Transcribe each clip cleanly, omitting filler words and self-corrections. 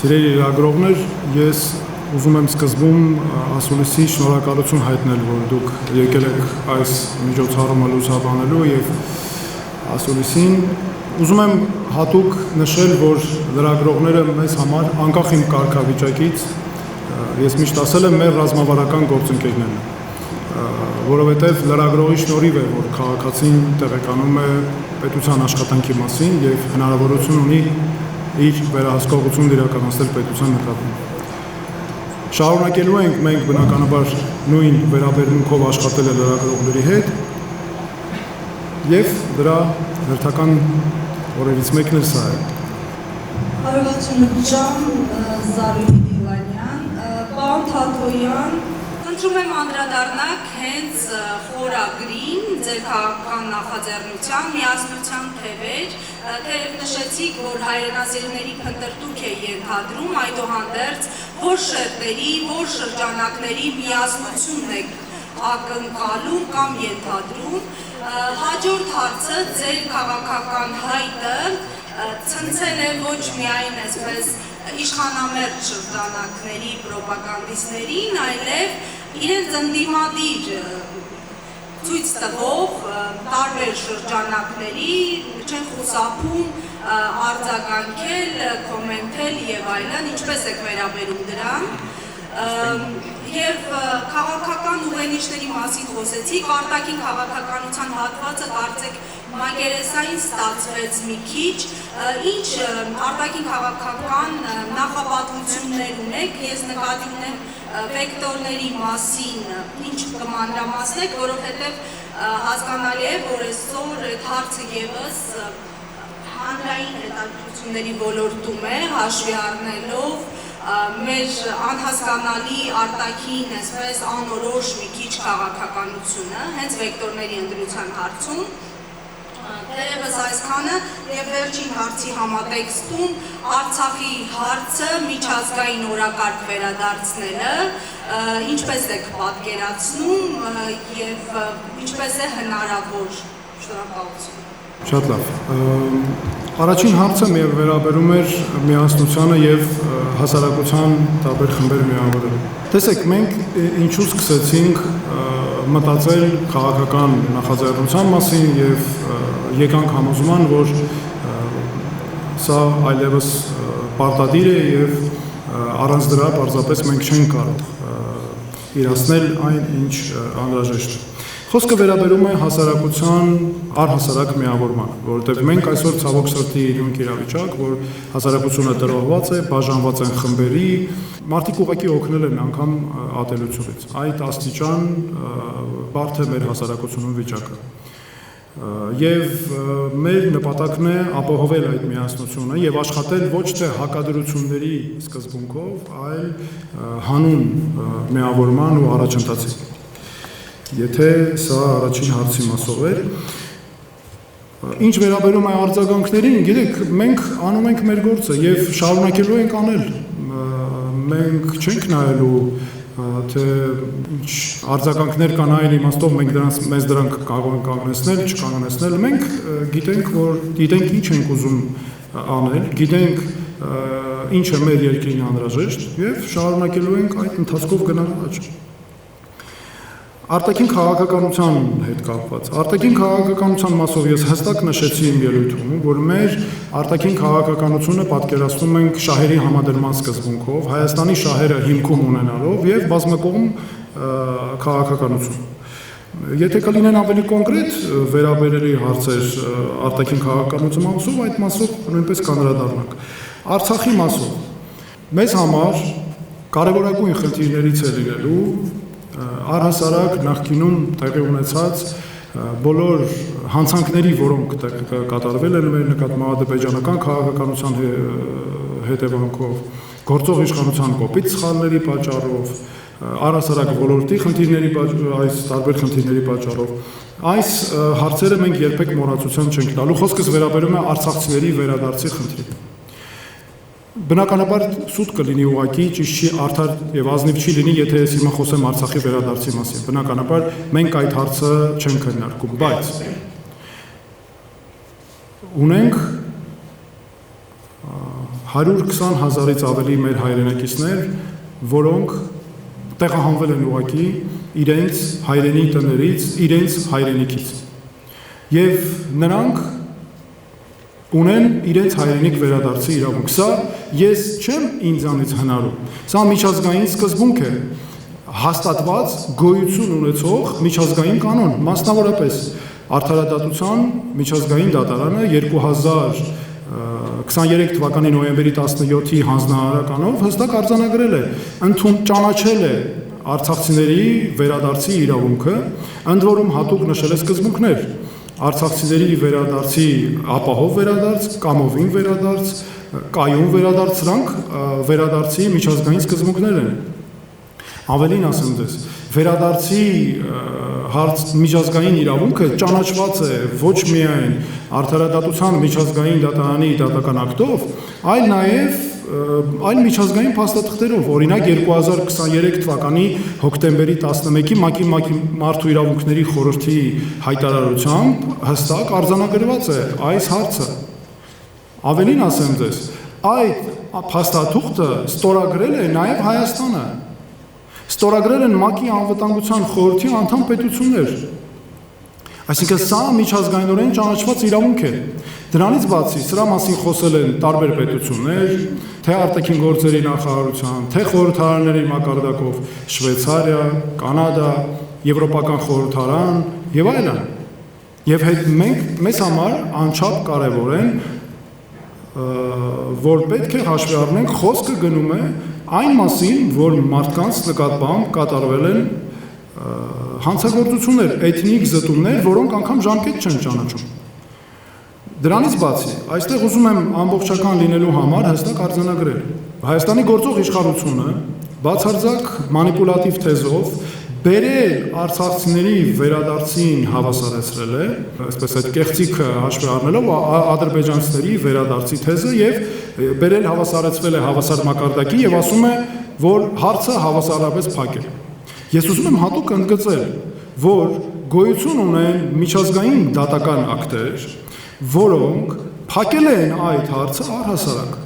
Սիրելի լրագրողներ, ես ուզում եմ սկզբում ասուլիսի շնորհակալություն հայտնել, որ դուք եկել եք այս միջոցառումը լուսաբանելու եւ ասուլիսին ուզում եմ հատուկ նշել, որ լրագրողները մեզ համար անկախ իմ կարգավիճակից ես միշտ ասել եմ մեր ռազմավարական գործընկերներն են, որովհետեւ լրագրողի շնորհիվ է, որ քաղաքացին տեղեկանում է պետության աշխատանքի մասին եւ հնարավորություն ունի իր վերահսկողությունն իրականացնել պետության նկատմամբ։ Շարունակելու ենք մենք բնականաբար նույն վերաբերմունքով աշխատել լրագրողների հետ եւ դրա հերթական օրերից մեկն էլ սա է։ Հարավացություն ջան, Զարուհի Դիլանյան, պարոն Թաթոյան, խնդրում եմ անդրադառնալ հենց խորագրին, ձեր քաղաքական նախաձեռնության, միասնության թևեր, թեև նշեցիք, որ հայրենասիրների փնտրտուք է ենթադրում, այդուհանդերձ որ շերտերի, որ շրջանակների միասնությունն եք ակնկալում կամ ենթադրում, հաջորդ հարցը ձեր քաղաքական հայտը ցնցել է ոչ միայն այսպես իշխանամերձ շրջանակների պրոպագանդիստներին, այլև իրենց ընդդիմադիր ցույց տվող տարբեր շրջանակների չեն խուսափում արձագանքել, կոմենտել եւ այլն, ինչպես եք վերաբերում դրան։ Եվ քաղաքական ուղենիշների մասին խոսեցիք, արտաքին քաղաքականության հատվածը կարծեք մակերեսային ստացվեց մի քիչ, ինչ արտաքին քաղաքական նախապատվություններ ունեք, ես նկատի ունեմ վեկտորների մասին, ինչ կմանրամասնեք, որովհետև հասկանալի է, որ այսօր այդ հարցը ևս հանրային հետաքրքրությունների ոլորտում է, հաշվի առնելով մեր անհասկանալի արտաքին, այսպես անորոշ մի քիչ քաղաքականությունը, հենց վեկտորների ընտրության հարցում, դերևս այսքանը եւ վերջին հարցի համատեքստում Արցախի հարցը միջազգային օրակարգ վերադարձնելը, ինչպես եք պատկերացնում եւ ինչպես է հնարավոր։ Շնորհակալություն։ Շատ լավ։ Առաջին հարցը վերաբերում էր միասնությանը եւ հասարակության տարբեր խմբեր միավորելու։ Տեսեք, մենք ինչու սկսեցինք մտածել քաղաքական նախաձեռնության մասին եւ եկանք համոզման, որ սա այլևս պարտադիր է եւ առանց դրա պարզապես մենք չենք կարող իրացնել այն, ինչ անհրաժեշտ է։ Խոսքը վերաբերում է հասարակության առհասարակ միավորման, որովհետև մենք այսօր ցավոք սրտի իրենք իրավիճակ, որ հասարակությունը տրոհված է, բաժանված են խմբերի, մարդիկ ուղղակի օգնել են անգամ ատելությունից։ Այդ աստիճան բարդ է մեր հասարակությունում վիճակը։ Եվ մեր նպատակն է ապահովել այդ միասնությունը եւ աշխատել ոչ թե հակադրությունների սկզբունքով, այլ հանուն միավորման ու առաջընթացի։ Եթե սա առաջին հարցի մասով էր, ինչ վերաբերում է արձագանքներին, գիտեք, մենք անում ենք մեր գործը եւ շարունակելու ենք անել։ Մենք չենք նայելու, թե ինչ արձագանքներ կան այն իմաստով, մեզ դրանք կարող ենք կանգնեցնել, չկանգնեցնել։ Մենք գիտենք ինչ ենք ուզում անել, գիտենք ինչ է մեր երկրին անհրաժեշտ եւ շարունակելու ենք այդ ընթացքով գնալ առաջ։ Արտաքին քաղաքականության հետ կապված։ Արտաքին քաղաքականության մասով ես հստակ նշեցի իմ ելույթում, որ մեր արտաքին քաղաքականությունը պատկերացնում ենք շահերի համադրման սկզբունքով, Հայաստանի շահերը հիմքում ունենալով եւ բազմակողմ քաղաքականություն։ Եթե կլինեն ավելի կոնկրետ վերաբերելի հարցեր արտաքին քաղաքականության մասով, այդ մասով նույնպես կանդրադառնանք։ Արցախի մասով մեզ համար կարևորագույն խնդիրներից է լինելու առհասարակ նախկինում տեղի ունեցած բոլոր հանցանքների, որոնք կատարվել են մեր նկատմամբ ադրբեջանական քաղաքականության հետևանքով, գործող իշխանության կոպիտ սխալների պատճառով, առհասարակ ոլորտի խնդիրների այս տարբեր խնդիրների պատճառով, այս հարցերը մենք երբեք մոռացության չենք տալու, խոսքս վերաբերում է արցախցիների վերադարձի խնդրին։ Բնականաբար սուտ կլինի ուղղակի, ճիշտ չի, արդար եւ ազնիվ չի լինի, եթե ես հիմա խոսեմ Արցախի վերադարձի մասին։ Բնականաբար մենք այդ հարցը չենք քննարկում, բայց ունենք 120,000-ից ավելի մեր հայրենակիցներ, որոնք տեղահանվել են ուղղակի իրենց հայրենի տներից, իրենց հայրենիքից։ Եվ նրանք ունեն իրենց հայրենիք վերադարձի իրավունք։ Սա ես չեմ ինձանից հնարում։ Սա միջազգային սկզբունք է, հաստատված գոյություն ունեցող միջազգային կանոն, մասնավորապես Արդարադատության միջազգային դատարանը 2023 թվականի նոյեմբերի 17-ի հանձնարարականով հստակ արձանագրել է, ճանաչել է արցախցիների վերադարձի իրավունքը, ընդ որում հատուկ նշել է սկզբունքներ։ Արցախցիների վերադարձի ապահով վերադարձ, կամովին վերադարձ, կայուն վերադարձ, սրանք վերադարձի միջազգային սկզբունքներ են։ Ավելին ասեմ ձեզ, վերադարձի միջազգային իրավունքը ճանաչված է ոչ միայն Արդարադատության միջազգային դատարանի դատական ակտով, այլ նաև այլ միջազգային փաստաթղթերով, օրինակ 2023 թվականի հոկտեմբերի 11-ի ՄԱԿ-ի մարդու իրավունքների խորհրդի հայտարարությամբ հստակ արձանագրված է այս հարցը։ Ավելին ասեմ ձեզ, այդ փաստաթուղթը ստորագրել է նաև Հայաստանը։ Ստորագրել են ՄԱԿ-ի անվտանգության խորհրդի անդամ պետություններ։ Այսինքն սա միջազգայինորեն ճանաչված իրավունք է։ Դրանից բացի սրա մասին խոսել են տարբեր պետություններ, թե արտաքին գործերի նախարարության, թե խորհրդարանների մակարդակով Շվեյցարիա, Կանադա, Եվրոպական խորհրդարան եւ այլն։ Եվ մեզ համար անչափ կարևոր են, որ պետք է հաշվի առնենք, խոսքը գնում է այն մասին, որ մարդկանց նկատմամբ կատարվել են հանցագործություններ, էթնիկ զտումներ, որոնք անգամ ժամկետ չեն ճանաչում։ Դրանից բացի, այստեղ ուզում եմ ամբողջական լինելու համար հստակ արձանագրել։ Հայաստանի գործող իշխանությունը բացարձակ մանիպուլատիվ թեզով բերել արցախցիների վերադարձին հավասարեցրել է, այսպես այդ կեղծիքը հաշվի առնելով ադրբեջանցիների վերադարձի թեզը եւ բերել հավասարեցվել է հավասար մակարդակի եւ ասում է, որ հարցը հավասարապես փակ է։ Ես ուզում եմ հատուկ ընդգծել, որ գոյություն ունեն միջազգային դատական ակտեր, որոնք փակել են այդ հարցը առհասարակ։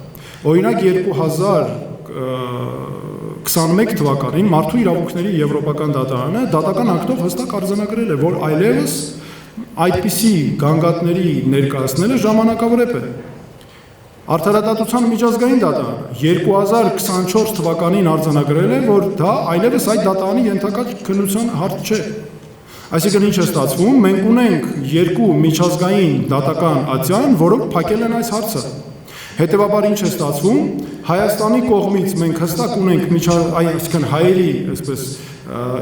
Օրինակ 2021 թվականին Մարդու իրավունքների Եվրոպական դատարանը դատական ակտով հստակ արձանագրել է, որ այլևս այդպիսի գանգատների ներկայացնելը ժամանակավրեպ է։ Արդարադատության միջազգային դատարանը 2024 թվականին արձանագրել է, որ դա այլևս այդ դատարանի ենթակա քննության հարց չէ։ Այսինքն ինչ է ստացվում, մենք ունենք երկու միջազգային դատական ատյան, որոնք փակել են այս հարցը։ Հետևաբար ինչ է ստացվում, Հայաստանի կողմից մենք հստակ ունենք այսինքն հայերի, այսպես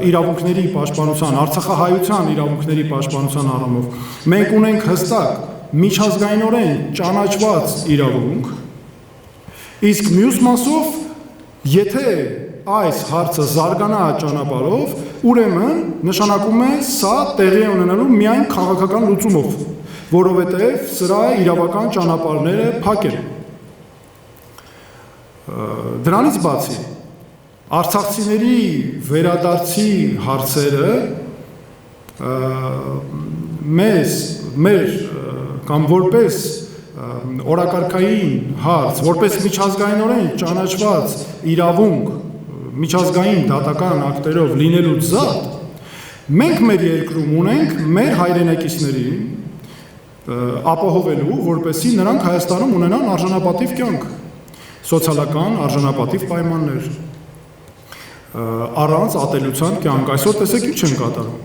իրավունքների պաշտպանության, արցախահայության իրավունքների պաշտպանության առումով, մենք ունենք հստակ միջազգայինորեն ճանաչված իրավունք, իսկ մյուս մասով, եթե այս հարցը զարգանա ճանապարհով, ուրեմն նշանակում է սա տեղի ունենալու միայն քաղաքական լուծումով, որովհետև սրա իրավական ճանապարհները փակ են։ Դրանից բացի արցախցիների վերադարձի հարցերը մեր կամ որպես օրակարգային հարց, որպես միջազգայինորեն ճանաչված իրավունք միջազգային դատական ակտերով լինելուց զատ, մենք մեր երկրում ունենք մեր հայրենակիցներին ապահովելու, որպեսզի նրանք Հայաստանում ունենան արժանապատիվ կյանք, սոցիալական արժանապատիվ պայմաններ, առանց ատելության կյանք։ Այսօր տեսեք ինչ են կատարում։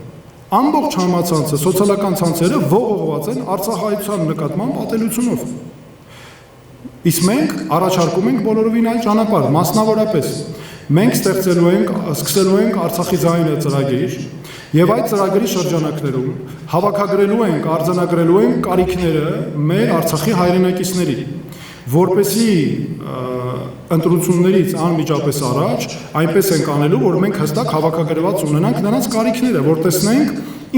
Ամբողջ համացանցը, սոցիալական ցանցերը ողողված են արցախահայության նկատմամբ ատելությունով։ Իսկ մենք առաջարկում ենք բոլորովին այլ ճանապարհ, մասնավորապես մենք սկսելու ենք Արցախի ձայնը ծրագիր եւ այդ ծրագրի շրջանակներում հավաքագրելու ենք, արձանագրելու ենք կարիքները մեր Արցախի հայրենակիցների, որպեսզի ընտրություններից անմիջապես առաջ այնպես ենք անելու, որ մենք հստակ հավաքագրված ունենանք նրանց կարիքները, որ տեսնենք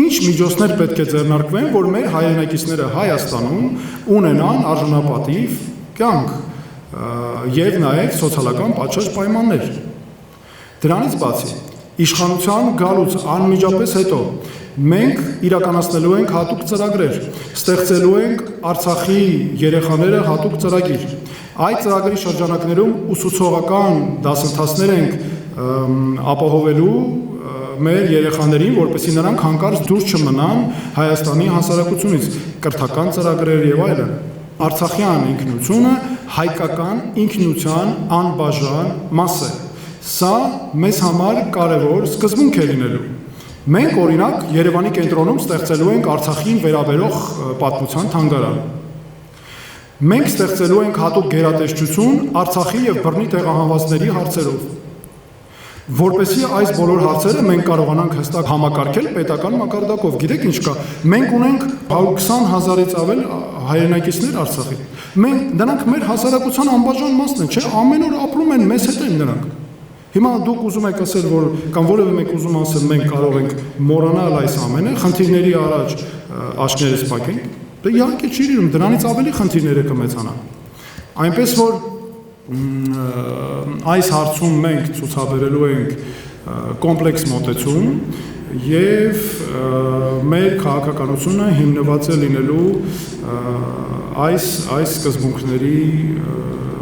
ինչ միջոցներ պետք է ձեռնարկվեն, որ մեր հայրենակիցները Հայաստանում ունենան արժանապատիվ կյանք եւ նաեւ սոցիալական պատշաճ պայմաններ։ Դրանից բացի, Իշխանության գալուց անմիջապես հետո մենք իրականացնելու ենք հատուկ ծրագրեր, ստեղծելու ենք Արցախի երեխաները հատուկ ծրագիր։ Այդ ծրագրի շրջանակներում ուսուցողական դասընթացներ ենք ապահովելու մեր երեխաներին, որպեսզի նրանք հանկարծ դուրս չմնան Հայաստանի հասարակությունից, կրթական ծրագրեր եւ այլն։ Արցախյան ինքնությունը հայկական ինքնության անբաժան մաս է։ Սա մեզ համար կարևոր սկզբունք է լինելու։ Մենք օրինակ Երևանի կենտրոնում ստեղծելու ենք Արցախին վերաբերող պատմության թանգարան։ Մենք ստեղծելու ենք հատուկ գերատեսչություն Արցախի եւ բռնի տեղահանվածների հարցերով։ Որպեսզի այս բոլոր հարցերը մենք կարողանանք հստակ համակարգել պետական մակարդակով։ Գիտեք ինչ կա։ Մենք ունենք 120,000-ից ավել հայրենակիցներ Արցախի։ Նրանք մեր հասարակության անբաժան մասն են, չէ՞, ամեն օր ապրում են, մեզ հետ են նրանք։ Հիմա դուք ուզում եք ասել, որ կամ որևէ մեկ ուզում ասել, մենք կարող ենք մոռանալ այս ամենը, խնդիրների առաջ աչքներս փակենք։ Դե իհարկե չի լինում, դրանից ավելի խնդիրները կմեծանան։ Այնպես որ այս հարցում մենք ցուցաբերելու ենք կոմպլեքս մոտեցում եւ մեր քաղաքականությունը հիմնված է լինելու այս սկզբունքների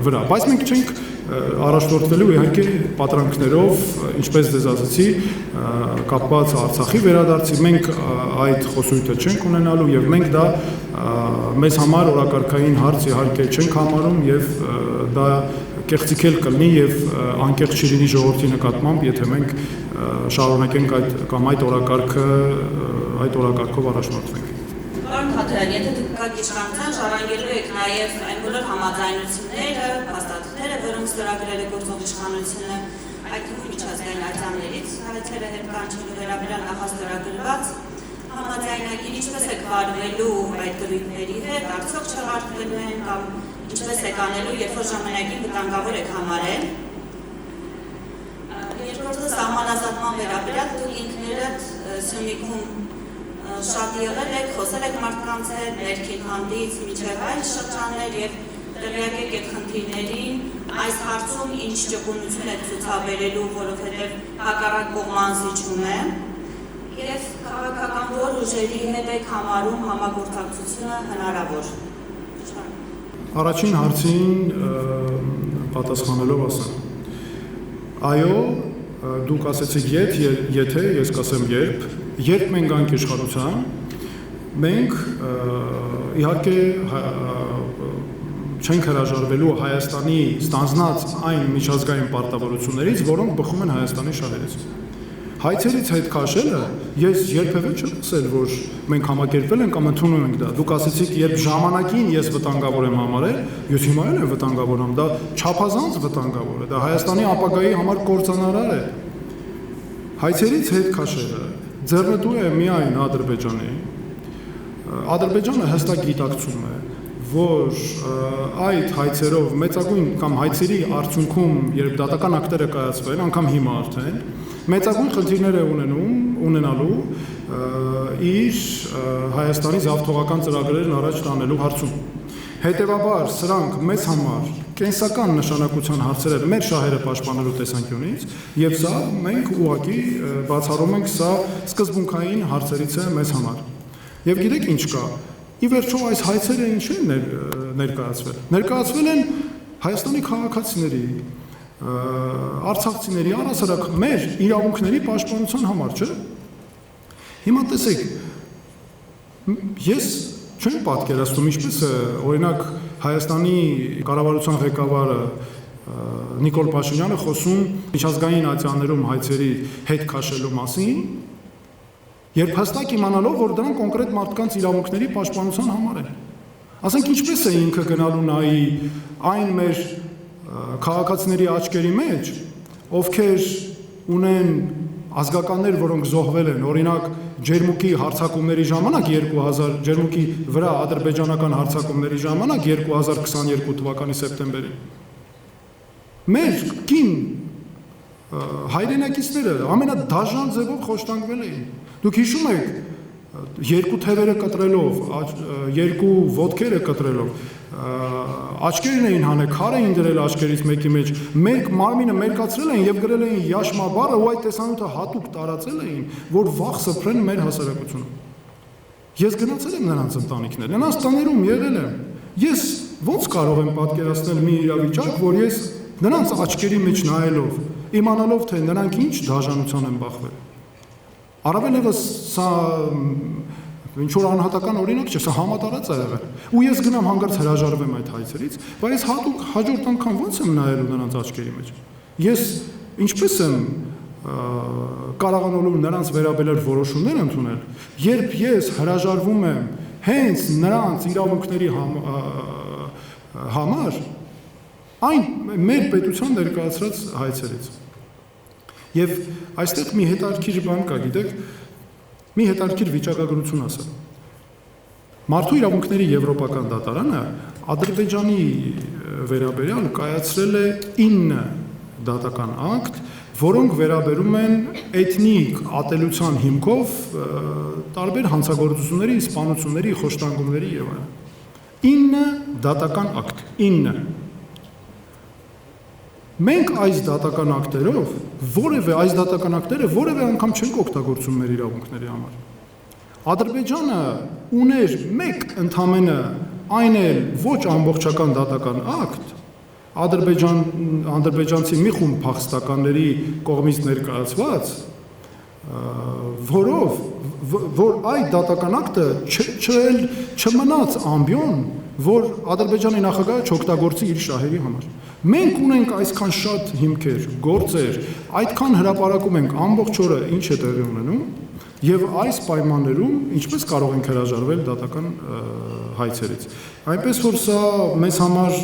վրա։ Բայց մենք չենք առաջնորդվելու իհարկե պատրանքներով, ինչպես դες ասացի, կապված Արցախի վերադարձի, մենք այդ խոսույթը չենք ունենալու եւ մենք դա մեզ համար օրակարգային հարց իհարկե չենք համարում եւ դա կեղծիք էլ կլինի եւ անկեղծ չի լինի ժողովրդի նկատմամբ, եթե մենք շարունակենք այդ օրակարգով առաջնորդվենք։ Պարոն Թաթերյան, եթե դուք կաք իշխանության, ժառանգելու եք նաև այն բոլոր համաձայնությունները, փաստաթղթերը, որոնք ստորագրել է գործող իշխանությունը, այդ թվում միջազգային ատյաններից, հարցերը հետ կանչելու վերաբերյալ նախաստորագրված համաձայնագիր, ինչպես եք վարվելու այդ գրույթների հետ, արդյոք չեղարկվելու են կամ ինչպես եք անելու, երբ որ ժամանակին վտանգավոր եք համարել։ Երկրորդը սահմանազատման վերաբերյալ դուք ինքներդ Սյունիքում շատ եղել եք, խոսել եք մարդկանց հետ, ներքին հանդից, միջև այլ շրջաններ եւ տեղյակ եք այդ խնդիրներին, այս հարցում ինչ ճկունություն եք ցուցաբերելու, որովհետեւ հակառակ կողման զիջում է եւ քաղաքական որ ուժերի հետ եք համարում համագործակցությունը հնարավոր։ Առաջին հարցին պատասխանելով ասեմ։ Այո, դուք ասեցիք եթե, ես կասեմ երբ մենք գանք իշխանության, մենք իհարկե չենք հրաժարվելու Հայաստանի ստանձնած այն միջազգային պարտավորություններից, որոնք բխում են Հայաստանի շահերից։ Հայցերից հետ քաշելը ես երբևէ չեմ ասել, որ մենք համակերպվել ենք կամ ընդունում ենք դա։ Դուք ասեցիք, երբ ժամանակին ես վտանգավոր եմ համարել, ես հիմա էլ եմ վտանգավոր եմ, դա չափազանց վտանգավոր է, դա Հայաստանի ապագայի համար կործանարար է։ Հայցերից հետ քաշելը ձեռնտու է միայն Ադրբեջանի։ Ադրբեջանը հստակ գիտակցում է, որ այդ հայցերով մեծագույն կամ հայցերի արդյունքում, երբ դատական ակտերը կայացվեն, անգամ հիմա արդեն, մեծագույն խնդիրներ է ունենալու իր Հայաստանի զավթողական ծրագրերն առաջ տանելու հարցում։ Հետևաբար սրանք մեզ համար կենսական նշանակության հարցեր են մեր շահերը պաշտպանելու տեսանկյունից, եւ սա մենք ուղղակի բացառում ենք, սա սկզբունքային հարցերից է մեզ համար։ Եվ գիտեք ինչ կա, ի վերջո այս հայցերը ինչ են ներկայացվել։ Ներկայացվել են Հայաստանի քաղաքացիների, արցախցիների առասարակ մեր իրավունքների պաշտպանության համար, չէ՞։ Հիմա տեսեք, ես չեմ պատկերացնում ինչպես է, օրինակ Հայաստանի կառավարության ղեկավարը Նիկոլ Փաշինյանը խոսում միջազգային ատյաններում հայցերի հետ քաշելու մասին, երբ հստակ իմանալով, որ դրանք կոնկրետ մարդկանց իրավունքների պաշտպանության համար են։ Ասենք ինչպես է ինքը գնալու նայի այն մեր քաղաքացիների աչքերի մեջ, ովքեր ունեն ազգականներ, որոնք զոհվել են, օրինակ Ջերմուկի հարձակումների ժամանակ 2000 Ջերմուկի վրա ադրբեջանական հարձակումների ժամանակ 2022 թվականի սեպտեմբերին։ Մեր կին հայրենակիցները ամենադաժան ձևով խոշտանգվել էին։ Դուք հիշում եք երկու թևերը կտրելով, երկու ոտքերը կտրելով, աչքերին էին հանել, քար էին դրել աչքերից մեկի մեջ, մեր մարմինը մերկացրել են եւ գրել էին Յաշմա բառը ու այդ տեսանյութը հատուկ տարածել էին, որ վաղ սփռեն մեր հասարակությունը։ Ես գնացել եմ նրանց ընտանիքներ, նրանց տաներում եղել եմ։ Ես ո՞նց կարող եմ պատկերացնել մի իրավիճակ, որ ես նրանց աչքերի մեջ նայելով, իմանալով թե նրանք ինչ դաժանության են բախվել։ Առավել ևս սա ինչ որ անհատական օրինակ չէ, սա համատարած է եղել։ Ու ես գնամ հանկարծ հրաժարվեմ այդ հայցերից, բայց հատուկ հաջորդ անգամ ո՞նց եմ նայելու նրանց աչքերի մեջ։ Ես ինչպես եմ կարողանալու նրանց վերաբերել որոշումներ ընդունել, երբ ես հրաժարվում եմ հենց նրանց իրավունքների համար այն մեր պետության ներկայացրած հայցերից։ Եվ այստեղ մի հետաքրքիր բան կա, գիտեք, մի հետաքրքիր վիճակագրություն ասեմ։ Մարդու իրավունքների եվրոպական դատարանը Ադրբեջանի վերաբերյալ կայացրել է 9 դատական ակտ, որոնք վերաբերում են էթնիկ ատելության հիմքով տարբեր հանցագործությունների, սպանությունների, խոշտանգումների եւ այլն։ 9 դատական ակտ, 9։ Մենք այս դատական ակտերով այս դատական ակտերը որևէ անգամ չենք օգտագործում մեր իրավունքների համար։ Ադրբեջանը ուներ մեկ ընդամենը այն էլ ոչ ամբողջական դատական ակտ, ադրբեջանցի մի խումբ փախստականների կողմից ներկայացված, որ այդ դատական ակտը չմնաց ամբիոն, որ Ադրբեջանի նախագահը չօգտագործի իր շահերի համար։ Մենք ունենք այսքան շատ հիմքեր, գործեր, այդքան հրապարակում ենք ամբողջ օրը ինչ է տեղի ունենում, եւ այս պայմաններում ինչպես կարող ենք հրաժարվել դատական հայցերից։ Այնպես որ սա մեզ համար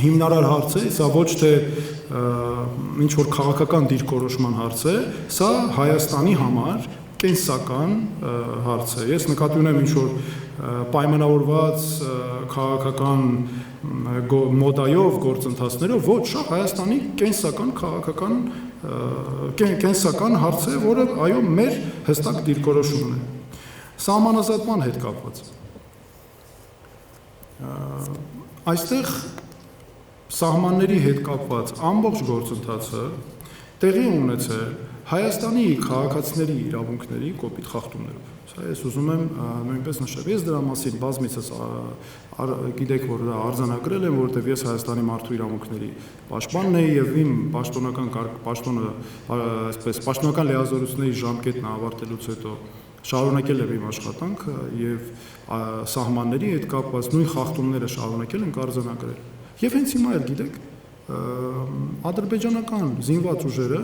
հիմնարար հարց է, սա ոչ թե ինչ որ քաղաքական դիրքորոշման հարց է, սա Հայաստանի համար կենսական հարց է։ Ես նկատի ունեմ ինչ որ պայմանավորված քաղաքական մոդայով գործընթացներով, ոչ, շա Հայաստանի կենսական քաղաքական կենսական հարց է, որը այո մեր հստակ դիրքորոշումն է։ Սահմանազատման հետ կապված։ Այստեղ սահմանների հետ կապված ամբողջ գործընթացը տեղի ունեցել Հայաստանի քաղաքացիների իրավունքների կոպիտ խախտումներով։ Սա ես ուզում եմ նույնպես նշել։ Ես դրա մասին բազմիցս գիտեք, որ դա արձանագրել եմ, որովհետև ես Հայաստանի մարդու իրավունքների պաշտպանն էի եւ իմ պաշտոնական լիազորությունների ժամկետն ավարտելուց հետո շարունակել եմ իմ աշխատանքը եւ սահմանների հետ կապված նույն խախտումները շարունակել ենք արձանագրել։ Եվ հենց հիմա էլ գիտեք, ադրբեջանական զինված ուժերը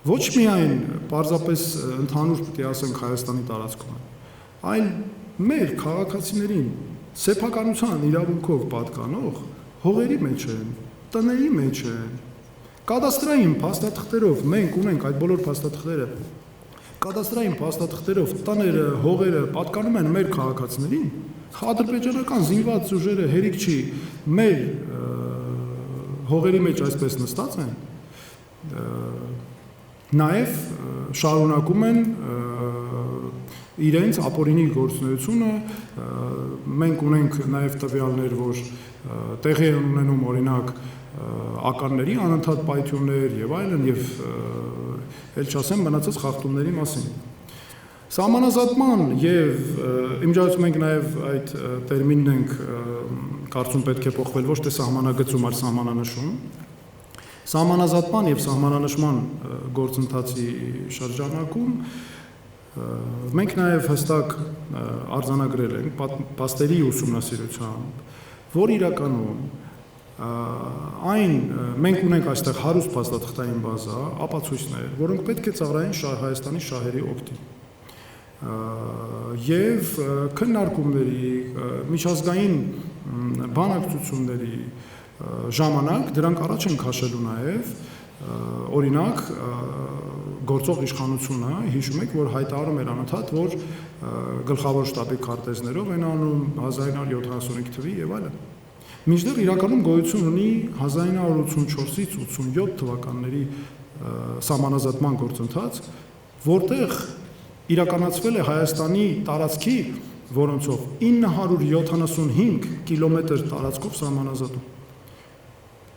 ոչ միայն պարզապես ընդհանուր պետք է ասենք Հայաստանի տարածքում, այլ մեր քաղաքացիներին սեփականության իրավունքով պատկանող հողերի մեջ են, տների մեջ են, կադաստրային փաստաթղթերով մենք ունենք այդ բոլոր փաստաթղթերը, կադաստրային փաստաթղթերով տները, հողերը պատկանում են մեր քաղաքացիներին, ադրբեջանական զինված ուժերը հերիք չի մեր հողերի մեջ այսպես նստած են, նաև շարունակում են իրենց ապօրինի գործունեությունը, մենք ունենք նաև տվյալներ, որ տեղի են ունենում օրինակ ականների անընդհատ պայթյուններ եւ այլն եւ ել չասեմ մնացած խախտումների մասին։ Սահմանազատման եւ իմջայցում ենք նաև այդ տերմինն ենք կարծում պետք է փոխվել ոչ թե սահմանագծում, այլ սահմանանշում։ Սահմանազատման եւ սահմանանշման գործընթացի շրջանակում մենք նաև հստակ արձանագրել ենք փաստերի ուսումնասիրությամբ, որ իրականում այն մենք ունենք այստեղ հարուստ փաստաթղթային բազա, ապացույցներ, որոնք պետք է ծառայեն Հայաստանի շահերի օգտին։ Եվ քննարկումների, միջազգային բանակցությունների ժամանակ դրանք առաջ են քաշելու նաև օրինակ գործող իշխանությունը հիշում եք, որ հայտարարում էր անընդհատ, որ գլխավոր շտաբի քարտեզներով են անում 1975 թվի եւ այլն։ Մինչդեռ իրականում գոյություն ունի 1984-ից 87 թվականների սահմանազատման գործընթաց, որտեղ իրականացվել է Հայաստանի տարածքի որոնցով 975 կիլոմետր տարածքով սահմանազատում։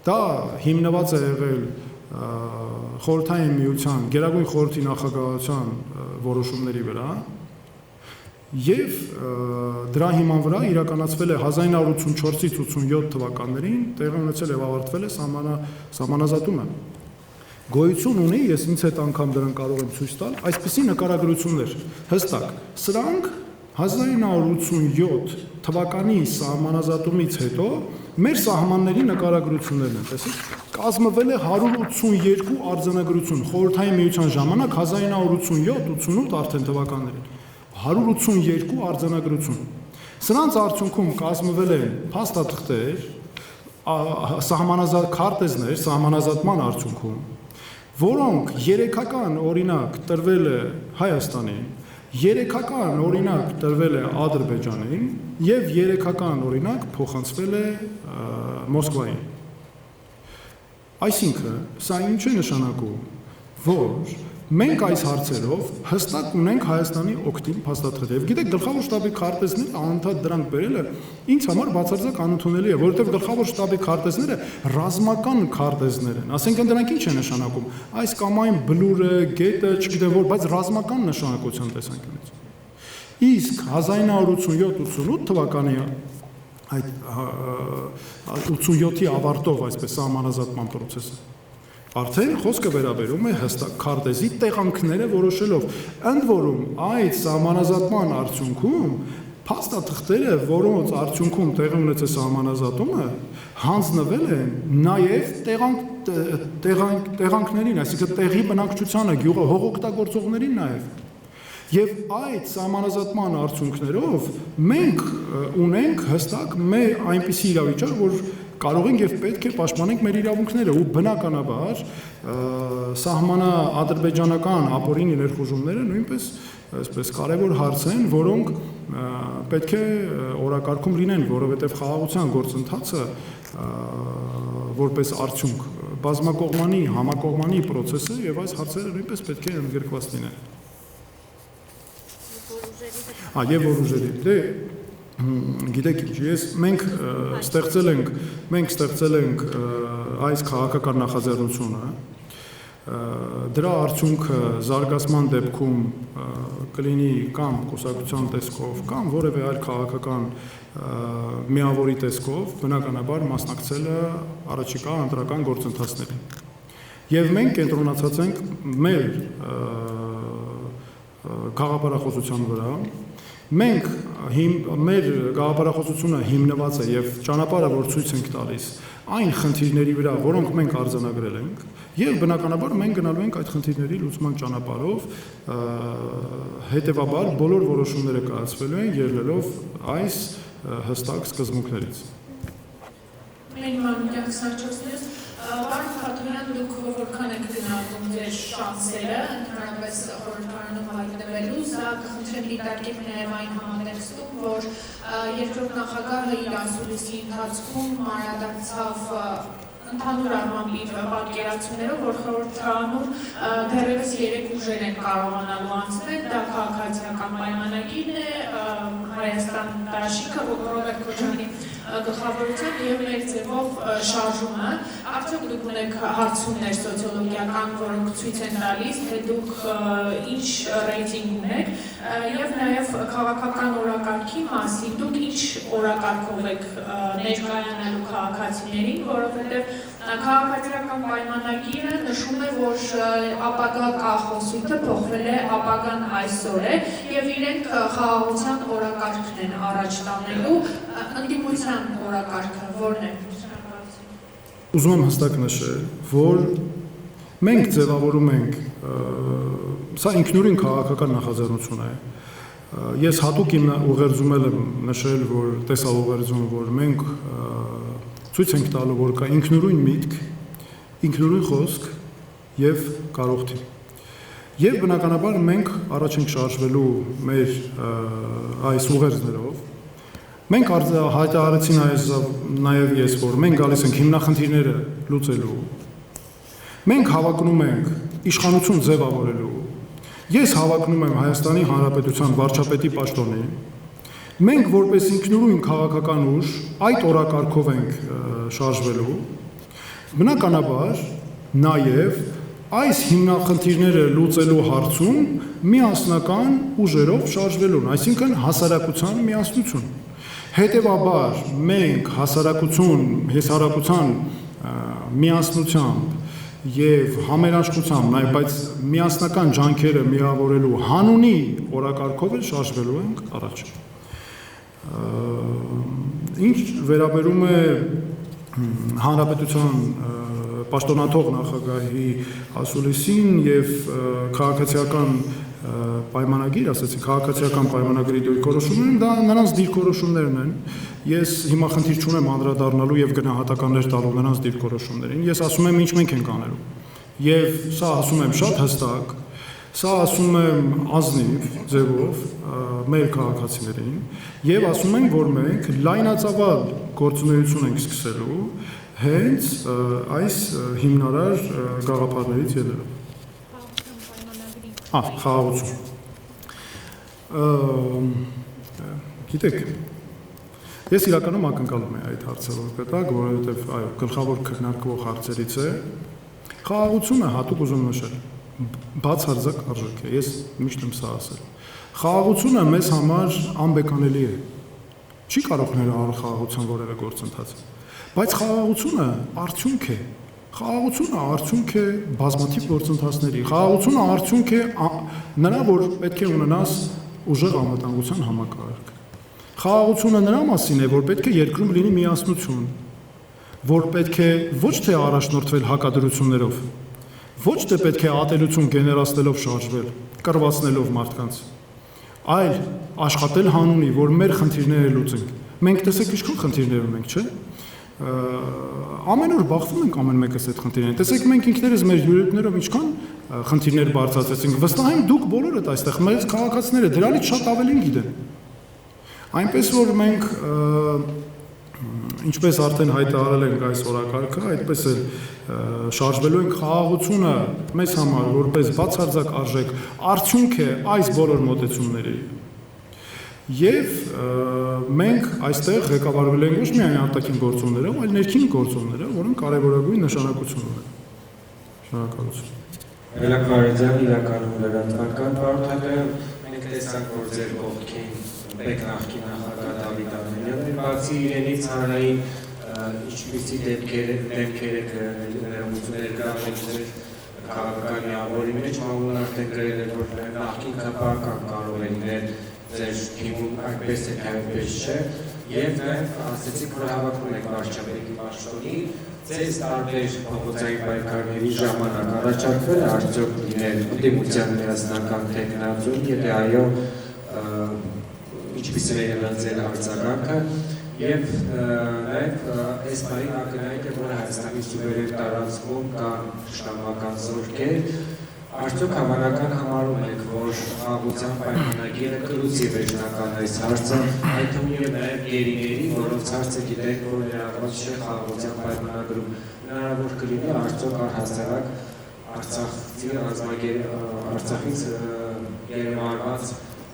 Դա հիմնված է եղել խորհրդային միության, Գերագույն խորհրդի նախագահության որոշումների վրա եւ դրա հիման վրա իրականացվել է 1984-ից 87 թվականներին տեղի ունեցել եւ ավարտվել է սահմանազատումը։ Գոյություն ունի, ես ինձ հետ անգամ դրան կարող եմ ցույց տալ, այսպիսի նկարագրություններ հստակ։ Սրանք 1987 թվականի սահմանազատումից հետո մեր սահմանների նկարագրություններն են, տեսեք, կազմվել է 182 արձանագրություն խորհրդային միության ժամանակ 1987-88 արդեն թվականներին 182 արձանագրություն։ Սրանց արդյունքում կազմվել են փաստաթղթեր, քարտեզներ սահմանազատման արդյունքում, որոնք երեքական օրինակ տրվել է Հայաստանին, երեքական օրինակ տրվել է Ադրբեջանին եւ երեքական օրինակ փոխանցվել է Մոսկվային։ Այսինքն, սա ինչ է նշանակում, որ մենք այս հարցերով հստակ ունենք Հայաստանի օգտին փաստաթղթեր։ Եվ գիտեք, գլխավոր շտաբի քարտեզները անընդհատ դրանք բերելը ինձ համար բացարձակ անընդունելի է, որովհետև գլխավոր շտաբի քարտեզները ռազմական քարտեզներ են։ Ասենք դրանք ինչ է նշանակում։ Այս կամ այն բլուրը, գետը, չգիտեմ որ, բայց ռազմական նշանակության տեսանկյունից։ Իսկ 1987-88 թվականի այդ 87-ի ավարտով այսպես սահմանազատման process-ը արդեն խոսքը վերաբերում է հստակ քարտեզի տեղանքները որոշելով, ընդ որում այդ սահմանազատման արդյունքում փաստաթղթերը, որոնց արդյունքում տեղի ունեցել սահմանազատումը, հանձնվել են նաև տեղանքներին, այսինքն տեղի բնակչությանը, գյուղը հողօգտագործողներին նաև։ Եվ այդ սահմանազատման արդյունքներով մենք ունենք հստակ մեր այնպիսի իրավիճակ, որ կարող ենք եւ պետք է պաշտպանենք մեր իրավունքները ու բնականաբար սահմանա-ադրբեջանական ապօրինի ներխուժումները նույնպես այսպես կարևոր հարց են, որոնք պետք է օրակարգում լինեն, որովհետեւ խաղաղության գործընթացը որպես արդյունք բազմակողմանի, համակողմանի process է եւ այս հարցերը նույնպես պետք է ընդգրկված լինեն։ Եվ որուժերի, դե գիտեք ինչ, մենք ստեղծել ենք այս քաղաքական նախաձեռնությունը, դրա արդյունքը զարգացման դեպքում կլինի կամ կուսակցության տեսքով, կամ որևէ այլ քաղաքական միավորի տեսքով, բնականաբար մասնակցելը առաջիկա ընտրական գործընթացներին։ Եվ մենք կենտրոնացած ենք մեր գաղափարախոսության վրա, մենք մեր գաղափարախոսությունը հիմնված է եւ ճանապարհը որ ցույց ենք տալիս այն խնդիրների վրա, որոնք մենք արձանագրել ենք, եւ բնականաբար մենք գնալու ենք այդ խնդիրների լուծման ճանապարհով, հետեւաբար բոլոր որոշումները կայացվելու են ելնելով այս հստակ սկզբունքներից։ Պարոն Խաթունյան, դուք որքան եք գնահատում ձեր շանսերը ընդհանրապես խորհրդարանում հայտնվելու, սա կխնդրեմ դիտարկեք նաև այն համատեքստում, որ երկրորդ նախագահը իր ասուլիսի ընթացքում անդրադարձավ ընդհանուր առմամբ իր պատկերացումներով, որ խորհրդարանում դեռևս 3 ուժեր են կարողանալու անցնել, դա քաղաքացիական պայմանագիրն է, Հայաստան տարաշիկը, Ռոբերտ Քոչարյանի գլխավորությամբ եւ մեր ձևով շարժումը, արդյոք դուք ունեք հարցումներ սոցիոլոգիական, որոնք ցույց են տալիս, թե դուք ինչ ռեյտինգ ունեք եւ նաեւ քաղաքական օրակարգի մասին, դուք ինչ օրակարգով եք ներկայանալու քաղաքացիներին, որովհետեւ քաղաքացիական պայմանագիրը նշում է, որ ապագա կախոսույթը փոխվել է, ապագան այսօր է եւ իրենք խաղաղության օրակարգն են առաջ տանելու, ընդդիմության օրակարգը որն է։ Ուզում եմ հստակ նշել, որ մենք ձևավորում ենք, սա ինքնուրույն քաղաքական նախաձեռնություն է։ Ես հատուկ իմ ուղերձում եմ նշել, որ տեսաուղերձում, որ մենք ցույց ենք տալու, որ կա ինքնուրույն միտք, ինքնուրույն խոսք եւ կարող թիմ։ Եվ բնականաբար մենք առաջ ենք շարժվելու մեր այս ուղերձներով։ Մենք հայտարարեցին նաև ես, որ մենք գալիս ենք հիմնախնդիրները լուծելու։ Մենք հավակնում ենք իշխանություն ձևավորելու։ Ես հավակնում եմ Հայաստանի Հանրապետության վարչապետի պաշտոնին Մենք որպես ինքնուրույն քաղաքական ուժ այդ օրակարգով ենք շարժվելու, բնականաբար նաև այս հիմնախնդիրները լուծելու հարցում միասնական ուժերով շարժվելուն, այսինքն հասարակության միասնություն։ Հետևաբար մենք հասարակության միասնությամբ եւ համերաշխությամբ, նաեւ բայց միասնական ջանքերը միավորելու հանունի օրակարգով էլ շարժվելու ենք առաջ։ Ինչ վերաբերում է հանրապետության պաշտոնաթող նախագահի ասուլիսին եւ քաղաքացիական պայմանագիր, ասեցի, քաղաքացիական պայմանագրի դիրքորոշումներն, դա նրանց դիրքորոշումներն են։ Ես հիմա խնդիր չունեմ անդրադառնալու եւ գնահատականներ տալու նրանց դիրքորոշումներին։ Ես ասում եմ ինչ մենք ենք անելու։ Եվ սա ասում եմ շատ հստակ, սա ասում եմ ազնիվ ձևով մեր քաղաքացիներին եւ ասում եմ, որ մենք լայնածավալ գործունեություն ենք սկսելու հենց այս հիմնարար գաղափարներից ելնելով։ Խաղաղություն։ Գիտեք, ես իրականում ակնկալում եմ այդ հարցը որ կտակ, որովհետև այո, գլխավոր քննարկվող հարցերից է խաղաղությունը հատուկ ուզում նշել։ Բացարձակ արժեք է, ես միշտ եմ սա ասել։ Խաղաղությունը մեզ համար անբեկանելի է։ Չի կարող ներառել խաղաղության որևէ գործընթաց։ Բայց խաղաղությունը արդյունք է։ Խաղաղությունը արդյունք է բազմաթիվ գործընթացների։ Խաղաղությունը արդյունք է նրա, որ պետք է ունենաս ուժեղ անվտանգության համակարգ։ Խաղաղությունը նրա մասին է, որ պետք է երկրում լինի միասնություն, որ պետք է ոչ թե առաջնորդվել հակադրություններով, ոչ թե պետք է ատելություն գեներացնելով շարժվել, կռվածնելով մարդկանց, այլ աշխատել հանունի, որ մեր խնդիրները լուծենք։ Մենք տեսեք ինչքան խնդիրներ ունենք, չէ՞։ Ամեն օր բախվում ենք ամեն մեկս այդ խնդիրներին։ Տեսեք մենք ինքներս մեր յուրերներով ինչքան խնդիրներ բարձրացրեցինք։ Վստահ եմ դուք բոլորդ այստեղ մեծ քաղաքացիները դրանից շատ ավելին գիտեն։ Այնպես որ մենք ինչպես արդեն հայտարարել ենք այս օրակարգը, այդպես էլ շարժվելու ենք խաղաղությունը մեզ համար որպես բացարձակ արժեք արդյունք է այս բոլոր մոտեցումների։ Եվ մենք այստեղ ղեկավարվել ենք ոչ միայն արտաքին գործոններով, այլ ներքին գործոններով, որոնք կարևորագույն նշանակություն ունեն։ Շնորհակալություն։ Ելակվարեջան իրականում լրատվական բարոյթակը մենք տեսանք, որ ձեր կողքին մեկ նախկին նախագահ Դավիթ Ամենյանն էր, բացի իրենից հանրային ինչպիսի դեմքեր եք ներողություններ գրավել ձեր քաղաքական միավորի մեջ, մամուլն արդեն գրել էր, որ նախկին քաղաքական կարող է լինել ձեր թիմում այդպես է, այդպես չէ, եւ նաեւ ասեցիք, որ հավակնում եք վարչապետի պաշտոնի, ձեզ տարբեր փոխոցային պայքարների ժամանակ առաջարկվել է արդյոք լինել դեմոկրատիական միասնական տեխնազոն, եթե այո, ինչպիսի է եղել ձեր արձագանքը, եւ նաեւ այս բանի ակնհայտ է, որ Հայաստանի սուվերեն տարածքում կան շտամական զորքեր, արդյոք հավանական համարում եք, որ խաղաղության պայմանագիրը կլուծի վերջնական այս հարցը, այդ թվում եւ նաեւ գերիների, որոնց հարցը գիտենք, որ ներառված չէ խաղաղության պայմանագրում, հնարավոր կլինի արդյոք առհասարակ Արցախից գերմարված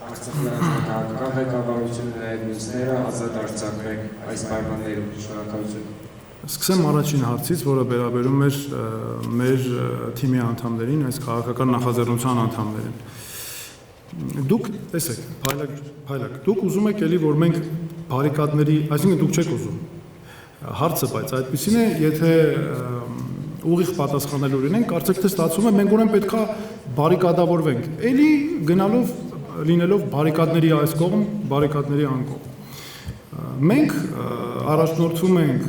Արցախի քաղաքական ղեկավարությունը նաեւ մյուսները ազատ արձակվեն այս պայմաններում։ Շնորհակալություն։ Սկսեմ առաջին հարցից, որը վերաբերում էր մեր թիմի անդամներին, այս քաղաքական նախաձեռնության անդամներին։ Դուք տեսեք, փայլակ, դուք ուզում եք էլի, որ մենք բարիկադների, այսինքն դուք չեք ուզում։ Հարցը բայց այդպեսին է, եթե ուղիղ պատասխանելու լինենք, կարծեք թե ստացվում է մենք ուրեմն պետքա բարիկադավորվենք։ Էլի գնալով լինելով բարիկադների այս կողմ, բարիկադների այն կողմ։ Մենք առաջնորդվում ենք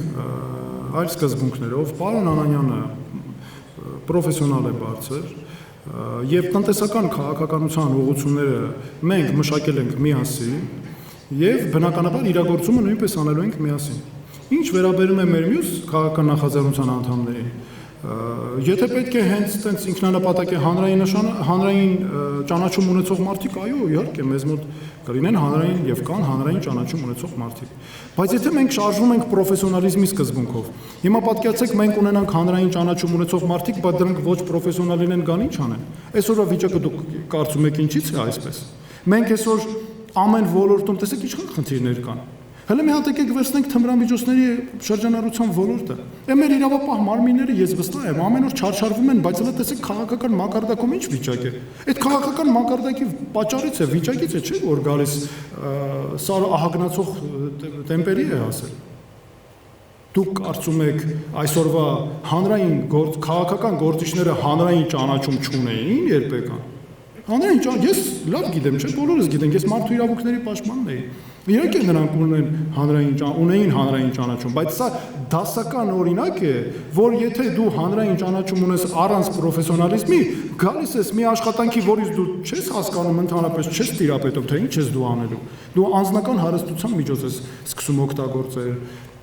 այլ սկզբունքներով, պարոն Անանյանը պրոֆեսիոնալ է բարձր եւ տնտեսական քաղաքականության ուղղությունները մենք մշակել ենք միասին եւ բնականաբար իրագործումը նույնպես անելու ենք միասին։ Ինչ վերաբերում է մեր մյուս քաղաքական նախաձեռնության անդամներին, եթե պետք է հենց այդպես ինքնանպատակ է հանրային ճանաչում ունեցող մարդիկ, այո, իհարկե մեզ մոտ կլինեն հանրային եւ կան հանրային ճանաչում ունեցող մարդիկ։ Բայց եթե մենք շարժվում ենք պրոֆեսիոնալիզմի սկզբունքով, հիմա պատկերացեք մենք ունենանք հանրային ճանաչում ունեցող մարդիկ, բայց դրանք ոչ պրոֆեսիոնալին են գան ինչ անեն։ Այսօրվա վիճակը դուք կարծում եք ինչի՞ց է այսպես։ Մենք այսօր ամեն ոլորտում տեսեք ինչքան խնդիրներ կան։ Հələ մի հատ եկեք վերցնենք թմրամիջոցների շրջանառության ոլորտը։ Մեր իրավապահ մարմինները ես վստահ եմ ամեն օր չարչարվում են, բայց հələ տեսեք քաղաքական մակարդակում ինչ վիճակ է։ Այդ քաղաքական մակարդակի պատճառից է, վիճակից է, չէ՞ որ գալիս սա ահագնացող տեմպերի է հասել։ Դուք կարծում եք այսօրվա հանրային քաղաքական գործիչները հանրային ճանաչում չունեին երբեք։ Հանրային ես լավ գիտեմ, չէ՞, բոլորս գիտենք, ես մարդու իրավունքների պաշտպանն էի։ Իհարկե նրանք ունեին հանրային ճանաչում, բայց սա դասական օրինակ է, որ եթե դու հանրային ճանաչում ունես առանց պրոֆեսիոնալիզմի, գալիս ես մի աշխատանքի, որից դու չես հասկանում ընդհանրապես, չես տիրապետում, թե ինչ ես դու անելու։ Դու անձնական հարստության միջոց ես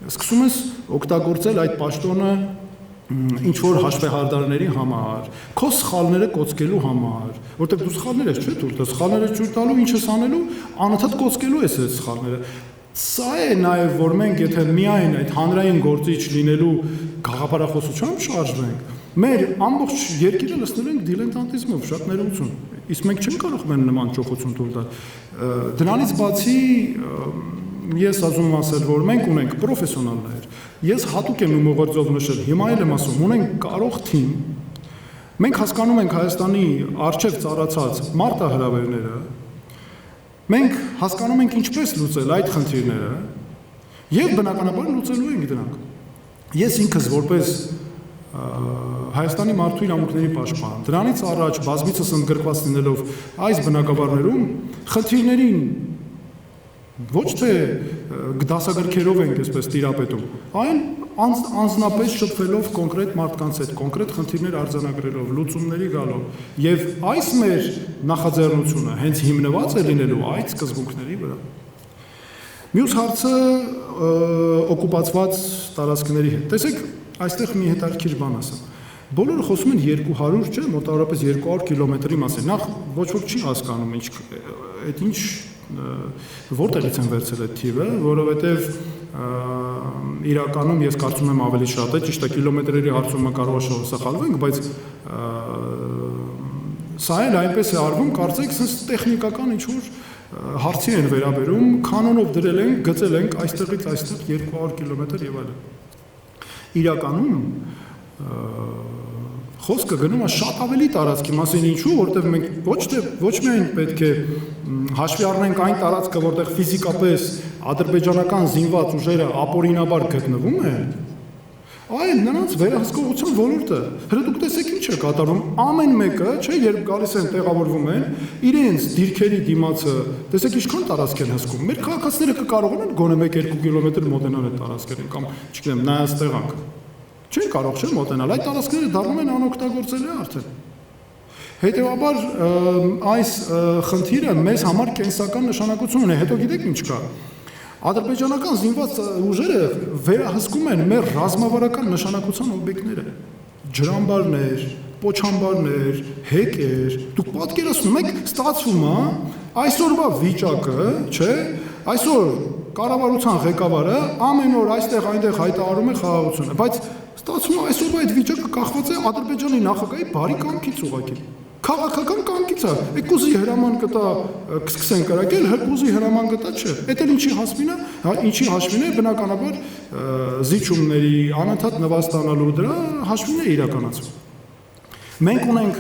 սկսում օգտագործել այդ պաշտոնը ինչ որ հաշվեհարդարների համար, քո սխալները կոծկելու համար, որտեղ դու սխալներ ես, չէ՞, դու սխալները չուր տալու, ինչ ես անելու, անընդհատ կոծկելու ես այդ սխալները։ Սա է նաև որ մենք եթե միայն այդ հանրային գործիչ լինելու գաղափարախոսությամբ շարժվենք, մեր ամբողջ երկիրը լցնելու ենք դիլետանտիզմով, շատ ներողություն։ Իսկ մենք չենք կարող մեն նման ճոխություն տալ։ Դրանից բացի ես ասում եմ ասել, որ մենք ունենք պրոֆեսիոնալներ։ Ես հատուկ եմ ուղղարձով նշել, հիմա էլ եմ ասում, ունենք կարող թիմ։ Մենք հասկանում ենք Հայաստանի արժև ծառացած մարտահրավերները։ Մենք հասկանում ենք ինչպես լուծել այդ խնդիրները եւ բնականաբար լուծելու ենք դրանք։ Ես ինքս որպես Հայաստանի մարդու իրավունքների պաշտպան, դրանից առաջ բազմիցս ընդգրկված լինելով այս բնակավարներում խնդիրներին ոչ թե դասագրքերով ենք այսպես տիրապետում, այլ անձնապես շփվելով կոնկրետ մարդկանց հետ, կոնկրետ խնդիրներ արձանագրելով, լուծումների գալով, եւ այս մեր նախաձեռնությունը հենց հիմնված է լինելու այդ սկզբունքների վրա։ Մյուս հարցը օկուպացված տարածքների հետ։ Տեսեք, այստեղ մի հետաքրքիր բան ասեմ։ Բոլորը խոսում են 200, չէ, մոտավորապես 200 կիլոմետրի մասին։ Նախ ոչ ոք չի հասկանում այդ ինչ որտեղից են վերցել այդ թիվը, որովհետև իրականում ես կարծում եմ ավելի շատ է, ճիշտ է կիլոմետրերի հարցում կարող է սխալվենք, բայց սա էլ այնպես է արվում, կարծեք, sense տեխնիկական ինչ-որ հարցի են վերաբերում, կանոնով դրել ենք, գծել ենք այստեղից այստեղ 200 կիլոմետր եւ այլն։ Իրականում խոսքը գնում է շատ ավելի տարածքի մասին, ինչու, որտեղ մենք ոչ միայն պետք է հաշվի առնենք այն տարածքը, որտեղ ֆիզիկապես ադրբեջանական զինված ուժերը ապօրինաբար գտնվում են, այլ նրանց վերահսկողության ոլորտը։ Հենց դուք տեսեք ինչ է կատարում, ամեն մեկը, չէ, երբ գալիս են տեղավորվում են, իրենց դիրքերի դիմացը, տեսեք ինչքան տարածք են հսկում։ Մեր քաղաքացիները կկարողանան գոնե 1-2 կիլոմետր մոտենալ այդ տարածքերին կամ, չգիտեմ, նայած տեղանք։ Չեն կարող չէ մոտենալ, այդ տարածքները դառնում են անօգտագործելի արդեն։ Հետևաբար այս խնդիրը մեզ համար կենսական նշանակություն ունի, հետո գիտեք ինչ կա։ Ադրբեջանական զինված ուժերը վերահսկում են մեր ռազմավարական նշանակության օբյեկտները, ջրամբարներ, պոչամբարներ, հեկեր, դուք պատկերացնում եք, ստացվում է այսօրվա վիճակը, չէ, այսօր կառավարության ղեկավարը ամեն օր այստեղ այնտեղ հայտարարում է խաղաղությունը, բայց ստացվում է այսօրվա այդ վիճակը կախված է Ադրբեջանի նախագահի բարի կամքից ուղղակի։ Քաղաքական կամքից է, եկուզի հրաման կտա կսկսեն կրակել, հրկուզի հրաման կտա չէ։ Էդ էլ ինչի հաշվին է, բնականաբար զիջումների անընդհատ նվաստանալու դրա հաշվին է իրականացվում։ Մենք ունենք,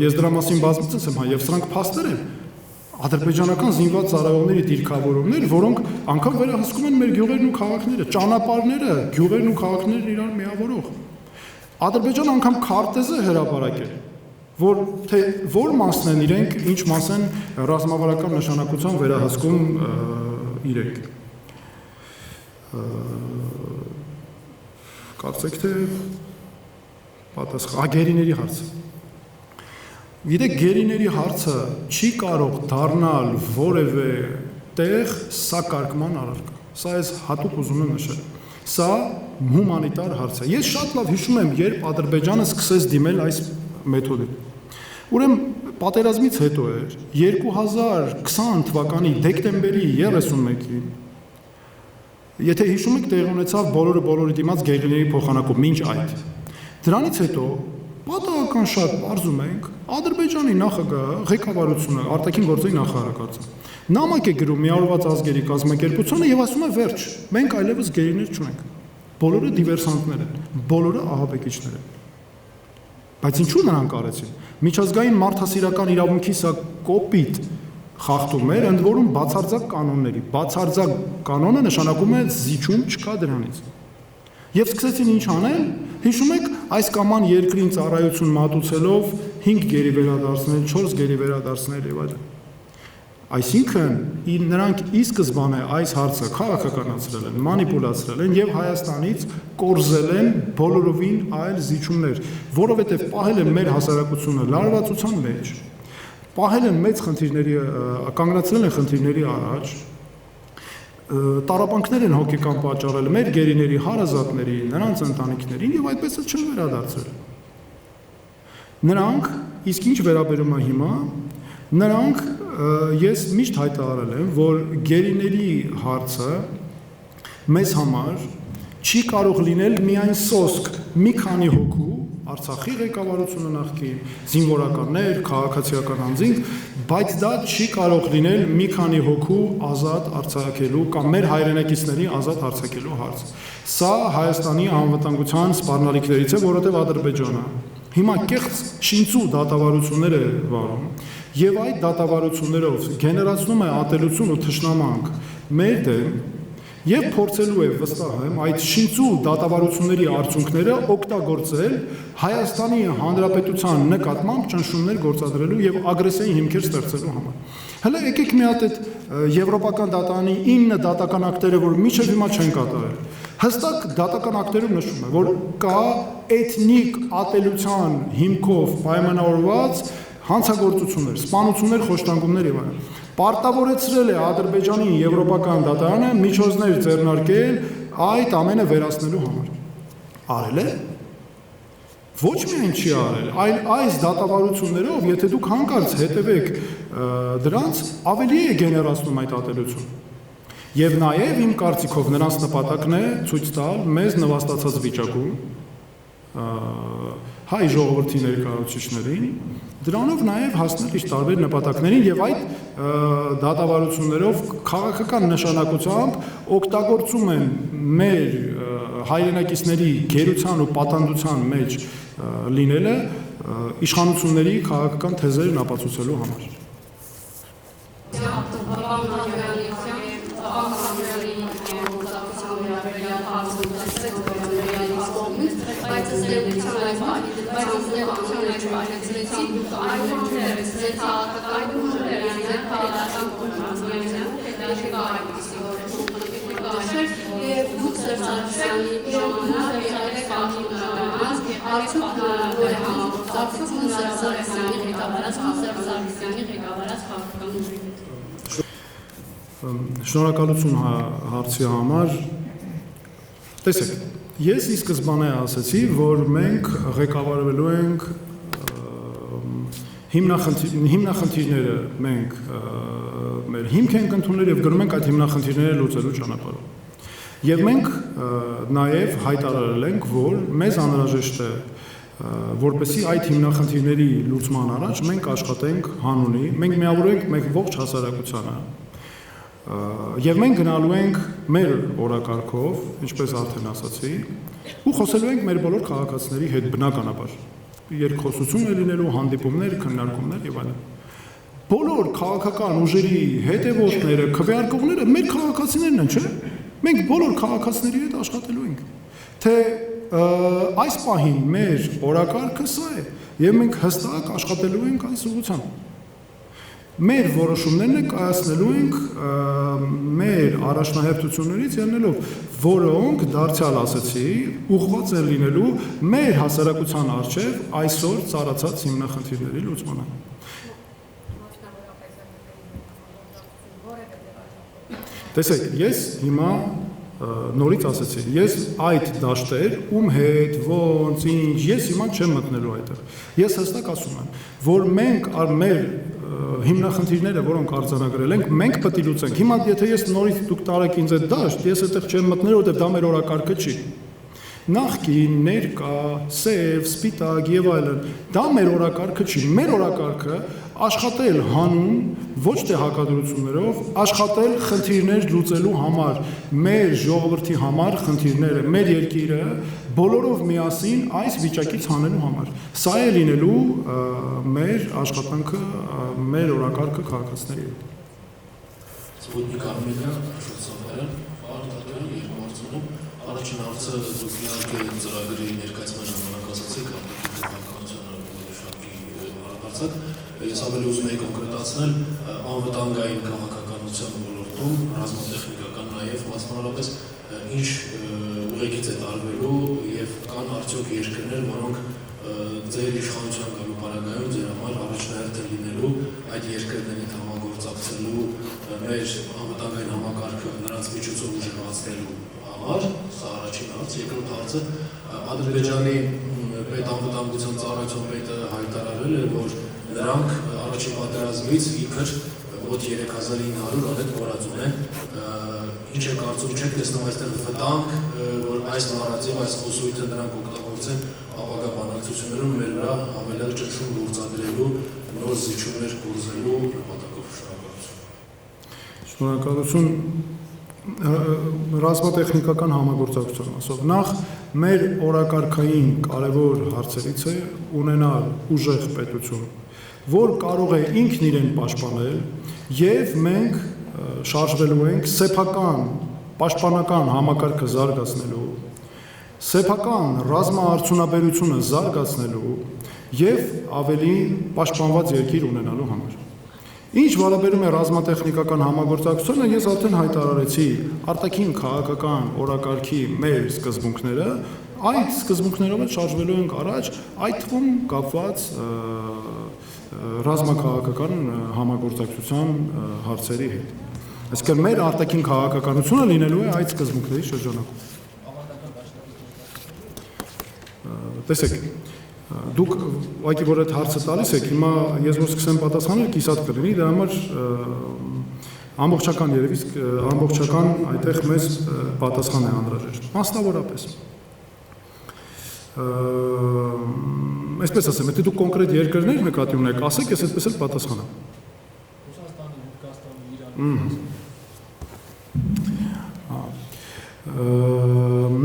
ես դրա մասին բազմիցս եմ հայ, եւ սրանք փաստեր են, ադրբեջանական զինված ծառայողների դիրքավորումներ, որոնք անգամ վերահսկում են մեր գյուղերն ու քաղաքները, ճանապարհները, գյուղերն ու քաղաքներն իրար միավորող։ Ադրբեջանը անգամ քարտեզ է հրապարակել, որ թե որ մասն են իրենք, ինչ մաս են ռազմավարական նշանակության վերահսկում իրենք։ Կարծեք թե պատասխան գերիների հարցը։ Գիտեք, գերիների հարցը չի կարող դառնալ որևէ տեղ սակարկման առարկա։ Սա ես հատուկ ուզում եմ նշել։ Սա հումանիտար հարց է։ Ես շատ լավ հիշում եմ, երբ Ադրբեջանը սկսեց դիմել այս մեթոդին։ Ուրեմն պատերազմից հետո էր 2020 թվականի դեկտեմբերի 31-ին, եթե հիշում եք, տեղի ունեցավ բոլորի դիմաց գերիների փոխանակում, մինչ այդ։ Դրանից հետո Պատահական շատ բարձում ենք Ադրբեջանի նախագահ ղեկավարությունը արտաքին գործերի նախարարը նամակ է գրում Միավորված ազգերի կազմակերպությանը եւ ասում է վերջ մենք այլևս գերիներ չունենք բոլորը դիվերսանտներ են բոլորը ահաբեկիչներ են բայց ինչու նրանք արեցին միջազգային մարդասիրական իրավունքի սա կոպիտ խախտում էր ընդ որում բացարձակ կանոնը նշանակում է զիջում չկա դրանից եւ սկսեցին ինչ անել հիշում եք այս կաման երկրին ծառայություն մատուցելով 5 գերի վերադարձնել 4 գերի վերադարձնել եւ այլն այսինքն նրանք ի սկզբանե այս հարցը քաղաքականացրել են մանիպուլացրել են եւ Հայաստանից կորզել են բոլորովին այլ զիջումներ որովհետեւ պահել են մեր հասարակությունը լարվածության մեջ պահել են մեծ խնդիրների կանգնացրել են խնդիրների առաջ տարապանքներ են հոգեկան պատճառել մեր գերիների հարազատների նրանց ընտանիքներին եւ այդպես էլ չեն վերադարձել նրանք իսկ ինչ վերաբերում է հիմա նրանք ես միշտ հայտարարել եմ որ գերիների հարցը մեզ համար չի կարող լինել միայն սոսկ մի քանի հոգու Արցախի ղեկավարությունը նախկին զինվորականներ, քաղաքացիական անձինք, բայց դա չի կարող լինել մի քանի հոգու ազատ արձակելու կամ մեր հայրենակիցների ազատ արձակելու հարց։ Սա Հայաստանի անվտանգության սպառնալիքներից է, որովհետև Ադրբեջանը հիմա կեղծ շինծու դատավարություններ է վարում եւ այդ դատավարություններով գեներացնում է ատելություն ու թշնամանք մեր դեմ Եվ փորձելու է վստահ եմ այդ շինծու դատավարությունների արդյունքները օգտագործել Հայաստանի Հանրապետության նկատմամբ ճնշումներ գործադրելու եւ ագրեսիայի հիմքեր ստեղծելու համար։ Հələ եկեք մի հատ այդ եվրոպական դատարանի 9 դատական ակտերը, որ մինչև հիմա չեն կատարել։ Հստակ դատական ակտերում նշում է, որ կա էթնիկ ատելության հիմքով պայմանավորված հանցագործություններ, սպանություններ, խոշտանգումներ եւ այլն։ Պարտավորեցրել է Ադրբեջանի եվրոպական դատարանը միջոցներ ձեռնարկել այդ ամենը վերացնելու համար։ Արել է։ Ոչ միայն չի արել, այլ այս դատավարություններով, եթե դուք հանկարծ հետևեք դրանց, ավելի է գեներացնում այդ ատելությունը։ Եվ նաև իմ կարծիքով նրանց նպատակն է ցույց տալ մեզ նվաստացած վիճակում հայ ժողովրդի ներկայացուցիչներին դրանով նաև հասնել իր տարբեր նպատակներին եւ այդ դատավարություններով քաղաքական նշանակությամբ օգտագործում են մեր հայրենակիցների գերության ու պատանդության մեջ լինելը իշխանությունների քաղաքական թեզերն ապացուցելու համար։ Շնորհակալություն հարցի համար։ Տեսեք, ես ի սկզբանե ասացի, որ մենք ղեկավարվելու ենք հիմնախնդիրները մենք մեր հիմք ենք ընդունել եւ գնում ենք այդ հիմնախնդիրները լուծելու ճանապարհով։ Եվ մենք նաև հայտարարել ենք, որ մեզ անհրաժեշտ է որպեսզի այդ հիմնախնդիրների լուծման առաջ մենք աշխատենք հանունի, մենք միավորենք մեր ողջ հասարակությանը եւ մենք գնալու ենք մեր օրակարգով, ինչպես արդեն ասացի, ու խոսելու ենք մեր բոլոր քաղաքացիների հետ բնականաբար։ Երկխոսություն է լինելու, հանդիպումներ, քննարկումներ եւ այլն։ Բոլոր քաղաքական ուժերի հետևորդները, քվեարկողները մեր քաղաքացիներն են, չէ՞։ Մենք բոլոր քաղաքացիների հետ աշխատելու ենք։ Թե այս պահին մեր օրակարգը սա է եւ մենք հստակ աշխատելու ենք այս ուղղությամբ։ Մեր որոշումներն կայացնելու ենք մեր առաջնահերթություններից ելնելով, որոնք դարձյալ ասեցի, ուղղված են լինելու մեր հասարակության առջև այսօր ծառացած հիմնախնդիրների լուծմանը։ Տեսեք, ես հիմա նորից ասեցի, ես այդ դաշտեր ում հետ, ոնց, ինչ, ես հիմա չեմ մտնելու այդտեղ։ Ես հստակ ասում եմ, որ մենք մեր հիմնախնդիրները, որոնք արձանագրել ենք, մենք պետք է լուծենք։ Հիմա եթե ես նորից դուք տարեք ինձ այդ դաշտ, ես այդտեղ չեմ մտնել, որովհետև դա մեր օրակարգը չի։ նախկին, ներկա, սև, սպիտակ եւ այլն։ Դա մեր օրակարգը չի։ Մեր օրակարգը աշխատել հանուն, ոչ թե հակադրություններով, աշխատել խնդիրներ լուծելու համար, մեր ժողովրդի համար խնդիրները, մեր երկիրը բոլորով միասին այս վիճակից հանելու համար։ Սա է լինելու մեր աշխատանքը, մեր օրակարգը քաղաքացիների հետ։ Սպուտնիկ Արմենիա, Շուտսավարյան, Արթատյան, երկու հարցում։ Առաջին հարցը դուք իհարկե ծրագրի ներկայացման ժամանակ ասացիք, քաղաքականությունը շարքի հարցակ։ Ես ավելի ուզում եի կոնկրետացնել անվտանգային քաղաքականության ոլորտում, ռազմատեխնիկական նաև մասնավորապես ինչ ուղեկից է տարվելու եւ կան արդյոք երկրներ, որոնք ձեր իշխանության գալու պարագայում ձեր համար առաջնահերթ են լինելու այդ երկրների հետ համագործակցելու մեր անվտանգային համակարգը նրանց միջոցով ուժեղացնելու համար, սա առաջին հարց, երկրորդ հարցը Ադրբեջանի պետանվտանգության ծառայության պետը հայտարարել է, որ նրանք առաջին պատերազմից իբր մոտ 3900 արետ կորածուն են, ինչ է կարծում չեք տեսնում այստեղ վտանգ, որ այս նարատիվ, այս խոսույթը նրանք օգտագործեն ապագա բանակցություններում մեր վրա հավելյալ ճնշում գործադրելու, նոր զիջումներ կորզելու նպատակով շնորհակալություն։ Ռազմատեխնիկական համագործակցության մասով նախ մեր օրակարգային կարևոր հարցերից է ունենալ ուժեղ պետություն, որ կարող է ինքն իրեն պաշտպանել եւ մենք շարժվելու ենք սեփական պաշտպանական համակարգը զարգացնելու, սեփական ռազմաարդյունաբերությունը զարգացնելու եւ ավելի պաշտպանված երկիր ունենալու համար։ Ինչ վերաբերում է ռազմատեխնիկական համագործակցությանը, ես արդեն հայտարարեցի արտաքին քաղաքական օրակարգի մեր սկզբունքները, այդ սկզբունքներով էլ շարժվելու ենք առաջ, այդ թվում կապված ռազմաքաղաքական համագործակցության հարցերի հետ։ Այսինքն մեր արտաքին քաղաքականությունը լինելու է այդ սկզբունքների շրջանակում։ Տեսեք, դուք ուղղակի որ այդ հարցը տալիս եք, հիմա ես որ սկսեմ պատասխանել, կիսատ կլինի, դրա համար ամբողջական երևի ամբողջական այդտեղ մեզ պատասխան է անհրաժեշտ։ Մասնավորապես այսպես ասեմ, եթե դուք կոնկրետ երկրներ նկատի ունեք, ասեք, ես այդպես էլ պատասխանեմ։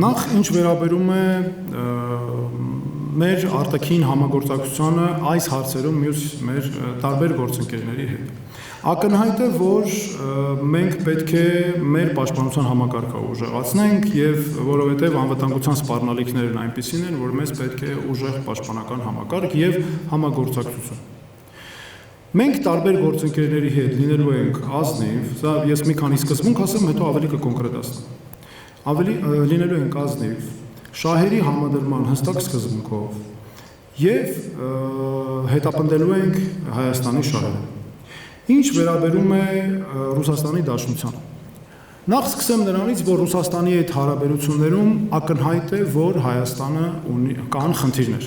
Նախ ինչ վերաբերում է մեր արտաքին համագործակցությանը այս հարցերում մյուս մեր տարբեր գործընկերների հետ։ Ակնհայտ է, որ մենք պետք է մեր պաշտպանության համակարգը ուժեղացնենք եւ որովհետեւ անվտանգության սպառնալիքներն այնպիսին են, որ մեզ պետք է ուժեղ պաշտպանական համակարգ եւ համագործակցություն։ Մենք տարբեր գործընկերների հետ լինելու ենք ազնիվ, սա ես մի քանի սկզբունք ասեմ, հետո ավելի կկոնկրետացնեմ։ Ավելի լինելու ենք ազնիվ, շահերի համադրման հստակ սկզբունքով եւ հետապնդելու ենք Հայաստանի շահերը։ Ինչ վերաբերում է Ռուսաստանի Դաշնությանը։ Նախ սկսեմ նրանից, որ Ռուսաստանի հետ հարաբերություններում ակնհայտ է, որ Հայաստանը կան խնդիրներ։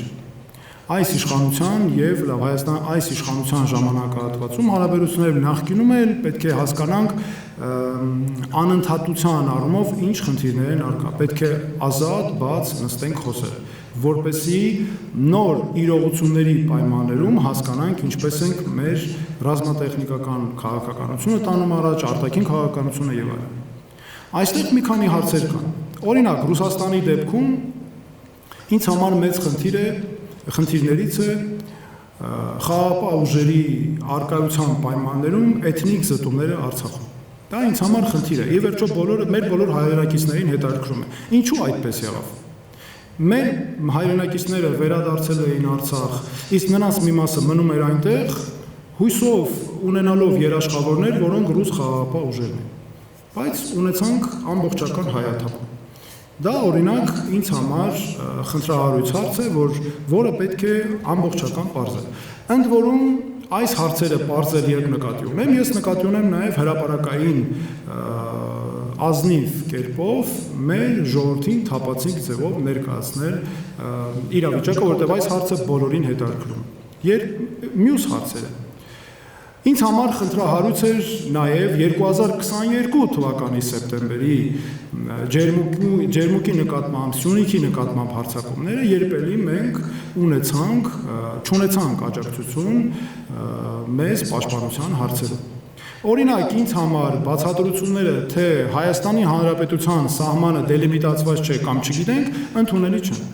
Այս իշխանության եւ Հայաստան այս իշխանության ժամանակահատվածում հարաբերությունները նախկինում էլ պետք է հասկանանք անընդհատության առումով ինչ խնդիրներ են առկա։ Պետք է ազատ, բաց նստենք խոսել, որպեսզի նոր իրողությունների պայմաններում հասկանանք ինչպես ենք մեր ռազմատեխնիկական քաղաքականությունը տանում առաջ, արտաքին քաղաքականությունը եւ այլն։ Այստեղ մի քանի հարցեր կան։ Օրինակ, Ռուսաստանի դեպքում ինձ համար մեծ խնդիրներից է խաղաղապահ ուժերի արկայության պայմաններում էթնիկ զտումները Արցախում։ Դա ինձ համար խնդիր է։ Ի վերջո մեր բոլոր հայրենակիցներին հետաքրքրում է։ Ինչու այդպես եղավ։ Մեր հայրենակիցները վերադարձել էին Արցախ, իսկ նրանց մի մասը մնում էր այնտեղ, հույսով ունենալով երաշխավորներ, որոնք ռուս խաղաղապահ ուժերն են։ Բայց ունեցանք ամբողջական հայաթափ։ Դա օրինակ ինձ համար խնդրահարույց հարց է, որը պետք է ամբողջական պարզել։ Ընդ որում այս հարցերը պարզել երբ նկատի ունեմ, ես նկատի ունեմ նաև հրապարակային ազնիվ կերպով մեր ժողովրդին թափածիկ ձևով ներկայացնել իրավիճակը, որտեղ այս հարցը բոլորին հետաքրքրում։ Մյուս հարցերը։ Ինձ համար խնդրահարույց էր նաև 2022 թվականի սեպտեմբերի ջերմուկի նկատմամբ, Սյունիքի նկատմամբ հարձակումները, երբ էլի մենք չունեցանք աջակցություն մեզ պաշտպանության հարցերում։ Օրինակ, ինձ համար բացատրությունները, թե Հայաստանի Հանրապետության սահմանը դելիմիտացված չէ կամ չգիտենք, ընդունելի չեն։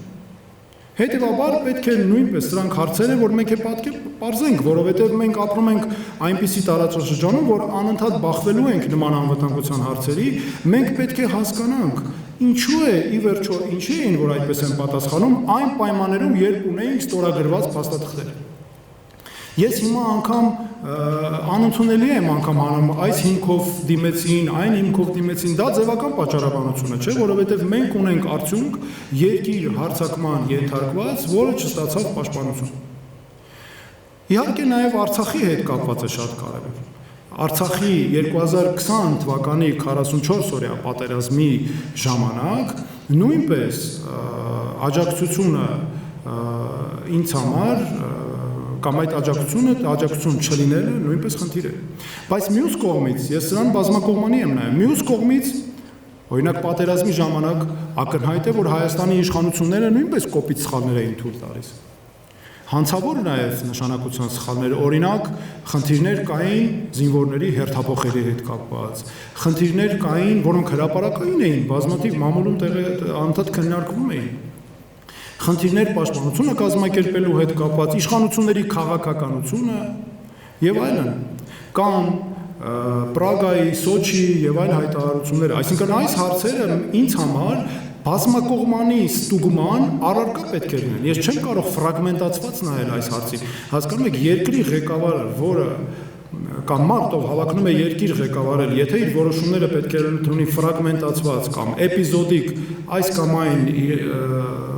Հետևաբար պետք է նույնպես սրանք հարցեր են, որ մենք պետք է պարզենք, որովհետև մենք ապրում ենք այնպիսի տարածաշրջանում, որ անընդհատ բախվելու ենք նման անվտանգության հարցերի, մենք պետք է հասկանանք, ինչու է ի վերջո ինչի էին, որ այդպես են պատասխանում այն պայմաններում, երբ ունեինք ստորագրված փաստաթղթեր։ Ես հիմա անգամ անընդունելի եմ անգամ այս հիմքով դիմեցին, այն հիմքով դիմեցին, դա ձևական պատճառաբանություն է, չէ, որովհետև մենք ունենք արդյունք երկիր հարձակման ենթարկված, որը չստացավ պաշտպանություն։ Իհարկե նաև Արցախի հետ կապված է շատ կարևոր։ Արցախի 2020 թվականի 44-օրյա պատերազմի ժամանակ նույնպես աջակցությունը ինձ համար կամ այդ աջակցություն չլինելը նույնպես խնդիր է։ Բայց մյուս կողմից ես սրան բազմակողմանի եմ նայում։ Մյուս կողմից օրինակ պատերազմի ժամանակ ակնհայտ է, որ Հայաստանի իշխանությունները նույնպես կոպիտ սխալներ էին թույլ տալիս։ Հանցավոր նաև նշանակության սխալներ, օրինակ խնդիրներ կային զինվորների հերթափոխերի հետ կապված, խնդիրներ կային, որոնք հրապարակային էին, բազմաթիվ մամուլում անդադ քննարկվում էին։ Խնդիրներ պաշտպանությունը կազմակերպելու հետ կապված, իշխանությունների քաղաքականությունը եւ այլն, կան Պրագայի, Սոչի եւ այլ հայտարարություններ, այսինքն այս հարցերը ինձ համար բազմակողմանի ստուգման առարկա պետք է լինեն։ Ես չեմ կարող ֆրագմենտացված նայել այս հարցին։ Հասկանում եք, երկրի ղեկավարը, որը կամ մարդ, ով հավակնում է երկիր ղեկավարել, եթե իր որոշումները պետք է ունի ֆրագմենտացված կամ էպիզոդիկ, այս կամ այն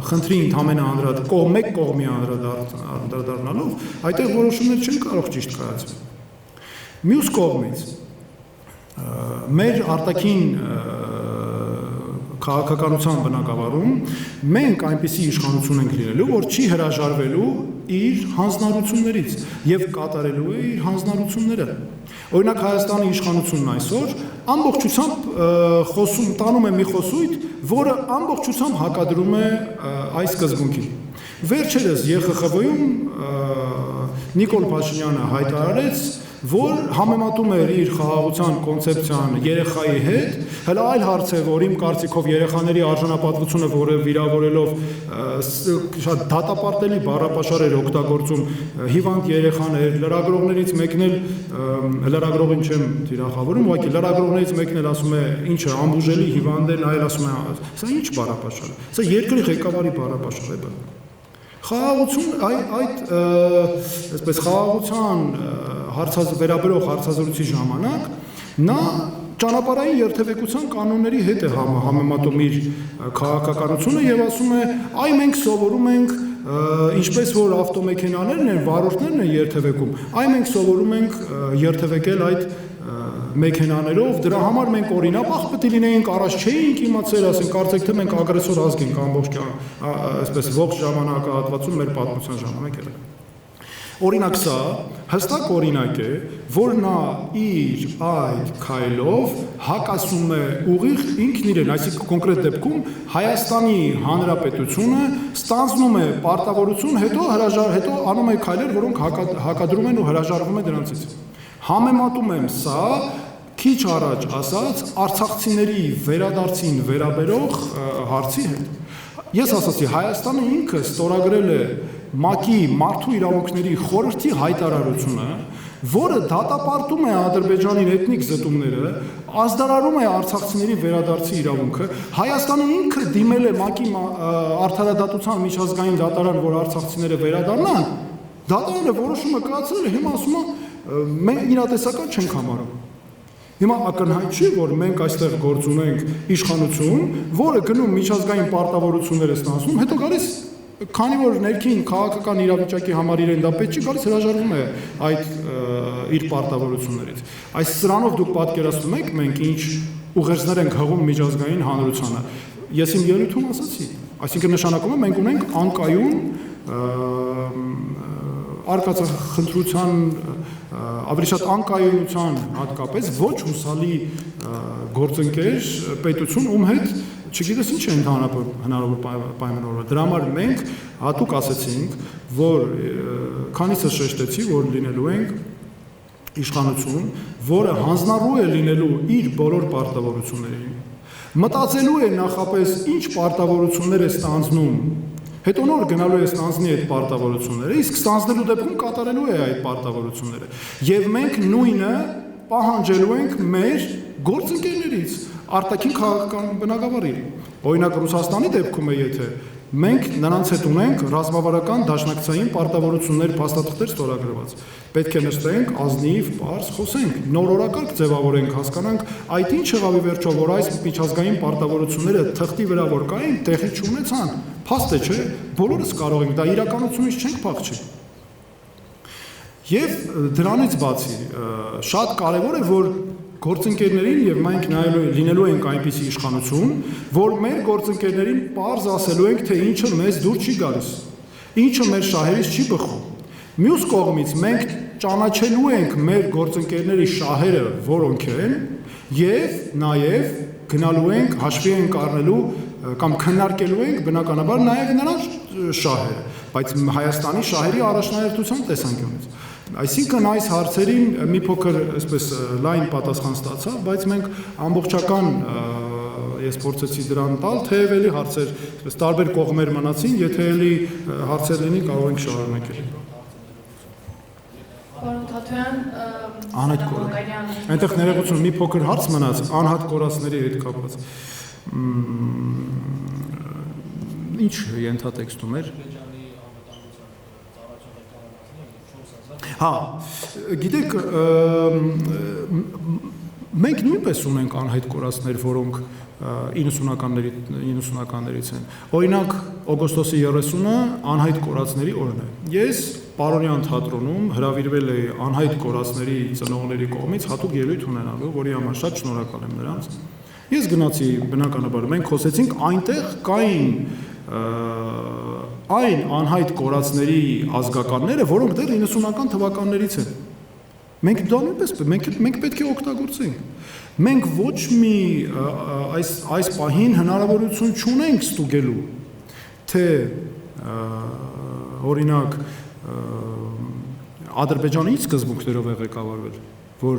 խնդրի ընդհանրապես մեկ կողմի անդրադառնալով, այդտեղ որոշումներ չեն կարող ճիշտ կայացվել։ Մյուս կողմից մեր արտաքին քաղաքականության բնակավարում մենք այնպիսի իշխանություն ենք լինելու, որ չի հրաժարվելու իր հանձնառություններից եւ կատարելու է իր հանձնառությունները։ Օրինակ Հայաստանի իշխանությունն այսօր ամբողջությամբ տանում է մի խոսույթ, որը ամբողջությամբ հակադրում է այս սկզբունքին։ Վերջերս ԵԽԽՎ-ում Նիկոլ Փաշինյանը հայտարարեց, որ համեմատում էր իր խաղաղության կոնցեպցիան երեխայի հետ, հələ այլ հարց է, որ իմ կարծիքով երեխաների արժանապատվությունը, որը վիրավորելով շատ դատապարտելի բառապաշար էր օգտագործում հիվանդ երեխաներ, լրագրողներից մեկն էլ լրագրողին չեմ թիրախավորում, ուղղակի լրագրողներից մեկն էլ ասում է, ինչ է, անբուժելի հիվանդ է, նա էլ ասում է, սա ինչ բառապաշար է, սա երկրի ղեկավարի բառապաշար է։ Խաղաղություն այսպես խաղաղության վերաբերող հարցազրույցի ժամանակ նա ճանապարհային երթևեկության կանոնների հետ է համեմատում իր քաղաքականությունը եւ ասում է, այ մենք սովորում ենք ինչպես որ ավտոմեքենաներն են, վարորդներն են երթևեկում, այ մենք սովորում ենք երթևեկել այդ մեքենաներով, դրա համար մենք օրինապահ պետք է լինեինք, առաջ չէինք իմացել, ասենք, կարծեք թե մենք ագրեսոր ազգ ենք ամբողջ այսպես ողջ ժամանակահատվածում մեր պատմության ժամանակ եղել։ Օրինակ սա հստակ օրինակ է, որ նա իր այդ քայլով հակասում է ուղիղ ինքն իրեն, այսինքն կոնկրետ դեպքում Հայաստանի Հանրապետությունը ստանձնում է պարտավորություն, հետո անում է քայլեր, որոնք հակադրում են ու հրաժարվում է դրանցից։ Համեմատում եմ սա քիչ առաջ ասած արցախցիների վերադարձին վերաբերող հարցի հետ։ Ես ասացի, Հայաստանը ինքը ստորագրել է ՄԱԿ-ի մարդու իրավունքների խորհրդի հայտարարությունը, որը դատապարտում է Ադրբեջանի էթնիկ զտումները, ազդարարում է արցախցիների վերադարձի իրավունքը, Հայաստանը ինքը դիմել է ՄԱԿ-ի արդարադատության միջազգային դատարան, որ արցախցիները վերադառնան, դատարանը որոշումը կայացրել է, հիմա ասում է մենք իրատեսական չենք համարում։ Հիմա ակնհայտ չի, որ մենք այստեղ գործ ունենք իշխանություն, որը գնում միջազգային պարտավորությունները ստանձնում, հետո գալիս, քանի որ ներքին քաղաքական իրավիճակի համար իրեն դա պետք չի, գալիս հրաժարվում է այդ իր պարտավորություններից։ Այս սրանով դուք պատկերացնում եք, մենք ինչ ուղերձներ ենք հղում միջազգային հանրությանը։ Ես իմ ելույթում ասացի, այսինքն նշանակում է մենք ունենք անկայուն արկածախնդրության ավելի շատ անկայունության հատկապես ոչ հուսալի գործընկեր պետություն, ում հետ չգիտես ինչ է հնարավոր պայմանավորվել։ Դրա համար մենք հատուկ ասեցինք, որ քանիսը շեշտեցի, որ լինելու ենք իշխանություն, որը հանձնառու է լինելու իր բոլոր պարտավորություններին, մտածելու է նախապես ինչ պարտավորություններ է ստանձնում, հետո նոր գնալու է ստանձնի այդ պարտավորությունները, իսկ ստանձնելու դեպքում կատարելու է այդ պարտավորությունները։ Եվ մենք նույնը պահանջելու ենք մեր գործընկերներից, արտաքին քաղաքական բնակավարի։ Օրինակ Ռուսաստանի դեպքում է, եթե մենք նրանց հետ ունենք ռազմավարական դաշնակցային պարտավորություններ, փաստաթղթեր ստորագրված։ Պետք է նստենք, ազնիվ, պարզ խոսենք, նոր օրակարգ ձևավորենք, հասկանանք, այդ ինչ եղավ ի վերջո, որ այս միջազգային պարտավորությունները թղթի վրա որ կային, տեղի չունեցան։ Փաստ է, չէ՞, բոլորս կարող ենք, դա իրականությունից չենք փախչի։ Եվ դրանից բացի շատ կարևոր է, որ գործընկերներին եւ մենք լինելու ենք այնպիսի իշխանություն, որ մեր գործընկերներին պարզ ասելու ենք, թե ինչը մեզ դուր չի գալիս, ինչը մեր շահերից չի բխում։ Մյուս կողմից մենք ճանաչելու ենք մեր գործընկերների շահերը, որոնք են, եւ նաեւ գնալու ենք, հաշվի ենք առնելու կամ քննարկելու ենք բնականաբար նաեւ նրանց շահերը, բայց Հայաստանի շահերի առաջնահերթության տեսանկյունից։ Այսինքն այս հարցերին մի փոքր այսպես լայն պատասխան ստացա, բայց մենք ամբողջական ես փորձեցի դրան տալ, թեև էլի հարցեր այսպես տարբեր կողմեր մնացին, եթե էլի հարցեր լինի, կարող ենք շարունակել։ Պարոն Թաթոյան, Անհատ Կորան։ Այնտեղ ներողություն, մի փոքր հարց մնաց, անհատ կորածների հետ կապված։ Ինչ ենթատեքստում էր։ Հա, գիտեք, մենք նույնպես ունենք անհայտ կորածներ, որոնք 90-ականներից են։ Օրինակ, օգոստոսի 30-ը անհայտ կորածների օրն է։ Ես Պարոնյան թատրոնում հրավիրվել էի անհայտ կորածների ծնողների կողմից հատուկ ելույթ ունենալու, որի համար շատ շնորհակալ եմ նրանց։ Ես գնացի բնականաբար, մենք խոսեցինք, այնտեղ կային այն անհայտ կորածների ազգականները, որոնք դեռ 90-ական թվականներից են։ Մենք դա նույնպես մենք պետք է օգտագործենք։ Մենք ոչ մի այս պահին հնարավորություն չունենք ստուգելու, թե օրինակ Ադրբեջանը ինչ սկզբունքներով է ղեկավարվել, որ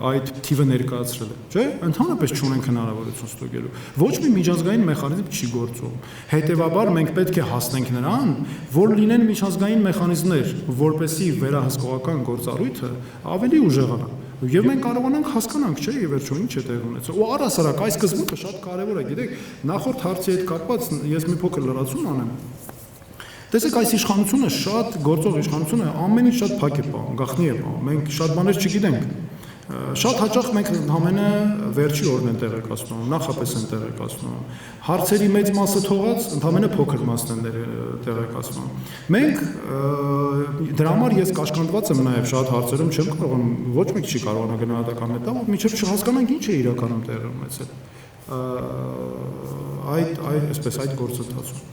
այդ թիվը ներկայացրել է, չէ՞, ընդհանրապես չունենք հնարավորություն ստուգելու։ Ոչ մի միջազգային մեխանիզմ չի գործում։ Հետևաբար մենք պետք է հասնենք նրան, որ լինեն միջազգային մեխանիզմներ, որպեսզի վերահսկողական գործառույթը ավելի ուժեղանա։ Եվ մենք կարողանանք հասկանանք, չէ՞, ի վերջո ինչ է տեղի ունեցել։ Ու առհասարակ այս սկզբունքը շատ կարևոր է, գիտեք, նախորդ հարցի հետ կապված ես մի փոքր լրացում անեմ։ Տեսեք, այս իշխանությունը շատ գործող իշխանություն է, ամեն ինչ շատ փակ է պահում, գաղտնի է պահում, մենք շատ բաներ չգիտենք։ Շատ հաճախ մենք ընդհանրապես վերջի օրն են տեղեկացնում, նախապես են տեղեկացնում։ Հարցերի մեծ մասը թողած ընդհանրապես փոքր մասն են տեղեկացնում։ Մենք դրա համար ես կաշկանդված եմ նաև շատ հարցերում չեմ կարողանում, ոչ մեկ չի կարողանա գնահատական տալ, որ մինչև չհասկանանք ինչ է իրականում տեղի ունեցել։ Այսպես այդ գործընթացում։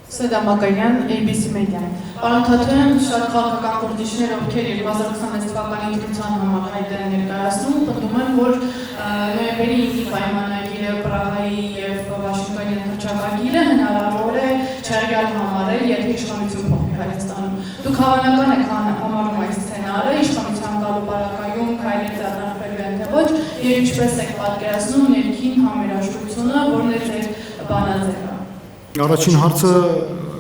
Սեդա Մակարյան, ABC Media։ Պարոն Թաթոյան, շատ քաղաքական գործիչներ, ովքեր 2026 թվականի ընտրության համակարգեր են ներկայացնում, պնդում են, որ նոյեմբերի 9-ի պայմանագիրը, Պրահայի եւ Վաշինգտոնի հռչակագիրը հնարավոր է չեղյալ համարել, եթե իշխանություն փոխի Հայաստանում։ Դուք հավանական եք համարում այս սցենարը, իշխանության գալու պարագայում քայլեր ձեռնարկվելու են թե ոչ, եւ ինչպես եք պատկերացնում ներքին համերաշխությունը, որն է ձեր բանաձևը։ Առաջին հարցը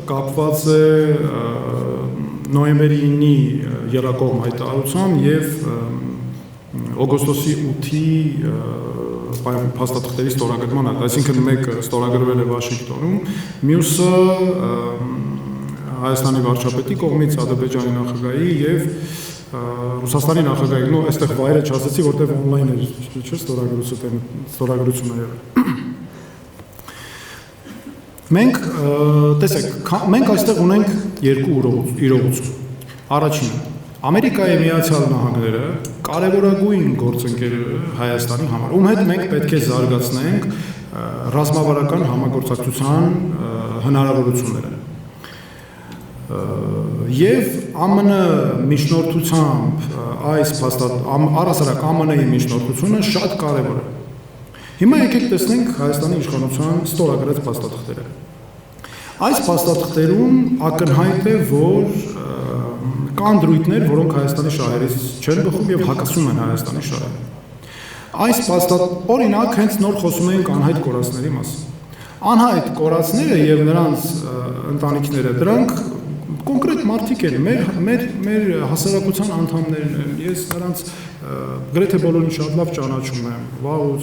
կապված է նոյեմբերի 9-ի եռակողմ հայտարարությամբ եւ օգոստոսի 8-ի փաստաթղթերի ստորագրման հետ, այսինքն մեկը ստորագրվել է Վաշինգտոնում, մյուսը Հայաստանի վարչապետի կողմից, Ադրբեջանի նախագահի եւ Ռուսաստանի նախագահի, նո այստեղ վայրը չասեցի, որտեղ on-line էր, չէ՞, ստորագրությունը եղել։ Մենք, տեսեք, մենք այստեղ ունենք երկու իրողություն։ Առաջինը, Ամերիկայի Միացյալ Նահանգները կարևորագույն գործընկերը Հայաստանի համար, ում հետ մենք պետք է զարգացնենք ռազմավարական համագործակցության հնարավորությունները։ Եվ ԱՄՆ միջնորդությամբ առհասարակ ԱՄՆ-ի միջնորդությունը շատ կարևոր է։ Հիմա եկեք տեսնենք Հայաստանի իշխանության ստորագրած փաստաթղթերը։ Այս փաստաթղթերում ակնհայտ է, որ կան դրույթներ, որոնք Հայաստանի շահերից չեն բխում եւ հակասում են Հայաստանի շահերին։ Այս օրինակ հենց նոր խոսում ենք անհայտ կորածների մասին։ Անհայտ կորածները եւ նրանց ընտանիքները, դրանք կոնկրետ մարդիկ են, մեր հասարակության անդամներն են։ Ես նրանց գրեթե բոլորին շատ լավ ճանաչում եմ, վաղուց։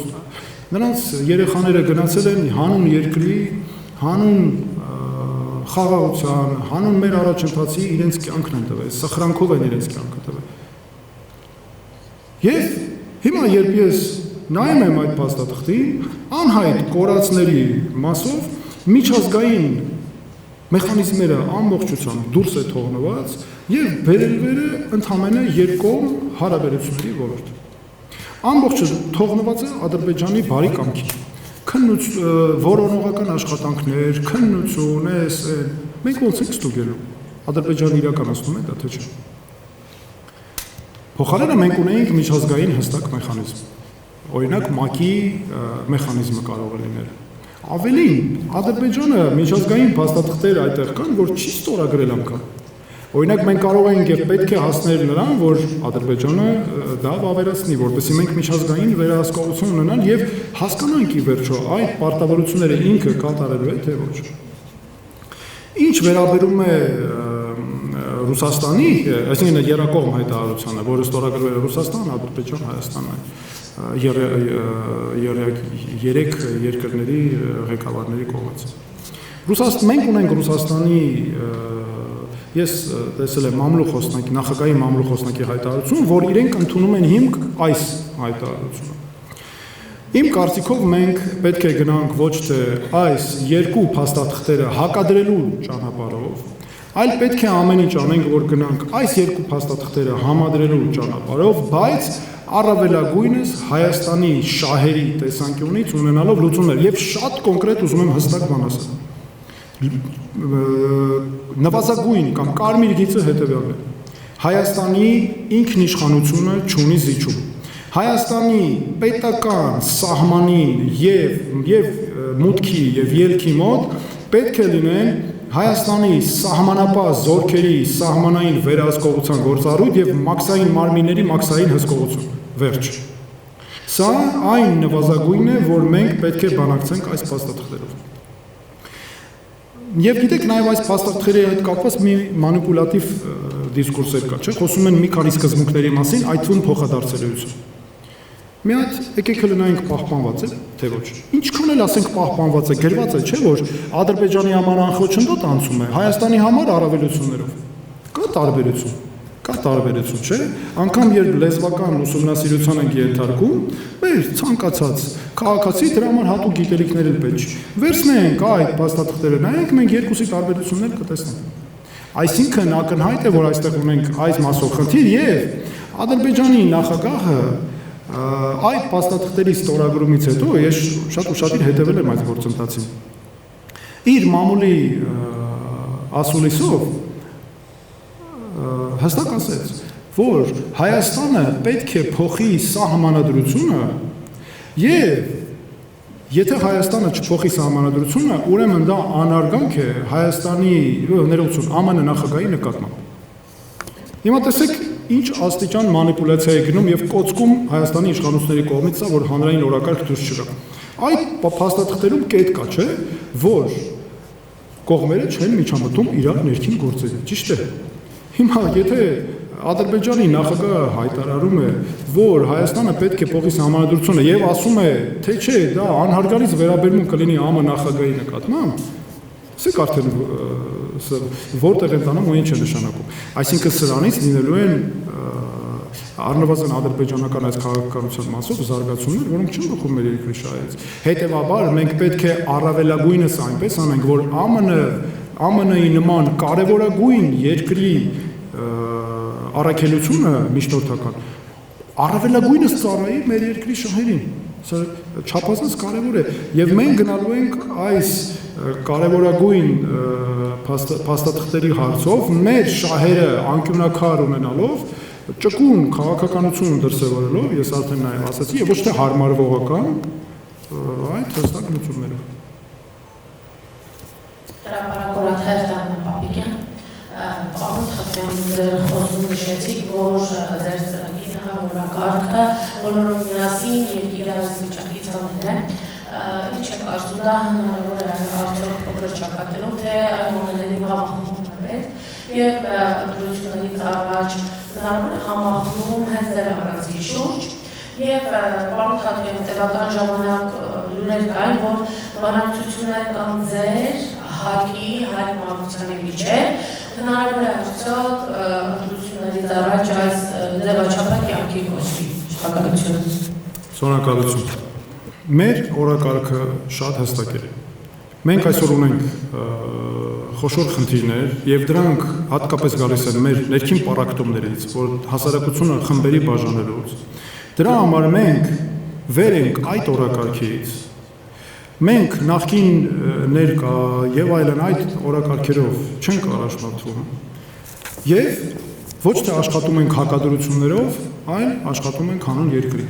Նրանց երեխաները գնացել են հանուն երկրի, հանուն խաղաղության, հանուն մեր առաջընթացի իրենց կյանքն են տվել, սխրանքով են իրենց կյանքը տվել։ Եվ հիմա երբ ես նայում եմ այդ փաստաթղթին, անհայտ կորածների մասով միջազգային մեխանիզմները ամբողջությամբ դուրս է թողնված եւ բերելվեր է ընդհանրապես երկկողմ հարաբերությունների ոլորտ։ Ամբողջը թողնված է Ադրբեջանի բարի կամքի։ Որոնողական աշխատանքներ, քննություն, մենք ոնց ենք ստուգելու։ Ադրբեջանը իրականացնում է դա թե չէ։ Փոխարենը մենք ունենք միջազգային հստակ մեխանիզմ։ Օրինակ ՄԱԿ-ի մեխանիզմը կարող է լինել։ Ավելին, Ադրբեջանը միջազգային փաստաթղթեր այդտեղ կան, որ չի ստորագրել անգամ։ Օրինակ մենք կարող ենք եւ պետք է հասնել նրան, որ Ադրբեջանը դա վավերացնի, որպեսզի մենք միջազգային վերահսկողություն ունենալ եւ հասկանանք ի վերջո այդ պարտավորությունները ինքը կատարելու է թե ոչ։ Ինչ վերաբերում է Ռուսաստանի, այսինքն երկկողմ հայտարարությանը, որը ստորագրվել է Ռուսաստան, Ադրբեջան, Հայաստան, երեք երկրների ղեկավարների կողմից։ Մենք ունենք Ռուսաստանի, ես տեսել եմ նախագահի մամլուք խոսնակի հայտարարություն, որ իրենք ընդունում են հիմք այս հայտարարությունը։ Իմ կարծիքով մենք պետք է գնանք ոչ թե այս երկու փաստաթղթերը հակադրելու ճանապարհով, այլ պետք է ամեն ինչ անենք, որ գնանք այս երկու փաստաթղթերը համադրելու ճանապարհով, բայց առավելագույնս Հայաստանի շահերի տեսանկյունից ունենալով լուծումներ եւ շատ կոնկրետ ուզում եմ հստակ բան ասել։ Նվազագույն կամ կարմիր գիծը հետեւյալն է։ Հայաստանի ինքնիշխանությունը չունի զիջում։ Հայաստանի պետական սահմանին եւ մուտքի եւ ելքի մոտ պետք է լինեն Հայաստանի սահմանապահ զորքերի սահմանային վերահսկողության գործառույթ եւ մաքսային մարմինների մաքսային հսկողություն։ Վերջ։ Սա այն նվազագույնն է, որ մենք պետք է բանակցենք այս փաստաթղթերով։ Եվ գիտեք, նաև այս փաստաթղթերի հետ կապված մի մանիպուլատիվ դիսկուրսեր կա, չէ՞, խոսում են մի քանի սկզբունքների մասին, այդ թվում փոխադարձելիություն։ Մի հատ եկեք լնայինք պահպանված է, թե ոչ։ Ինչքան էլ ասենք պահպանված է, գրված է, չէ՞ որ Ադրբեջանի համար անխոչնդոտ անցում է, Հայաստանի համար առավելություններով։ Կա տարբերություն, չէ՞։ Անկամ երբ լեզվական ուսումնասիրության ենք ենթարկում, մեր ցանկացած քաղաքացի դրա համար հատուկ գիտելիքներ էլ պետք չի։ Վերցնենք այդ փաստաթղթերը, նայենք, մենք երկուսի տարբերություններ կտեսնենք։ Այսինքն ակնհայտ է, որ այստեղ ունենք այս մասով խնդիր եւ Ադրբեջանի նախագահը այդ փաստաթղթերի ստորագրումից հետո ես շատ ուշադիր հետևել եմ այդ գործընթացին։ Իր մամուլի ասուլիսով հստակ ասեց, որ Հայաստանը պետք է փոխի սահմանադրությունը եւ եթե Հայաստանը չփոխի սահմանադրությունը, ուրեմն դա անարգանք է Հայաստանի ներողություն ԱՄՆ նախագահի նկատմամբ։ Հիմա տեսեք ինչ աստիճան մանիպուլյացիա է գնում եւ կոծկում Հայաստանի իշխանությունների կողմից սա, որ հանրային օրակարգ դուրս չգա։ Այդ փաստաթղթերում կետ կա, չէ, որ կողմերը չեն միջամտում իրար ներքին գործերի, ճիշտ է։ Հիմա եթե Ադրբեջանի նախագահը հայտարարում է, որ Հայաստանը պետք է փոխի սահմանադրությունը եւ ասում է, թե չէ, դա անհարգալից վերաբերմունք կլինի ԱՄՆ նախագահի նկատմամբ, սեք արդեն որտեղ են տանում ու ինչ է նշանակում։ Այսինքն սրանից լինելու են առնվազն ադրբեջանական այս քաղաքականության մասով զարգացումներ, որոնք չեն բխում մեր երկրի շահերից։ Հետևաբար մենք պետք է առավելագույնս այնպես անենք, որ ԱՄՆ-ի նման կարևորագույն երկրի առաքելությունը միջնորդական առավելագույնս ծառայի մեր երկրի շահերին։ Սա չափազանց կարևոր է եւ մենք գնալու ենք այս կարևորագույն փաստաթղթերի հարցով մեր շահերը անկյունակար ունենալով ճկուն քաղաքականություն դրսևորելով, ես արդեն նաև ասացի, եւ ոչ թե հարմարվողական այդ հստակ լուծումներով։ Հրապարակորաթերթան Պապիկյան, պարոն Թաթյան, ձեր խոսում նշեցիք, որ ձեր ծրագիրը օրակարգը բոլորով միասին երկիրային վիճակից հանել է, ինչ է կարծում դա հնարավոր է արդյոք փոքր ճակատելով, թե այլ համախմբում է եւ ընտրություններից առաջ հնարավոր է համախմբում հենց ձեր առանցքի շուրջ եւ պարոն Թաթյան, տևական ժամանակ լուրեր կային, որ բանակցություններ կան ձեր ՀԱԿ-ի հայ մանկության միջև հնարավոր է արդյոք ընտրություններից առաջ այս ձևաչափը կյանքի կոչվի։ Շնորհակալություն։ Շնորհակալություն։ Մեր օրակարգը շատ հստակ է։ Մենք այսօր ունենք խոշոր խնդիրներ եւ դրանք հատկապես գալիս են մեր ներքին պարակտումներից, որ հասարակությունը խմբերի բաժանելուց։ Դրա համար մենք վեր ենք այդ օրակարգից։ Մենք նախքին ներկա եւ այլն այդ օրակարգերով չենք առաջնորդվում։ Եվ ոչ թե աշխատում ենք հակադրություններով, այլ աշխատում ենք հանուն երկրի։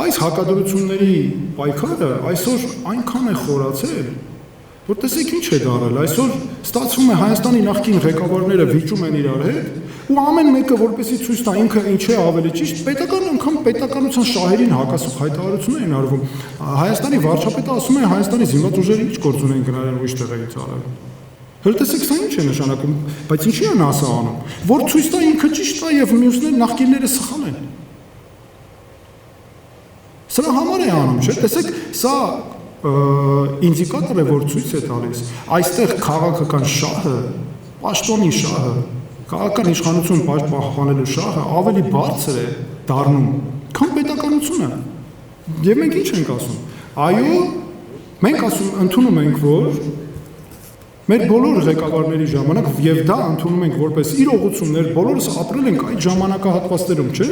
Այս հակադրությունների պայքարը այսօր այնքան է խորացել, որ տեսեք ինչ է դարել, այսօր ստացվում է Հայաստանի նախկին ղեկավարները վիճում են իրար հետ ու ամեն մեկը որպեսի ցույց տա ինքը ինչ է ավելի ճիշտ, պետական անգամ պետականության շահերին հակասող հայտարարություններ են արվում։ Հայաստանի վարչապետը ասում է Հայաստանի զինված ուժերը ինչ գործ ունեն գնալ ուրիշ տեղից արել։ Հələ տեսեք սա ինչ է նշանակում, բայց ինչի են ասա անում, որ ցույց տա ինքը ճիշտ է եւ մյուսները նախկինները սխալ են։ Սրա համար է անում, չէ՞, տեսեք, սա ինդիկատոր է, որ ցույց է տալիս, այստեղ քաղաքական շահը, պաշտոնի շահը, քաղաքական իշխանություն պահպանելու շահը ավելի բարձր է դառնում, քան պետականությունը։ Եվ մենք ինչ ենք ասում։ Այո, մենք ընդունում ենք, որ մեր բոլոր ղեկավարների ժամանակ եւ դա ընդունում ենք որպես իրողություններ, բոլորս ապրել ենք այդ ժամանակահատվածներում, չէ՞։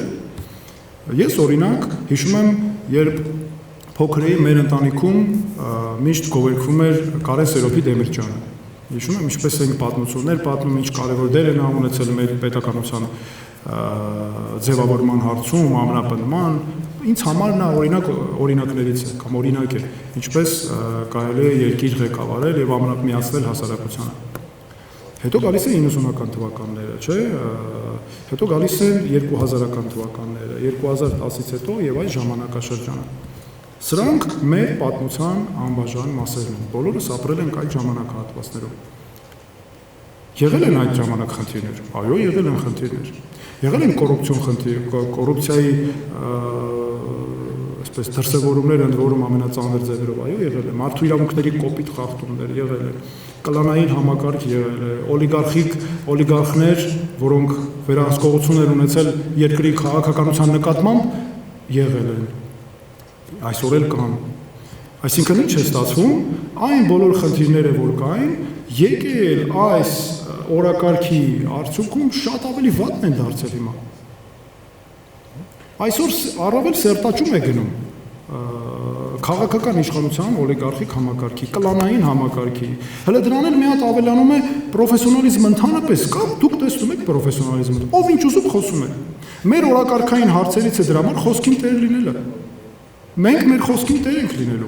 Ես օրինակ հիշում եմ, երբ փոքր էի մեր ընտանիքում միշտ գովերգվում էր Կարեն Սերոփի Դեմիրճյանը։ Հիշում եմ ինչպես ենք պատմություններ պատմում, ինչ կարևոր դեր են ունեցել մեր պետականության ձևավորման հարցում, ամրապնդման։ Ինձ համար նա օրինակներից է կամ օրինակ է, ինչպես կարելի է երկիր ղեկավարել եւ ամրապնդել հասարակությանը։ Հետո գալիս է 90-ական թվականները, չէ՞։ Հետո գալիս են 2000-ական թվականները, 2010-ից հետո եւ այս ժամանակաշրջանը։ Սրանք մեր պատմության անբաժան մասերն են։ Բոլորս ապրել ենք այդ ժամանակահատվածներում։ Եղել են այդ ժամանակ խնդիրներ։ Այո, եղել են խնդիրներ։ Եղել են կոռուպցիոն խնդիր, կոռուպցիայի այսպես դրսևորումներ ընդ որում ամենածանր ձևերով, այո, եղել է։ Մարդու իրավունքների կոպիտ խախտումներ եղել են։ Կլանային համակարգ եղել է, օլիգարխներ, որոնք վերահսկողություն են ունեցել երկրի քաղաքականության նկատմամբ, եղել են։ Այսօր էլ կան։ Այսինքն ինչ է ստացվում, այն բոլոր խնդիրները, որ կային, եկել այս օրակարգի արդյունքում շատ ավելի վատն են դարձել հիմա։ Այսօր առավել սերտաճում է գնում քաղաքական իշխանության օլիգարխիկ համակարգի, կլանային համակարգի։ Հələ դրան էլ մի հատ ավելանում է պրոֆեսիոնալիզմ ընդհանրապես, կամ դուք տեսնում եք պրոֆեսիոնալիզմը, ով ինչ ուզում խոսում է։ Մեր օրակարգային հարցերից է դրա համար խոսքին տեր լինելը։ Մենք մեր խոսքին տեր ենք լինելու։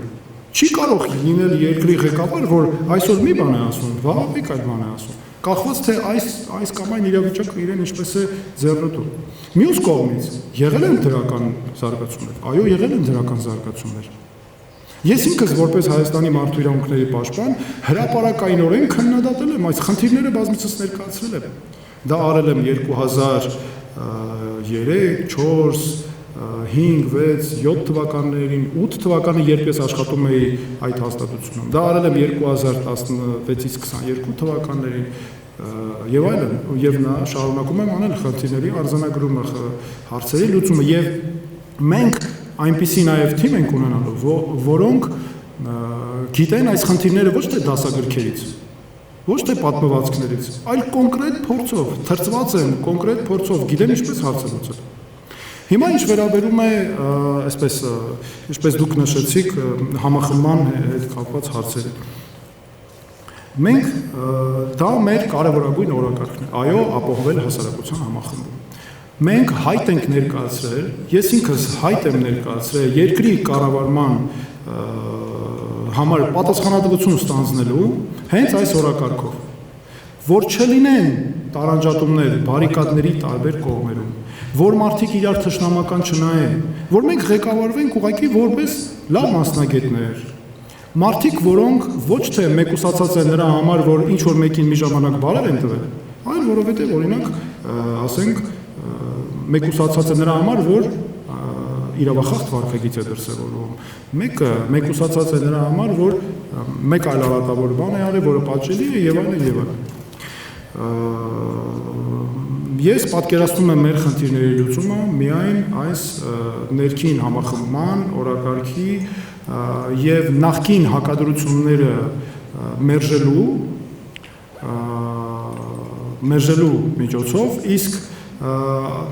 Չի կարող լինել երկրի ղեկավար, որ այսօր մի բան է ասում, վաղ այլ բան է ասում։ Կախված թե այս կամ այն իրավիճակը իրեն ինչպես է ձեռնտու։ Մյուս կողմից եղել են դրական զարգացումներ։ Այո, եղել են դրական զարգացումներ։ Ես ինքս որպես Հայաստանի մարդու իրավունքների պաշտպան հրապարակայինորեն քննադատել եմ այս խնդիրները բազմիցս ներկայացրել եմ։ Դա արել եմ 2003, 4 5, 6, 7 թվականներին, 8 թվականը, երբ ես աշխատում էի այդ հաստատությունում։ Դա արել եմ 2016-ից 22 թվականներին եւ այլն, եւ նա շարունակում եմ անել խնդիրների արձանագրումը, հարցերի լուծումը եւ մենք այնպիսի նաեւ թիմ ենք ունենալու, որոնք գիտեն այս խնդիրները ոչ թե դասագրքերից, ոչ թե պատմվածքներից, այլ կոնկրետ փորձով, թրծված են կոնկրետ փորձով, գիտեն ինչպես հարցը լուծել։ Հիմա ինչ վերաբերում է այսպես ինչպես դուք նշեցիք համախմբման հետ կապված հարցերը։ Մենք դա մեր կարևորագույն օրակարգն է, այո, ապահովել հասարակության համախմբում։ Մենք հայտ ենք ներկայացրել, ես ինքս հայտ եմ ներկայացրել երկրի կառավարման համար պատասխանատվություն ստանձնելու հենց այս օրակարգով, որ չլինեն տարանջատումներ բարիկադների տարբեր կողմերում, որ մարդիկ իրար թշնամական չնայեն, որ մենք ղեկավարվենք ուղղակի որպես լավ մասնագետներ, մարդիկ, որոնք ոչ թե մեկուսացած են նրա համար, որ ինչ որ մեկին մի ժամանակ բարեր են տվել, այլ որովհետև օրինակ, ասենք, մեկուսացած է նրա համար, որ իրավախախտ վարքագիծ է դրսևորվում, մեկը մեկուսացած է նրա համար, որ մեկ այլ արատավոր բան է արել, որը պատժելի է եւ այլն եւ այլն։ Ես պատկերացնում եմ մեր խնդիրների լուծումը միայն այս ներքին համախմբման օրակարգի եւ նախկին հակադրությունները մերժելու միջոցով, իսկ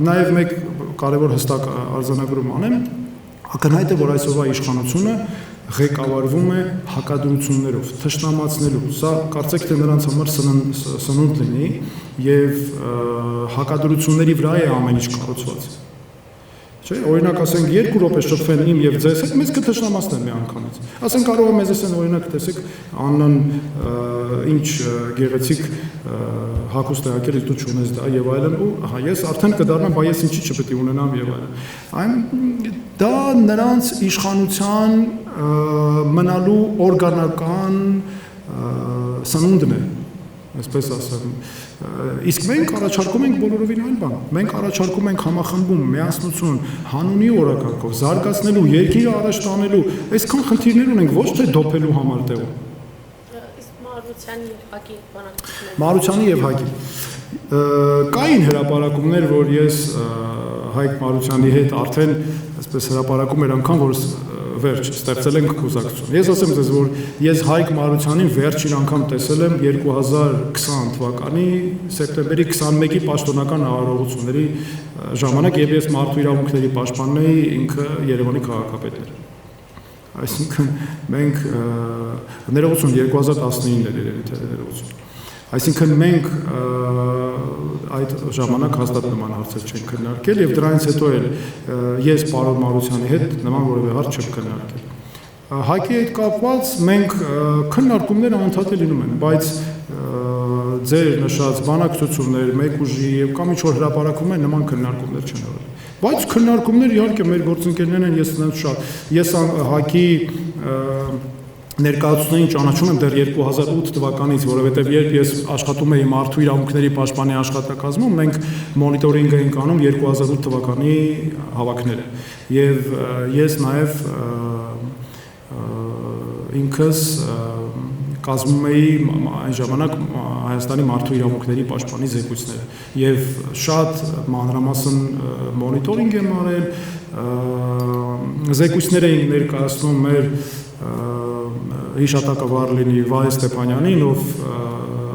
նաեւ մեկ կարևոր հստակ արձանագրում անեմ, ակնհայտ է, որ այսօրվա իշխանությունը ղեկավարվում է հակադրություններով, թշնամացնելով։ Սա կարծեք թե նրանց համար սնունդ լինի եւ հակադրությունների վրա է ամեն ինչ կառուցված։ Չէ, օրինակ ասենք 2 րոպե շփվեն իմ եւ ձեզ հետ, մեզ կթշնամացնեն մի անգամից։ Ասենք կարող է մեզ ասեն օրինակ տեսեք Աննան ինչ գեղեցիկ հագուստ է ակել, դու չունես դա եւ այլն, ու ահա ես արդեն կդառնամ, բա ես ինչի չպետք է ունենամ եւ այլն։ Այն դա նրանց իշխանության մնալու օրգանական սնունդն է, այսպես ասեմ։ Իսկ մենք առաջարկում ենք բոլորովին այլ բան։ Մենք առաջարկում ենք համախմբում, միասնություն, հանունի օրակարգով, զարգացնելու, երկիրը առաջ տանելու, այսքան խնդիրներ ունենք, ոչ թե դոփելու համար տեղում։ Իսկ Մարությանի եւ Հակի բանակցությունները։ Մարությանի եւ Հակի։ Կային հրապարակումներ, որ ես Հայկ Մարությանի հետ արդեն այսպես հրապարակում էր անգամ, որ վերջ ստեղծել ենք կուսակցություն։ Ես ասեմ ձեզ, որ ես Հայկ Մարությանին վերջին անգամ տեսել եմ 2020 թվականի սեպտեմբերի 21-ի պաշտոնական արարողությունների ժամանակ, եւ ես մարդու իրավունքների պաշտպանն էի, ինքը Երևանի քաղաքապետն էր։ Այսինքն մենք ներողություն 2019-ն էր երևի թե ներողություն։ Այսինքն մենք այդ ժամանակ հաստատ նման հարցեր չենք քննարկել եւ դրանից հետո էլ ես պարոն Մարությանի հետ նման որևէ հարց չեմ քննարկել։ Հակի հետ կապված մենք քննարկումներ անընդհատ լինում են, բայց ձեր նշած բանակցություններ, մեկ ուժի եւ կամ ինչ որ հրապարակումներ նման քննարկումներ չեն եղել։ Բայց քննարկումներ իհարկե մեր գործընկերներն են, ես նրանց շատ։ Ես Հակի ներկայացուցներին ճանաչում եմ դեռ 2008 թվականից, որովհետև երբ ես աշխատում էի մարդու իրավունքների պաշտպանի աշխատակազմում, մենք մոնիտորինգ էինք անում 2008 թվականի հավաքները։ Եվ ես նաև ինքս կազմում էի այն ժամանակ Հայաստանի մարդու իրավունքների պաշտպանի զեկույցները եւ շատ մանրամասն մոնիտորինգ եմ արել, զեկույցներ էինք ներկայացնում մեր հիշատակավար լինի Վահե Ստեփանյանին, ով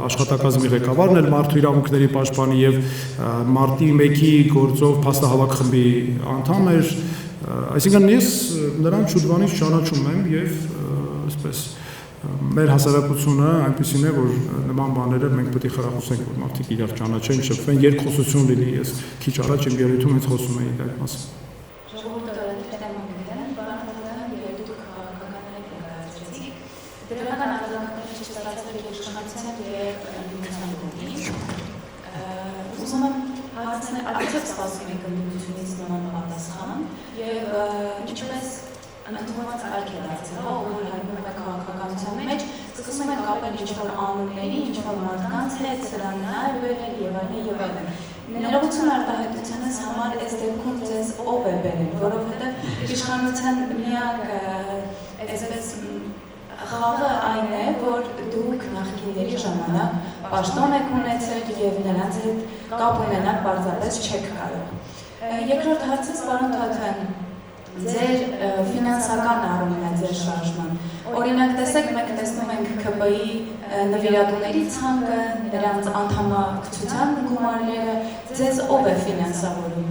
աշխատակազմի ղեկավարն էր մարդու իրավունքների պաշտպանի եւ մարտի 1-ի գործով փաստահավաք խմբի անդամ էր, այսինքն ես նրան շուտվանից ճանաչում եմ եւ այսպես մեր հասարակությունը այնպեսին է, որ նման բաները մենք պետք է խրախուսենք, որ մարդիկ իրար ճանաչեն, շփվեն, երկխոսություն լինի, ես քիչ առաջ իմ ելույթում հենց խոսում էի այդ մասին։ Դրական արձագանքները չստացել իշխանության եւ ընդդիմության կողմից։ Ուզում եմ հարցնել, արդյոք սպասում եք ընդդիմությունից նման պատասխան եւ ինչպես ընդունված կարգ է դարձել, որ հայտնվում է քաղաքականության մեջ, սկսում են կապել ինչ-որ անունների, ինչ-որ մարդկանց հետ, սրանայվել եւ այլն եւ այլն։ Ներողություն արտահայտությունից համար այս դեպքում ձեզ ով է բերել, որովհետեւ իշխանության միակ այսպես խաղը այն է, որ դուք նախկինների ժամանակ պաշտոն եք ունեցել եւ նրանց հետ կապ ունենալ պարզապես չեք կարող։ Երկրորդ հարցս, պարոն Թաթյան, ձեր ֆինանսական առումն է ձեր շարժման։ Օրինակ, տեսեք, մենք տեսնում ենք ՔՊ-ի նվիրատուների ցանկը, նրանց անդամակցության գումարները, ձեզ ով է ֆինանսավորում։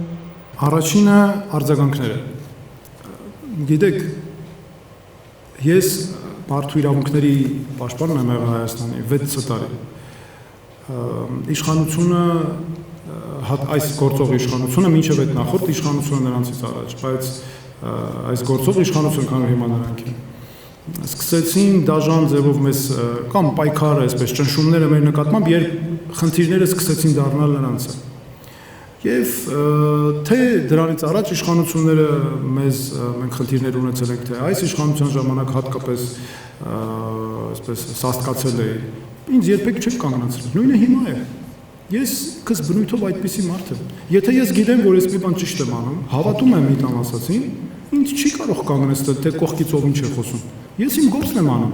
Առաջինը արձագանքները։ Գիտեք, ես մարդու իրավունքների պաշտպանն եմ եղել Հայաստանի 6 տարի։ Իշխանությունը այս գործող իշխանությունը մինչև այդ նախորդ իշխանությունը նրանցից առաջ, բայց այս գործող իշխանությունը քան հիմա նրանք են սկսեցին դաժան ձևով մեզ կամ պայքարը, այսպես ճնշումները մեր նկատմամբ, երբ խնդիրները սկսեցին դառնալ նրանց։ Եվ թե դրանից առաջ իշխանությունները մենք խնդիրներ ունեցել ենք, թե այս իշխանության ժամանակ հատկապես այսպես սաստկացել է, ինձ երբեք չեք կանգնացրել։ Նույնը հիմա է։ Ես քս բնույթով այդպիսի մարդ եմ։ Եթե ես գիտեմ, որ ես մի բան ճիշտ եմ անում, հավատում եմ իմ տան ասացին, ինձ չի կարող կանգնեցնել, թե կողքից ով ինչ է խոսում։ Ես իմ գործն եմ անում։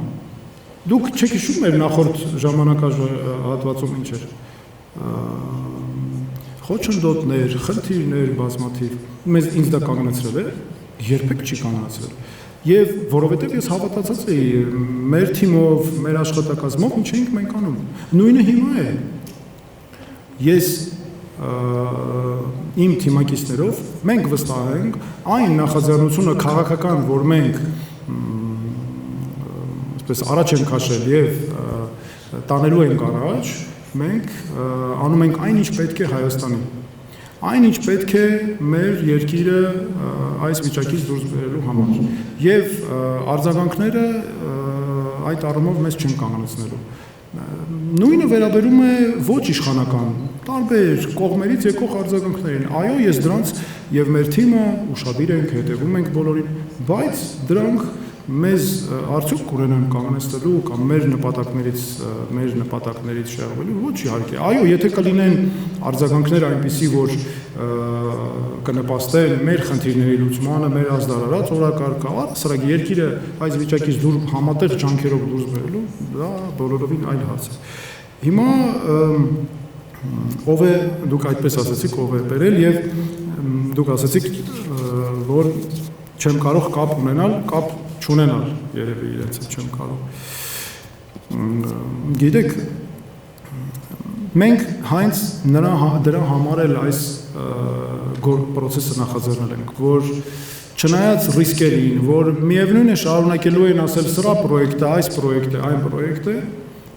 Դուք չեք հիշում մեր նախորդ ժամանակահատվածում ինչ էր։ Խոչընդոտներ, խնդիրներ բազմաթիվ, ինձ դա կանգնեցրել է, երբեք չի կանգնացրել։ Եվ որովհետև ես հավատացած էի մեր թիմով, մեր աշխատակազմով ինչ ենք մենք անում։ Նույնը հիմա է։ Ես իմ թիմակիցներով մենք վստահ ենք այն նախաձեռնությունը քաղաքական, որ մենք այսպես առաջ ենք քաշել եւ տանելու ենք առաջ, մենք անում ենք այն, ինչ պետք է Հայաստանին։ Այն, ինչ պետք է մեր երկիրը այս վիճակից դուրս բերելու համար։ Եվ արձագանքները այդ առումով մեզ չեն կանգնեցնելու։ Նույնը վերաբերում է ոչ իշխանական, տարբեր կողմերից եկող արձագանքներին։ Այո, ես դրանց եւ մեր թիմը ուշադիր ենք, հետևում ենք բոլորին, բայց դրանք մեզ արդյոք կունենան կանգնեցնելու կամ մեր նպատակներից շեղվելու, ոչ իհարկե։ Այո, եթե կլինեն արձագանքներ այնպիսի, որ կնպաստեն մեր խնդիրների լուծմանը, մեր ազդարարած օրակարգը, առասարակ երկիրը այս վիճակից համատեղ ջանքերով դուրս բերելու, դա բոլորովին այլ հարց է։ Հիմա ով է, դուք այդպես ասացիք, ով է բերել եւ դուք ասացիք, որ չեմ կարող կապ ունենալ, կապ չունենալ, երևի իրենց հետ չեմ կարող։ Գիտեք, մենք հենց դրա համար էլ այս պրոցեսը նախաձեռնել ենք, որ չնայած ռիսկերին, որ միևնույն է շարունակելու են ասել սրա պրոյեկտը, այս պրոյեկտը, այն պրոյեկտը,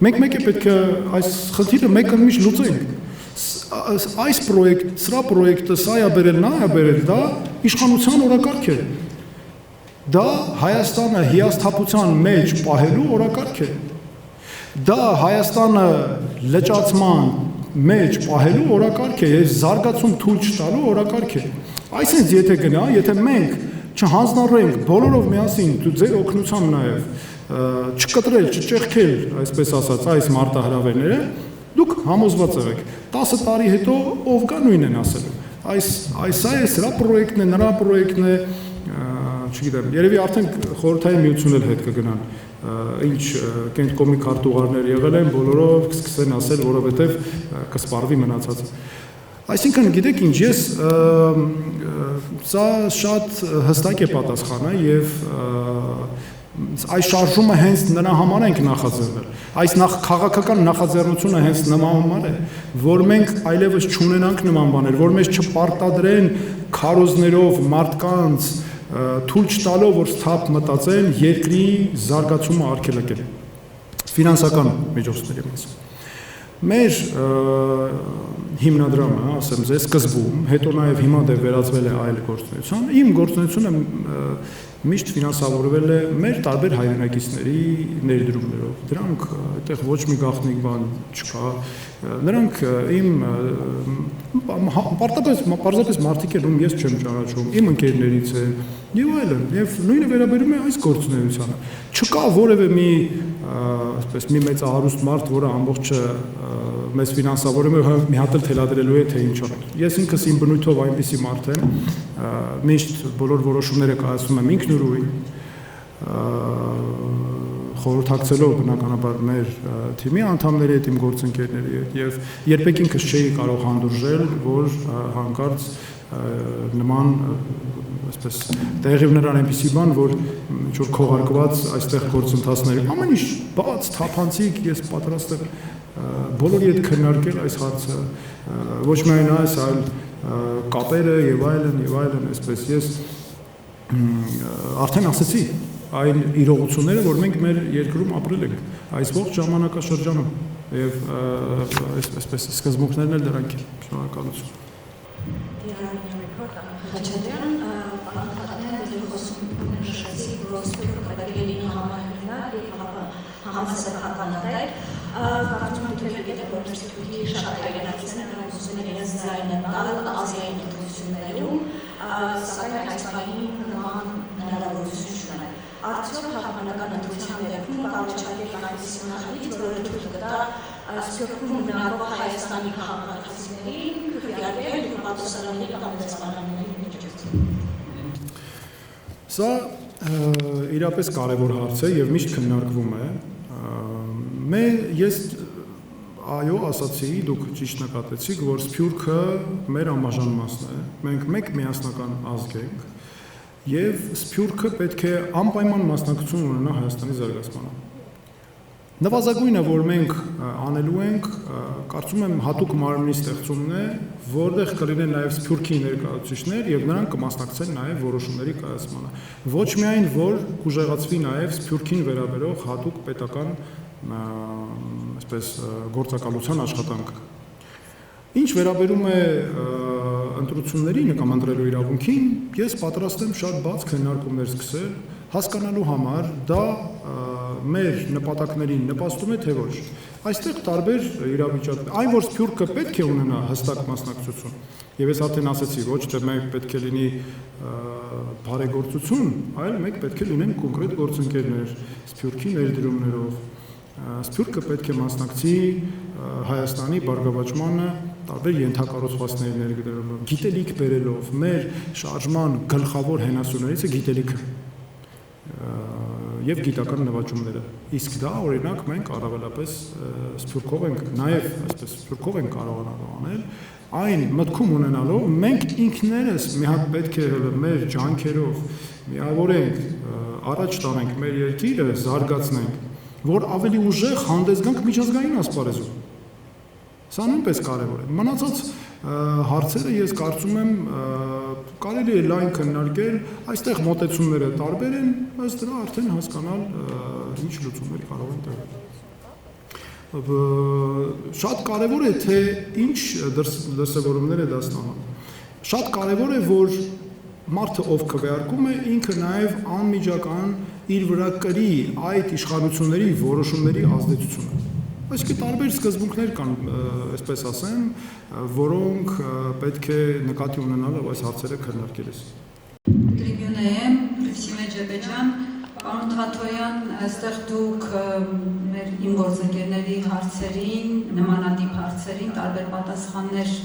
մենք մեկ է պետք է այս խնդիրը մեկը միշտ լուծենք։ Այս պրոյեկտ, սրա պրոյեկտը, սա է բերել, նա է բերել, դա իշխանության օրակարգ է։ Դա Հայաստանը հիասթափության մեջ պահելու օրակարգ է։ Դա Հայաստանը լճացման մեջ պահելու օրակարգ է եւ զարգացում թույլ չտալու օրակարգ է։ Այսինքն եթե գնա, եթե մենք չհանձնառենք բոլորով միասին ձեր օգնությամբ նաեւ չկտրել, չճեղքել, այսպես ասած, այս մարտահրավերները, դուք համոզված եղեք 10 տարի հետո ով կա նույնն են ասելու։ Այս է սրա պրոյեկտն է, նրա պրոյեկտն է, չգիտեմ, երևի արդեն խորհրդային միությունն էլ հետ կգնան, ինչ կենտկոմի քարտուղարներ եղել են, բոլորով կսկսեն ասել, որովհետև կսպառվի մնացածը։ Այսինքն, գիտեք ինչ, ես սա շատ հստակ է պատասխանը եւ այս շարժումը հենց նրա համար ենք նախաձեռնել։ Այս քաղաքական նախաձեռնությունը հենց նրա համար է, որ մենք այլևս չունենանք նման բաներ, որ մեզ չպարտադրեն քարոզներով մարդկանց թույլ չտալով, որ սթափ մտածեն երկրի զարգացումը արգելակել ֆինանսական միջոցների մասով։ Մեր հիմնադրամը, ասեմ ձեզ, սկզբում, հետո նաև հիմա դեռ վերածվել է այլ գործունեության, իմ գործունեությունը միշտ ֆինանսավորվել է մեր տարբեր հայրենակիցների ներդրումներով։ Դրանք այդտեղ ոչ մի գաղտնիք բան չկա։ Նրանք իմ պարզապես մարդիկ են, ում ես չեմ ճանաչում, իմ ընկերներից են եւ այլն, եւ նույնը վերաբերում է այս գործունեությանը։ Չկա որևէ մի այսպես մի մեծ հարուստ մարդ, որը ամբողջը մեզ ֆինանսավորում է, մի հատ էլ թելադրելու է, թե ինչ անել։ Ես ինքս իմ բնույթով այնպիսի մարդ եմ, միշտ բոլոր որոշումները կայացնում եմ ինքնուրույն, խորհրդակցելով բնականաբար մեր թիմի անդամների հետ, իմ գործընկերների հետ, եւ երբեք ինքս չէի կարող հանդուրժել, որ հանկարծ նման այսպես տեղի ունենան այնպիսի բան, որ ինչ որ քողարկված այստեղ գործընթացների ամեն ինչ բաց, թափանցիկ, ես պատրաստ եմ բոլորի հետ քննարկել այս հարցը, ոչ միայն այս, այլ կապերը եւ այլն, այսպես ես արդեն ասացի այն իրողությունները, որ մենք մեր երկրում ապրել ենք այս ողջ ժամանակաշրջանում եւ այսպես սկզբունքներն էլ դրանք են։ Շնորհակալություն։ Խաչատրյան, պարոն խոսում նշեցի, որ սպորտը պետք է համահեղինակ եւ համասեփականատեր, կարծում եմ դուք եք որ դեպքի շատ հայրենացիներ ուզում են իրենց ձայնը տալ ազգային ընտրություններում, սակայն այս բանի նման հնարավորություն չունեն։ Արդյոք հավանական ընտրության դեպքում կառաջարկեք այնպիսի նախագիծ, որը թույլ կտա Սփյուռքում մնալով Հայաստանի քաղաքացիներին քվեարկել պատասխանատվի կամ դեսպանների միջոցով։ Սա իրապես կարևոր հարց է եւ միշտ քննարկվում է։ Ես այո ասացի, դուք ճիշտ նկատեցիք, որ Սփյուռքը մեր անբաժանմասն է։ Մենք մեկ միասնական ազգ ենք եւ Սփյուռքը պետք է անպայման մասնակցություն ունենա Հայաստանի զարգացմանը։ Նվազագույնը, որ մենք անելու ենք, կարծում եմ հատուկ մարմնի ստեղծումն է, որտեղ կլինեն նաև Սփյուռքի ներկայացուցիչներ եւ նրանք կմասնակցեն նաև որոշումների կայացմանը։ Ոչ միայն որ կուժեղացվի նաև Սփյուռքին վերաբերող հատուկ պետական այսպես գործակալության աշխատանքը։ Ինչ վերաբերում է ընտրություններին կամ ընտրելու իրավունքին, ես պատրաստ եմ շատ բաց քննարկումներ սկսել, հասկանալու համար դա մեր նպատակներին նպաստում է թե ոչ։ Այստեղ տարբեր իրավիճակ, այն որ Սփյուռքը պետք է ունենա հստակ մասնակցություն, եւ ես արդեն ասացի, ոչ թե մենք պետք է լինի բարեգործություն, այլ մենք պետք է լինեն կոնկրետ գործընկերներ Սփյուռքի ներդրումներով։ Սփյուռքը պետք է մասնակցի Հայաստանի բարգավաճմանը տարբեր ենթակառուցվածքների ներդրելով, գիտելիք բերելով, մեր շարժման գլխավոր հենասյուներից է գիտելիքը եւ գիտական նվաճումները։ Իսկ դա օրինակ մենք առավելապես Սփյուռքով ենք, նաեւ այսպես Սփյուռքով ենք կարողանալու անել, այն մտքում ունենալով մենք ինքներս մի հատ պետք է մեր ջանքերով միավորենք, առաջ տանենք մեր երկիրը, զարգացնենք, որ ավելի ուժեղ հանդես գանք միջազգային ասպարեզում։ Սա նույնպես կարևոր է։ Մնացած հարցերը ես կարծում եմ կարելի է լայն քննարկել, այստեղ մոտեցումները տարբեր են, ըստ դրա արդեն հասկանալ ինչ լուծումներ կարող են տրվել։ Շատ կարևոր է թե ինչ դրսևորումներ է դա ստանում։ Շատ կարևոր է որ մարդը ով քվեարկում է ինքը նաև անմիջական իր վրա կրի այդ իշխանությունների որոշումների ազդեցությունը։ Այսինքն տարբեր սկզբունքներ կան, այսպես ասեմ, որոնք պետք է նկատի ունենալ այս հարցերը քննարկելիս։ Տրիբյունայեմ, Պրիվսիմե Ջեբեջան, պարոն Թաթոյան, այստեղ դուք մեր իմ գործընկերների հարցերին, նմանատիպ հարցերին տարբեր պատասխաններ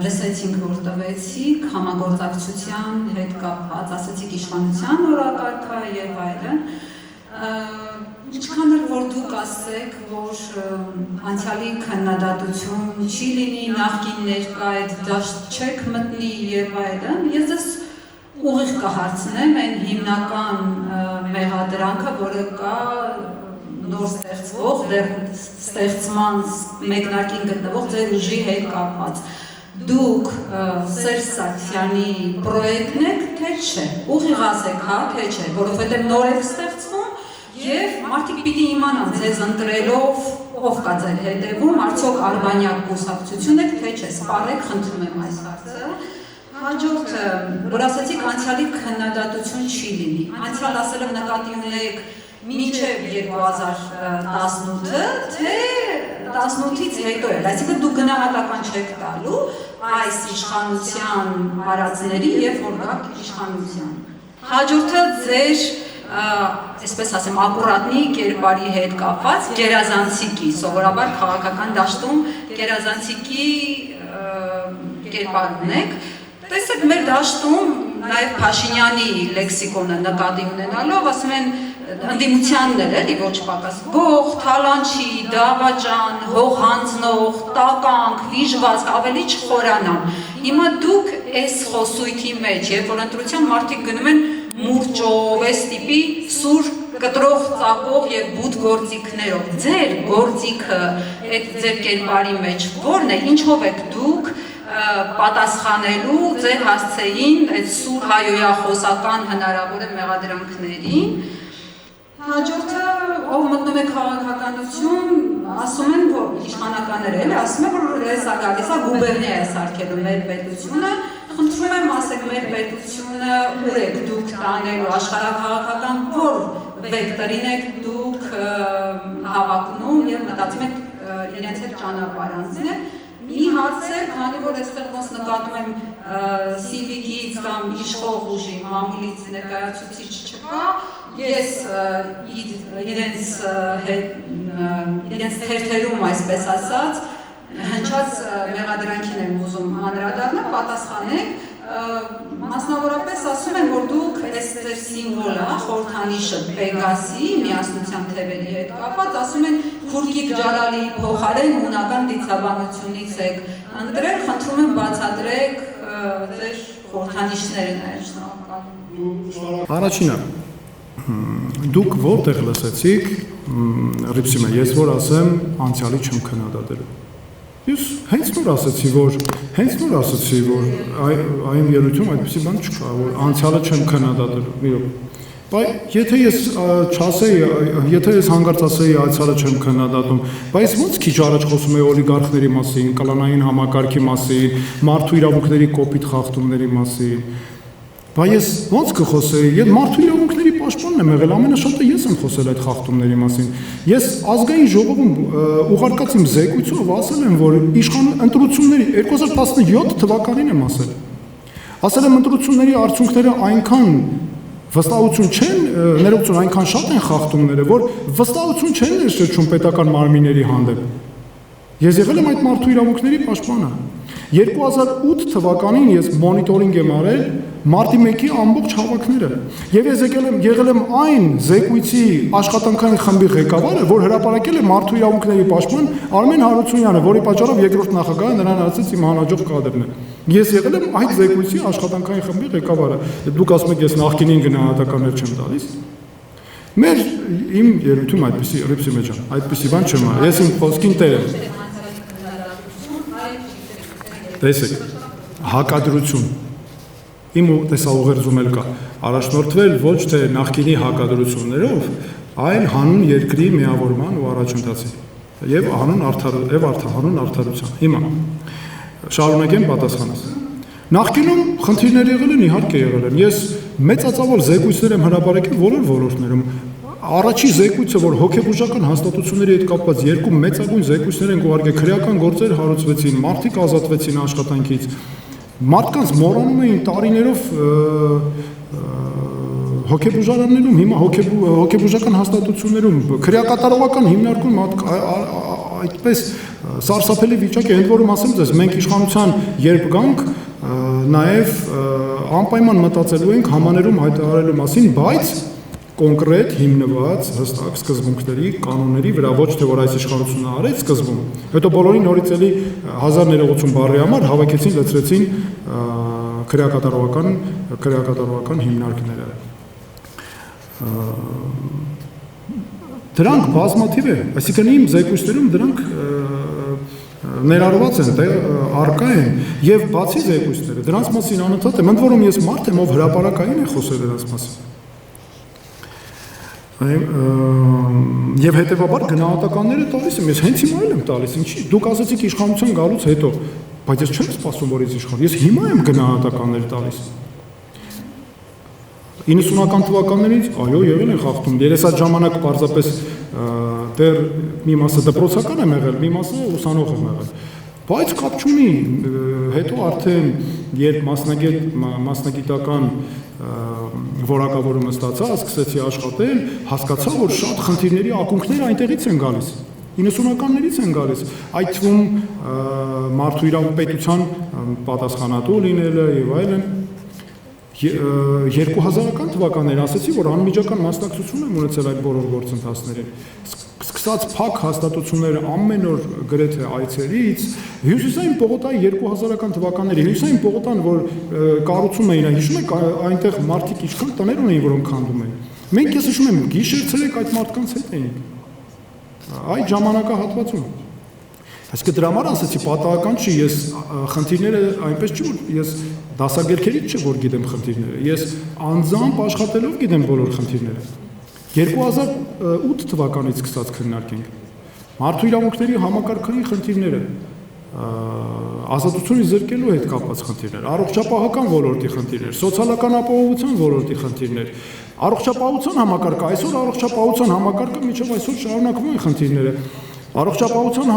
լսեցինք, որ տվեցիք, համագործակցության հետ կապված, ասացիք իշխանության օրակարգը եւ այլն։ Ինչքան էլ որ դուք ասեք, որ անցյալի քննադատություն չի լինի, նախկին ներկա այդ դաշտ չեք մտնի եւ այլն, ես դες ուղիղ կհարցնեմ այն հիմնական մեղադրանքը, որը կա նոր ստեղծվող, դեռ ստեղծման մեկնարկին գտնվող ձեր ուժի հետ կապված։ Դուք Սերժ Սարգսյանի պրոյեկտն եք, թե չէ։ Ուղիղ ասեք, հա, թե չէ, որովհետեւ նոր եք ստեղծվում եւ մարդիկ պիտի իմանան ձեզ ընտրելով ով կա ձեր հետևում, արդյոք արբանյակ կուսակցություն եք, թե չէ, սպառեք, խնդրում եմ այս հարցը։ Հաջորդը, որ ասացիք անցյալի քննադատություն չի լինի։ Անցյալ ասելով նկատի ունեք մինչև 2018-ը, թե 18-ից հետո էլ, այսինքն դուք գնահատական չեք տալու այս իշխանության արածների եւ որ գաք իշխանության։ Հաջորդը ձեր այսպես ասեմ, ակուրատնի կերպարի հետ կապված գերազանցիկի, սովորաբար քաղաքական դաշտում գերազանցիկի կերպար ունեք։ Տեսեք, մեր դաշտում նաև Փաշինյանի լեքսիկոնը նկատի ունենալով, ասում են ընդդիմությաններ էլի ոչ պակաս գող, թալանչի, դավաճան, հող հանձնող, տականք, վիժվածք, ավելի չխորանան։ Հիմա դուք այս խոսույթի մեջ, երբ որ ընտրության մարդիկ գնում են մուրճով, այս տիպի սուր կտրող, ծակող եւ բութ գործիքներով, ձեր գործիքը այդ ձեր կերպարի մեջ ո՞րն է, ինչով եք դուք պատասխանելու ձեր հասցեին այդ սուր հայոյախոսական հնարավոր է մեղադրանքներին։ Հաջորդը, ով մտնում է քաղաքականություն, ասում են, որ իշխանականները էլ ասում են, որ հեսա գալիս է գուբերնիա է սարքելու մեր պետությունը, խնդրում եմ ասեք մեր պետությունը ուր եք դուք տանելու աշխարհաքաղաքական որ վեկտորին եք դուք հավակնում եւ մտածում եք իրենց հետ ճանապարհ անցնել։ Մի հարց է, քանի որ այստեղ ոնց նկատում եմ սիվիկից կամ իշխող ուժի մամուլից ներկայացուցիչ չկա, ես իրենց թերթերում այսպես ասած հնչած մեղադրանքին եմ ուզում անդրադառնալ, պատասխանեք, մասնավորապես ասում են, որ դուք այս ձեր սիմվոլը, խորհրդանիշը Պեգասի միասնության թևերի հետ կապված, ասում են Քուրգիկ Ջալալիի փոխարեն հունական դիցաբանությունից եք ընտրել, խնդրում եմ բացատրեք ձեր խորհրդանիշները նաև շնորհակալ։ Առաջինը, դուք որտեղ լսեցիք, Ռիփսիմը, ես որ ասեմ, անցյալի չեմ քննադատելու։ Ես հենց նոր ասացի, որ այն երույթում այդպիսի բան չկա, որ անցյալը չեմ քննադատելու, իրոք։ Բայց եթե ես հանկարծ ասեի անցյալը չեմ քննադատում, բայց ո՞նց քիչ առաջ խոսում էի օլիգարխների մասին, կլանային համակարգի մասին, մարդու իրավունքների կոպիտ խախտումների մասին։ Բայց ես ո՞նց կխոսեի, ես մարդու իրավունքների պաշտպանն եմ եղել, ամենաշատը ես եմ խոսել այդ խախտումների մասին։ Ես ազգային ժողովում ուղարկած իմ զեկույցով ասել եմ, որ ընտրությունների 2017 թվականին եմ ասել եմ ընտրությունների արդյունքները այնքան վստահություն չեն, ներողություն, այնքան շատ են խախտումները, որ վստահություն չեն ներշնչում պետական մարմինների հանդեպ։ Ես եղել եմ այդ մարդու իրավունքների պաշտպանը։ 2008 թվականին ես մոնիտորինգ եմ արել մարտի 1-ի ամբողջ հավաքները եւ ես եղել եմ այն զեկույցի աշխատանքային խմբի ղեկավարը, որ հրապարակել է մարդու իրավունքների պաշտպան Արմեն Հարությունյանը, որի պատճառով երկրորդ նախագահը նրան ասաց իմ հանաջող կադրն է։ Ես եղել եմ այդ զեկույցի աշխատանքային խմբի ղեկավարը։ Դուք ասում եք ես նախկինին գնահատականներ չեմ տալիս։ Իմ երույթում այդպիսի Ռիփսիմե ջան, այդպիսի բան չեմ արել։ Ես իմ խոսքին տեր եմ։ Տեսեք, հակադրություն իմ տեսաուղերձում էլ կա, առաջնորդվել ոչ թե նախկինի հակադրություններով, այլ հանուն երկրի միավորման ու առաջընթացի եւ հանուն արդարության։ Հիմա շարունակեմ պատասխանս։ Նախկինում խնդիրներ եղել են, իհարկե եղել են։ Ես մեծածավալ զեկույցներ եմ հրապարակել բոլոր ոլորտներում։ Առաջի զեկույցը, որ հոգեբուժական հաստատությունների հետ կապված երկու մեծագույն զեկույցներ են ուղարկել, քրեական գործեր հարուցվեցին, մարդիկ ազատվեցին աշխատանքից, մարդկանց մոռանում էին տարիներով հոգեբուժարաններում, հիմա հոգեբուժական հաստատություններում, քրեակատարողական հիմնարկում այդպես սարսափելի վիճակ է, ընդ որում ասեմ ձեզ, մենք իշխանության երբ գանք, նաև անպայման մտածելու ենք համաներում հայտարարելու մասին, բայց կոնկրետ հիմնված հստակ սկզբունքների, կանոնների վրա, ոչ թե որ այս իշխանությունը արեց սկզբում, հետո բոլորին նորից էլի 1000 ներողություն բառի համար հավաքեցին, լցրեցին քրեակատարողական հիմնարկները։ Դրանք բազմաթիվ է, այսինքն իմ զեկույցներում դրանք ներառված են, առկա են եւ բացի զեկույցները, դրանց մասին անընդհատ եմ, ընդ որում ես մարդ եմ, ով հրապարակային է խոսել դրանց մասին։ Եվ հետևաբար գնահատականները տալիս եմ, ես հենց հիմա էլ եմ տալիս, ինչի, դուք ասացիք իշխանության գալուց հետո, բայց ես չեմ սպասում, որ ես իշխան, ես հիմա եմ գնահատականներ տալիս։ 90-ական թվականներից, այո, եղել են խախտում, ես այդ ժամանակ պարզապես դեռ մի մասը դպրոցական եմ եղել, մի մասը ուսանող եմ եղել, բայց կապ չունի, հետո արդեն երբ մասնագիտական որակավորումը ստացա, սկսեցի աշխատել, հասկացա, որ շատ խնդիրների ակունքները այնտեղից են գալիս, 90-ականներից են գալիս, այդ թվում մարդու իրավունքապետության պատասխանատու լինելը եւ այլն, 2000-ական թվականներ ասացի, որ անմիջական մասնակցություն եմ ունեցել այդ բոլոր գործընթացներին։ Սկսած փակ հաստատությունները ամեն օր գրեթե այցերից, Հյուսիսային պողոտայի 2000-ական թվականների Հյուսիսային պողոտան, որ կառուցում էին, հիշում եք, այնտեղ մարդիկ ինչքան տներ ունեին, որոնք քանդում էին։ Մենք ես հիշում եմ, գիշեր-ցերեկ այդ մարդկանց հետ էինք։ Այդ ժամանակահատվածում։ Այսինքն դրա համար ասացի, պատահական չի, ես խնդիրները այնպես չի, որ ես դասագրքերից չէ, որ գիտեմ խնդիրները, ես անձամբ աշխատելով գիտեմ բոլոր խնդիրները։ 2008 թվականից սկսած քննարկենք մարդու իրավունքների համակարգային խնդիրները, ազատությունից զրկելու հետ կապված խնդիրներ, առողջապահական ոլորտի խնդիրներ, սոցիալական ապահովության ոլորտի խնդիրներ, առողջապահության համակարգը, այսօր առողջապահության համակարգը մինչև այսօր շարունակվում են խնդիրները։ Առողջապահության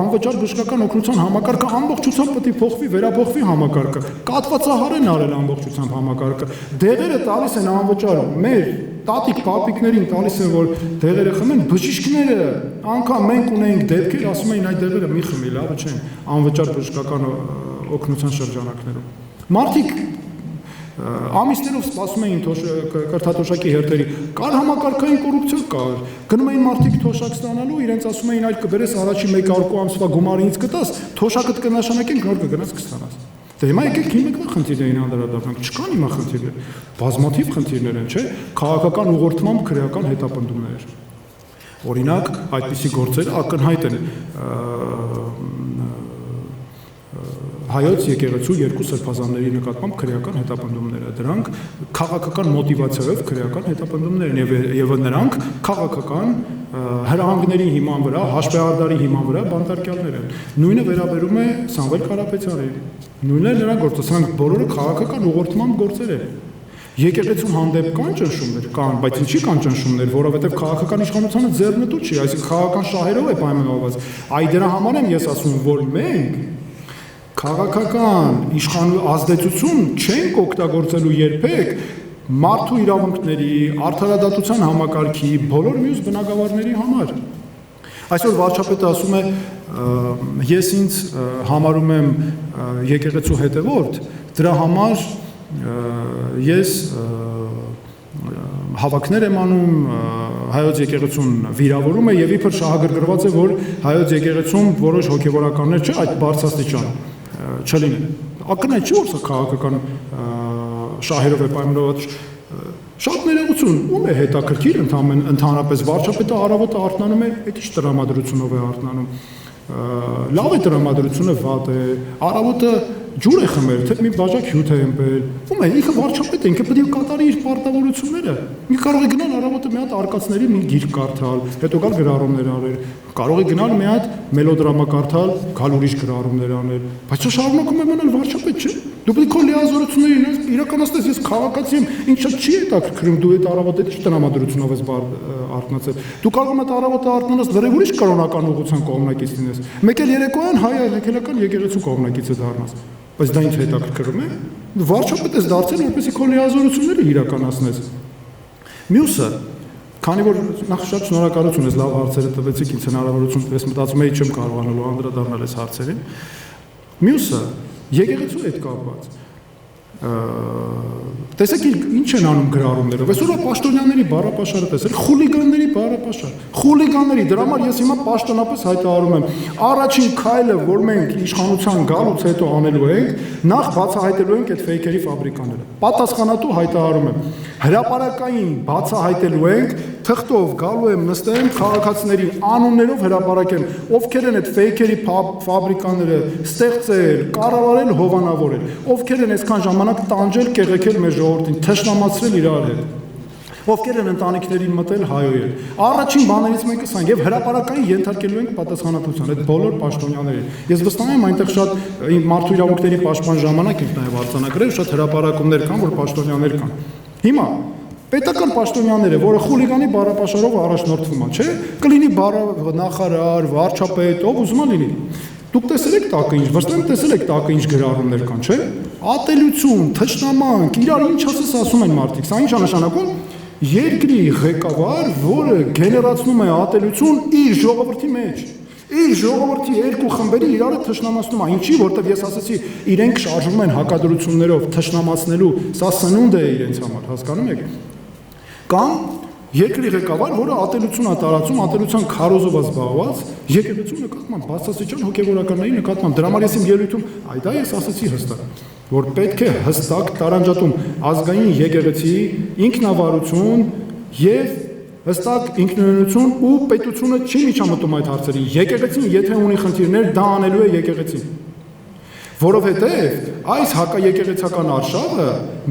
անվճար բժշկական օգնության համակարգը ամբողջությամբ պետք է փոխվի, վերափոխվի համակարգը։ Կատվածահար են արել ամբողջությամբ համակարգը։ Դեղերը տալիս են անվճար, մեր տատիկ պապիկներին տալիս են, որ դեղերը խմեն, բժիշկները անգամ մենք ունենք դեպքեր, ասում էին այդ դեղերը մի խմի, լավը չեն, անվճար բժշկական օգնության շրջանակներում։ Մարդիկ ամիսներով սպասում էին կրթաթոշակի հերթերի, կար համակարգային կոռուպցիա կար, գնում էին մարդիկ թոշակ ստանալու, իրենց ասում էին այդ կբերես առաջի 1-2 ամսվա գումարը ինձ կտաս, թոշակդ կնշանակենք, նոր կգնաս կստանաս։ Դե հիմա եկեք հիմիկվա խնդիրներին անդրադառնանք, չկան հիմա խնդիրներ, բազմաթիվ խնդիրներ են, չէ՞, քաղաքական ուղղորդմամբ քրեական հետապնդումներ։ Օրինակ, այդպիսի գործերը ակնհայտ են հայոց եկեղեցու երկու սրբազանների նկատմամբ քրեական հետապնդումները, դրանք քաղաքական մոտիվացիայով քրեական հետապնդումներ են եւ նրանք քաղաքական հրահանգների հիման վրա, հաշվեհարդարի հիման վրա բանտարկյալներ են։ Նույնը վերաբերում է Սամվել Կարապետյանին։ Նույնն է նրա գործը, սրանք բոլորը քաղաքական ուղղորդմամբ գործեր են։ Եկեղեցու հանդեպ կան ճնշումներ, կան, բայց ինչի կան ճնշումներ, որովհետև քաղաքական իշխանությունը ձեռնտու չի, այսինքն քաղաքական շահերով է պայմանավորված։ Այ դրա համար եմ ես ասում, որ մենք քաղաքական ազդեցություն չենք օգտագործելու երբեք մարդու իրավունքների, արդարադատության համակարգի, բոլոր մյուս բնագավառների համար։ Այսօր վարչապետը ասում է, ես ինձ համարում եմ եկեղեցու հետևորդ, դրա համար ես հավաքներ եմ անում, հայոց եկեղեցուն վիրավորում է եւ իբր շահագրգռված է, որ հայոց եկեղեցում որոշ հոգեվորականներ չէ, այդ բարձրաստիճան չլինեն։ Ակնհայտ չի, որ սա քաղաքական շահերով է պայմանավորված։ Շատ ներողություն, ում է հետաքրքիր ընդհանրապես վարչապետը առավոտը արթնանում է, այդ ինչ տրամադրությունով է արթնանում։ Լավ է տրամադրությունը, վատ է, առավոտը ջուր է խմել, թե մի բաժակ հյութ է ըմպել։ Ում է, ինքը վարչապետ է, ինքը պետք է կատարի իր պարտավորությունները։ Մի կարող է գնալ առավոտը մի հատ արկածների մի գիրք կարդալ, հետո գալ գրառումներ արել, կարող է գնալ մի հատ մելոդրամա կարդալ, գալ ուրիշ գրառումներ անել, բայց դա շարունակում է մնալ վարչապետ, չէ՞։ Դու պետք է քո լիազորությունները իրականացնես, ես քաղաքացի եմ, ինչ չի հետաքրքրում, դու այդ առավոտը ինչ տրամադրությունով ես արթնացել։ Դու կարող ես առավոտը արթնանաս լրիվ ուրիշ կրոնական ուղղության կողմնակից լինես։ Մեկ էլ երեկոյան հայ եկեղեցական եկեղեցու կողմնակիցը դառնաս։ Բայց դա ինձ հետաքրքրում է։ Վարչապետ ես դարձել, որպեսզի քո լիազորությունները իրականացնես։ Մյուսը, քանի որ նախ շատ շնորհակալություն ես լավ հարցերը տվեցիք, ինձ հնարավորություն տվեց, մտածում էի չեմ կարողանալու անդրադառնալ այս հարցերին։ Մյուսը, եկեղեցու հետ կապված։ Տեսեք ինչ են անում գրառումներով։ Այսօր պաշտոնյաների բառապաշարը տեսել, խուլիգանների բառապաշար։ Խուլիգանների, դրա համար ես հիմա պաշտոնապես հայտարարում եմ, առաջին քայլը, որ մենք իշխանության գալուց հետո անելու ենք, նախ բացահայտելու ենք այդ ֆեյքերի ֆաբրիկաները։ Պատասխանատու հայտարարում եմ, հրապարակային բացահայտելու ենք, թղթով գալու եմ նստեմ քաղաքացիների անուններով հրապարակեմ, ովքեր են այդ ֆեյքերի ֆաբրիկաները ստեղծել, կառավարել, հովանավորել, ովքեր են այսքան ժամանակ տանջել, կեղեքել մեր ժողովրդին, թշնամացրել իրար հետ, ովքեր են ընտանիքներին մտել հայոյել։ Առաջին բաներից մեկը սա եւ հրապարակային ենթարկելու ենք պատասխանատվության այդ բոլոր պաշտոնյաներին։ Ես վստահ եմ այնտեղ շատ մարդու իրավունքների պաշտպան ժամանակ ինքն նաեւ արձանագրել, շատ հրապարակումներ կան, որ պաշտոնյաներ կան։ Հիմա պետական պաշտոնյաները, որը խուլիգանի բառապաշարով առաջնորդվում է, չէ՞, կլինի նախարար, վարչապետ, ով ուզում է լինի։ Դուք տեսել եք տակը ինչ, վստահ եմ տեսել եք տակը ինչ գրառումներ կան, չէ՞։ Ատելություն, թշնամանք, իրար ինչ ասում են մարդիկ, սա ինչ է նշանակում։ Երկրի ղեկավար, որը գեներացնում է ատելություն իր ժողովրդի մեջ։ Իր ժողովրդի երկու խմբերի իրար թշնամացնում է, ինչի, որտեղ ես ասացի, իրենք շարժվում են հակադրություններով թշնամացնելու, սա սնունդ է իրենց համար, հասկանում եք։ Կամ երկրի ղեկավար, որը ատելություն է տարածում, ատելության քարոզով է զբաղված, եկեղեցու նկատմամբ, բացասական հոգևորականների նկատմամբ, դրա համար ես իմ ելույթում, դա ես ասացի հստակ, որ պետք է հստակ տարանջատում ազգային եկեղեցի ինքնավարություն եւ հստակ ինքնուրույնություն ու պետությունը չի միջամտում այդ հարցերին։ Եկեղեցին եթե ունի խնդիրներ, դա անելու է եկեղեցին։ Որովհետև այս հակաեկեղեցական արշավը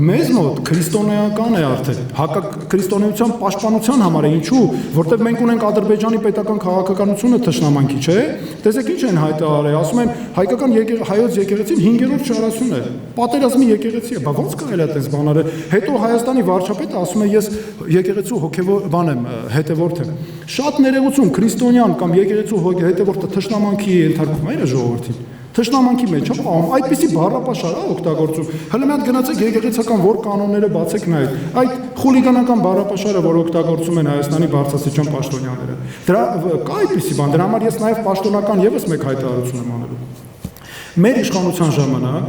մեզ մոտ քրիստոնեական է արդեն, հակաքրիստոնեության պաշտպանության համար է, ինչու, որտեղ մենք ունենք Ադրբեջանի պետական քաղաքականությունը թշնամանքի, չէ՞։ Տեսեք ինչ են հայտարարել, ասում են հայկական հայոց եկեղեցին 5-րդ շարասյուն է, պատերազմի եկեղեցի է, բա ո՞նց կարելի է այդպես բան արել։ Հետո Հայաստանի վարչապետը ասում է ես եկեղեցու հոգևոր բան եմ, հետևորդ եմ։ Շատ ներողություն, քրիստոնյան կամ եկեղեցու հետևորդը թշնամանքի ենթարկվում է ժողովրդին։ Թշնամանքի մեջ է պահում, այդպիսի բառապաշար է օգտագործում։ Հələ մի հատ գնացեք եկեղեցական որ կանոնները բացեք նայեք։ Այդ խուլիգանական բառապաշարը, որ օգտագործում են Հայաստանի բարձրաստիճան պաշտոնյաները։ Դրա կա այդպիսի բան, դրա համար ես նաև պաշտոնական եւս մեկ հայտարարություն եմ անելու։ Մեր իշխանության ժամանակ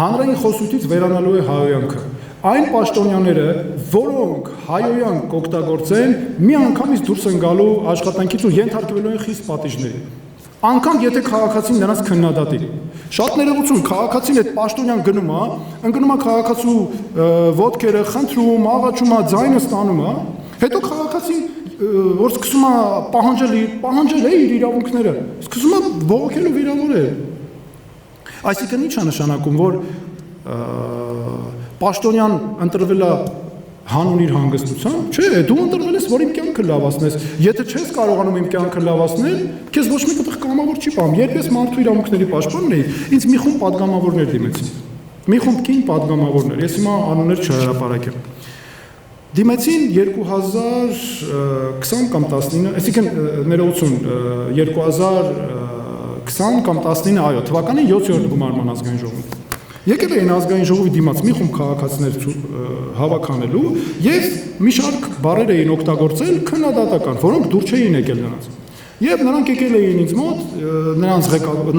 հանրային խոսույթից վերանալու է հայոյանքը։ Այն պաշտոնյաները, որոնք հայոյանք օգտագործեն, մի անգամից դուրս են գալու աշխատանքից ու ենթարկվելու են խիստ պատիժների։ Անկամ եթե քաղաքացին նրանց քննադատի։ Շատ ներողություն, քաղաքացին այդ պաշտոնյան գնում է, ընկնում է քաղաքացու ոտքերը, խնդրում, աղաչում է, ձայնը ստանում է, հետո քաղաքացին որ սկսում է պահանջել է իր իրավունքները, սկսում է բողոքել ու վիրավորել։ Այսինքն ի՞նչ է նշանակում, որ պաշտոնյան ընտրվել է հանուն իր հանգստության, չէ, դու ընտրվել ես, որ իմ կյանքը լավացնես։ Եթե չես կարողանում իմ կյանքը լավացնել, քեզ ոչ մի տեղ կամավոր չի պահում։ Երբ ես մարդու իրավունքների պաշտպանն էի, ինձ մի խումբ падգամավորներ դիմեցին։ Մի խումբ կին падգամավորներ, ես հիմա անուններ չհրապարակեմ։ Դիմեցին 2020 կամ 19, այսինքն ներողություն, 2020 կամ 19, այո, թվականին 7-րդ գումարման ազգային ժողովի։ Եկել էին ազգային ժողովի դիմաց մի խումբ քաղաքացիներ հավաքանելու եւ մի շարք բառեր էին օգտագործել քննադատական, որոնք դուր չէին եկել նրանց։ Եվ նրանք եկել էին ինձ մոտ, նրանց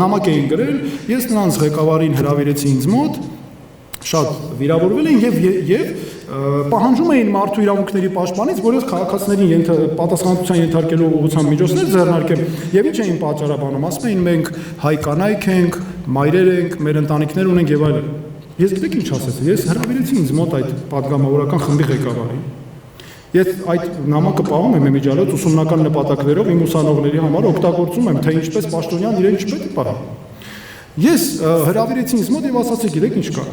նամակ էին գրել, ես նրանց ղեկավարին հրավիրեցի ինձ մոտ, շատ վիրավորվել էին եւ պահանջում էին մարդու իրավունքների պաշտպանից, որ ես քաղաքացիներին պատասխանատվության ենթարկելու ուղղությամբ միջոցներ ձեռնարկեմ, եւ ինչ էին պատճառաբանում, ասում էին մենք հայ կանայք ենք, մայրեր ենք, մեր ընտանիքներ ունենք եւ այլն։ Ես գիտեք ինչ ասեցի, ես հրավիրեցի ինձ մոտ այդ падգամավորական խմբի ղեկավարին։ Ես այդ նամակը պահում եմ իմիջիալոց ուսումնական նպատակներով իմ ուսանողների համար օգտագործում եմ, թե ինչպես պաշտոնյան իրեն չպետք է պահի։ Ես հրավիրեցի ինձ մոտ եւ ասացի, գիտեք ինչ կա։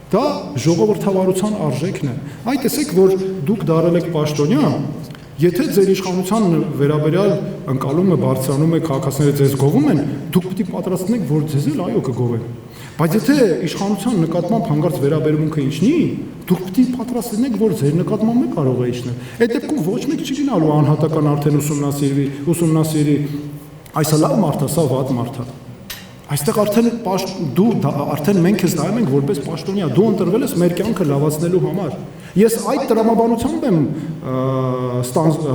Դա ժողովրդավարության արժեքն է։ Այ տեսեք, որ դուք դարել եք պաշտոնյա, եթե ձեր իշխանության վերաբերյալ ընկալումը բարձրանում է, քաղաքացիները ձեզ գովում են, դուք պետք է պատրաստվեք, որ ձեզ էլ այո կգովեն։ Բայց եթե իշխանության նկատմամբ հանգարց վերաբերմունքը իջնի, դուք պետք է պատրաստվեք, որ ձեր նկատմամբ է կարող է իջնել։ Այդ դեպքում ոչ մեկ չի գնալու անհատական արդեն ուսումնասիրի, այսա լավ մարդ է, սա վատ մարդ է։ Այստեղ արդեն մենք ես նայում ենք որպես պաշտոնյա, դու ընտրվել ես մեր կյանքը լավացնելու համար։ Ես այդ տրամաբանությամբ եմ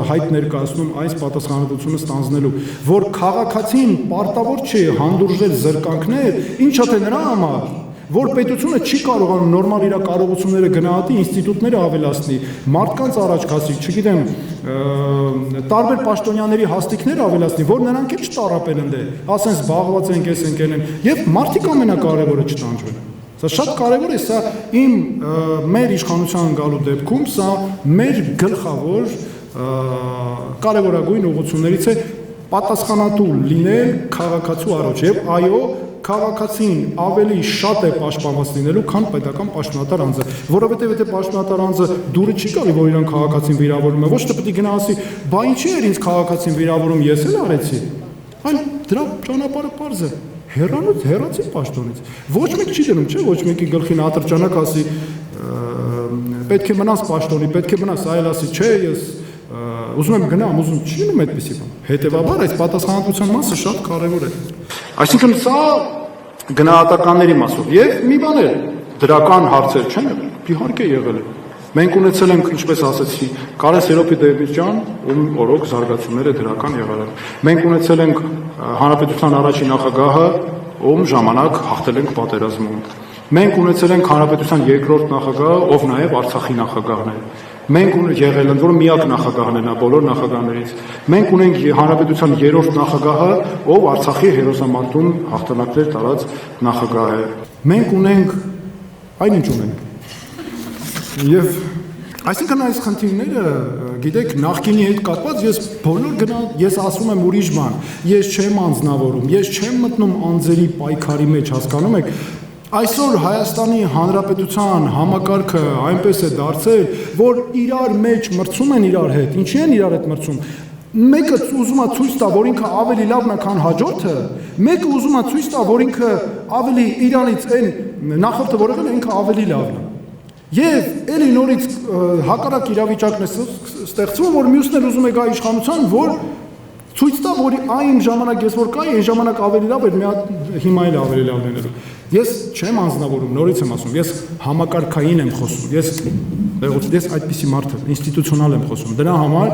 հայտ ներկայացնում այս պատասխանատվությունը ստանձնելու, որ քաղաքացին պարտավոր չի հանդուրժել զրկանքներ, ինչա թե նրա համար, որ պետությունը չի կարողանում նորմալ իր կարողությունները գնահատի, ինստիտուտները ավելացնի, մարդկանց առաջ քասի, չգիտեմ, տարբեր պաշտոնյաների հաստիկներ ավելացնի, որ նրանք էլ չտարապեն ընդ, ասեն զբաղված են, կես են կենեն, եւ մարդիկ ամենակարևորը չտանջվեն։ Սա շատ կարևոր է, սա իմ մեր իշխանության գալու դեպքում սա մեր գլխավոր կարևորագույն ուղղություններից է պատասխանատու լինել քաղաքացու առաջ եւ այո քաղաքացին ավելի շատ է պաշտպանված լինելու, քան պետական պաշտոնատար անձը, որովհետև եթե պաշտոնատար անձը դուրը չի գալի, որ իրան քաղաքացին վիրավորում է, ոչ թե պետք է գնա ասի, բա ինչի էր ինձ քաղաքացին վիրավորում, ես էլ արեցի, այլ դրա ճանապարհը պարզ է, հեռացի պաշտոնից, ոչ մեկ չի դնում, չէ, ոչ մեկի գլխին ատրճանակ ասի, պետք է մնաս պաշտոնի, պետք է մնաս, այլ ասի, չէ, ես ուզում եմ գնամ, ուզում չի լինում այդպեսի բան։ Հետևաբար այս պատասխանատվության մասը շատ կարևոր է։ Այսինքն սա գնահատականների մասով եւ մի բան է, դրական հարցեր չեն եղել, իհարկե եղել է։ Մենք ունեցել ենք, ինչպես ասացի, Կարեն Սերոպիդևիչյան, ում օրոք զարգացումները դրական եղել են։ Մենք ունեցել ենք հանրապետության առաջին նախագահը, ում ժամանակ հաղթել ենք պատերազմում։ Մենք ունեցել ենք հանրապետության երկրորդ նախագահը, ով նաև Արցախի նախագահն է։ Մենք եղել ենք, որ միակ նախագահն է նա բոլոր նախագահներից։ Մենք ունենք հանրապետության երրորդ նախագահը, ով Արցախի հերոսամարտում հաղթանակներ տարած նախագահ է։ Մենք ունենք այնինչ ունենք։ Եվ այսինքն այս խնդիրները, գիտեք, նախկինի հետ կապված ես ասում եմ ուրիշ բան, ես չեմ անձնավորում, ես չեմ մտնում անձերի պայքարի մեջ, հասկանում եք, այսօր Հայաստանի Հանրապետության համակարգը այնպես է դարձել, որ իրար մեջ մրցում են իրար հետ, ինչի են իրար հետ մրցում, մեկը ուզում է ցույց տա, որ ինքը ավելի լավն է, քան հաջորդը, մեկը ուզում է ցույց տա, որ ինքը ավելի իրանից այն նախորդը, որ եղել է, ինքը ավելի լավն է։ Եվ էլի նորից հակառակ իրավիճակն է ստեղծվում, որ մյուսներ ուզում է գա իշխանության, որ ցույց տա, որ այն ժամանակ ես որ կայի, այն ժամանակ ավելի լավ էր, հիմա էլ ավելի լավն է լինելու։ Ես չեմ անձնավորում, նորից եմ ասում, ես համակարգային եմ խոսում, ես այդպիսի մարդ եմ, ինստիտուցիոնալ եմ խոսում։ Դրա համար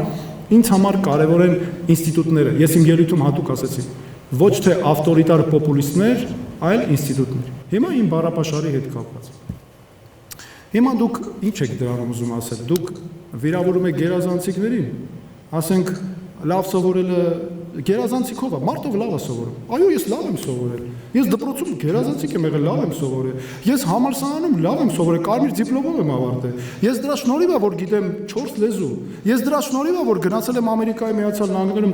ինձ համար կարևոր են ինստիտուտները։ Ես իմ ելույթում հատուկ ասեցի, ոչ թե ավտորիտար պոպուլիստներ, այլ ինստիտուտներ։ Հիմա իմ բառապաշարի հետ կապված։ Հիմա դուք ինչ եք դրանում ուզում ասել, դուք վիրավորում եք գերազանցիկներին, ասենք լավ սովորելը գերազանցիկով է, մարդով լավ է սովորում, այո ես լավ եմ սովորել, ես դպրոցում գերազանցիկ եմ եղել, լավ եմ սովորել, ես համալսարանում լավ եմ սովորել, կարմիր դիպլոմով եմ ավարտել, ես դրա շնորհիվ է, որ գիտեմ 4 լեզու, ես դրա շնորհիվ է, որ գնացել եմ Ամերիկայի Միացյալ Նահանգներում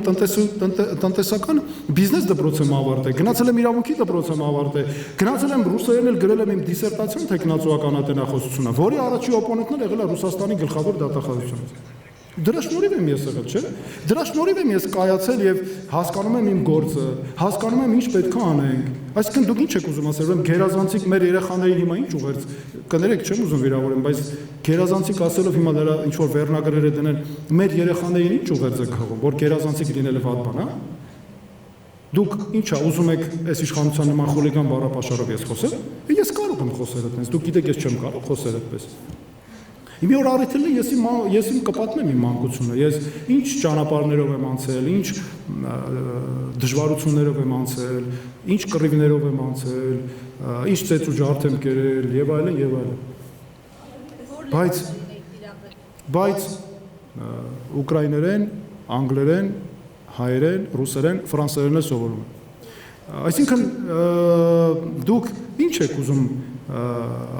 տնտեսական բիզնես դպրոց եմ ավարտել, գնացել եմ իրավունքի դպրոց եմ ավարտել, գնացել եմ ռուսերեն էլ գրել եմ իմ դիսերտացիոն թեկնածուական ատենախոսությունը, որի առաջի օպոնենտն եղել է Ռուսաստանի գլխավոր դատախազությունը։ Դրա շնորհիվ եմ ես եղել, չէ՞։ Դրա շնորհիվ եմ ես կայացել եւ հասկանում եմ իմ գործը, հասկանում եմ ինչ պետք է անենք։ Այսինքն դուք ինչ եք ուզում ասել, ուրեմն գերազանցիկ մեր երեխաներին հիմա ինչ ուղերձ կներեք, չեմ ուզում վիրավորեմ, բայց գերազանցիկ ասելով հիմա դրա ինչ որ վերնագրերը դնել, մեր երեխաներին ինչ ուղերձ եք հղում, որ գերազանցիկ լինելը վատ բան է։ Դուք ինչա ուզում եք այս իշխանության նման խուլիգան բառապաշարով ես խոսել։ Ես կարող եմ խոսել այդպես, դուք գիտեք ես չեմ կարող խոսել այդպես։ Մի օր առիթել է ես իմ կպատմեմ իմ մանկությունը, ես ինչ ճանապարհներով եմ անցել, ինչ դժվարություններով եմ անցել, ինչ կռիվներով եմ անցել, ինչ ծեծ ու ջարդ եմ կերել եւ այլն եւ այլն։ Բայց ուկրաիներեն, անգլերեն, հայերեն, ռուսերեն, ֆրանսերեն է սովորում։ Այսինքն դուք ինչ եք ուզում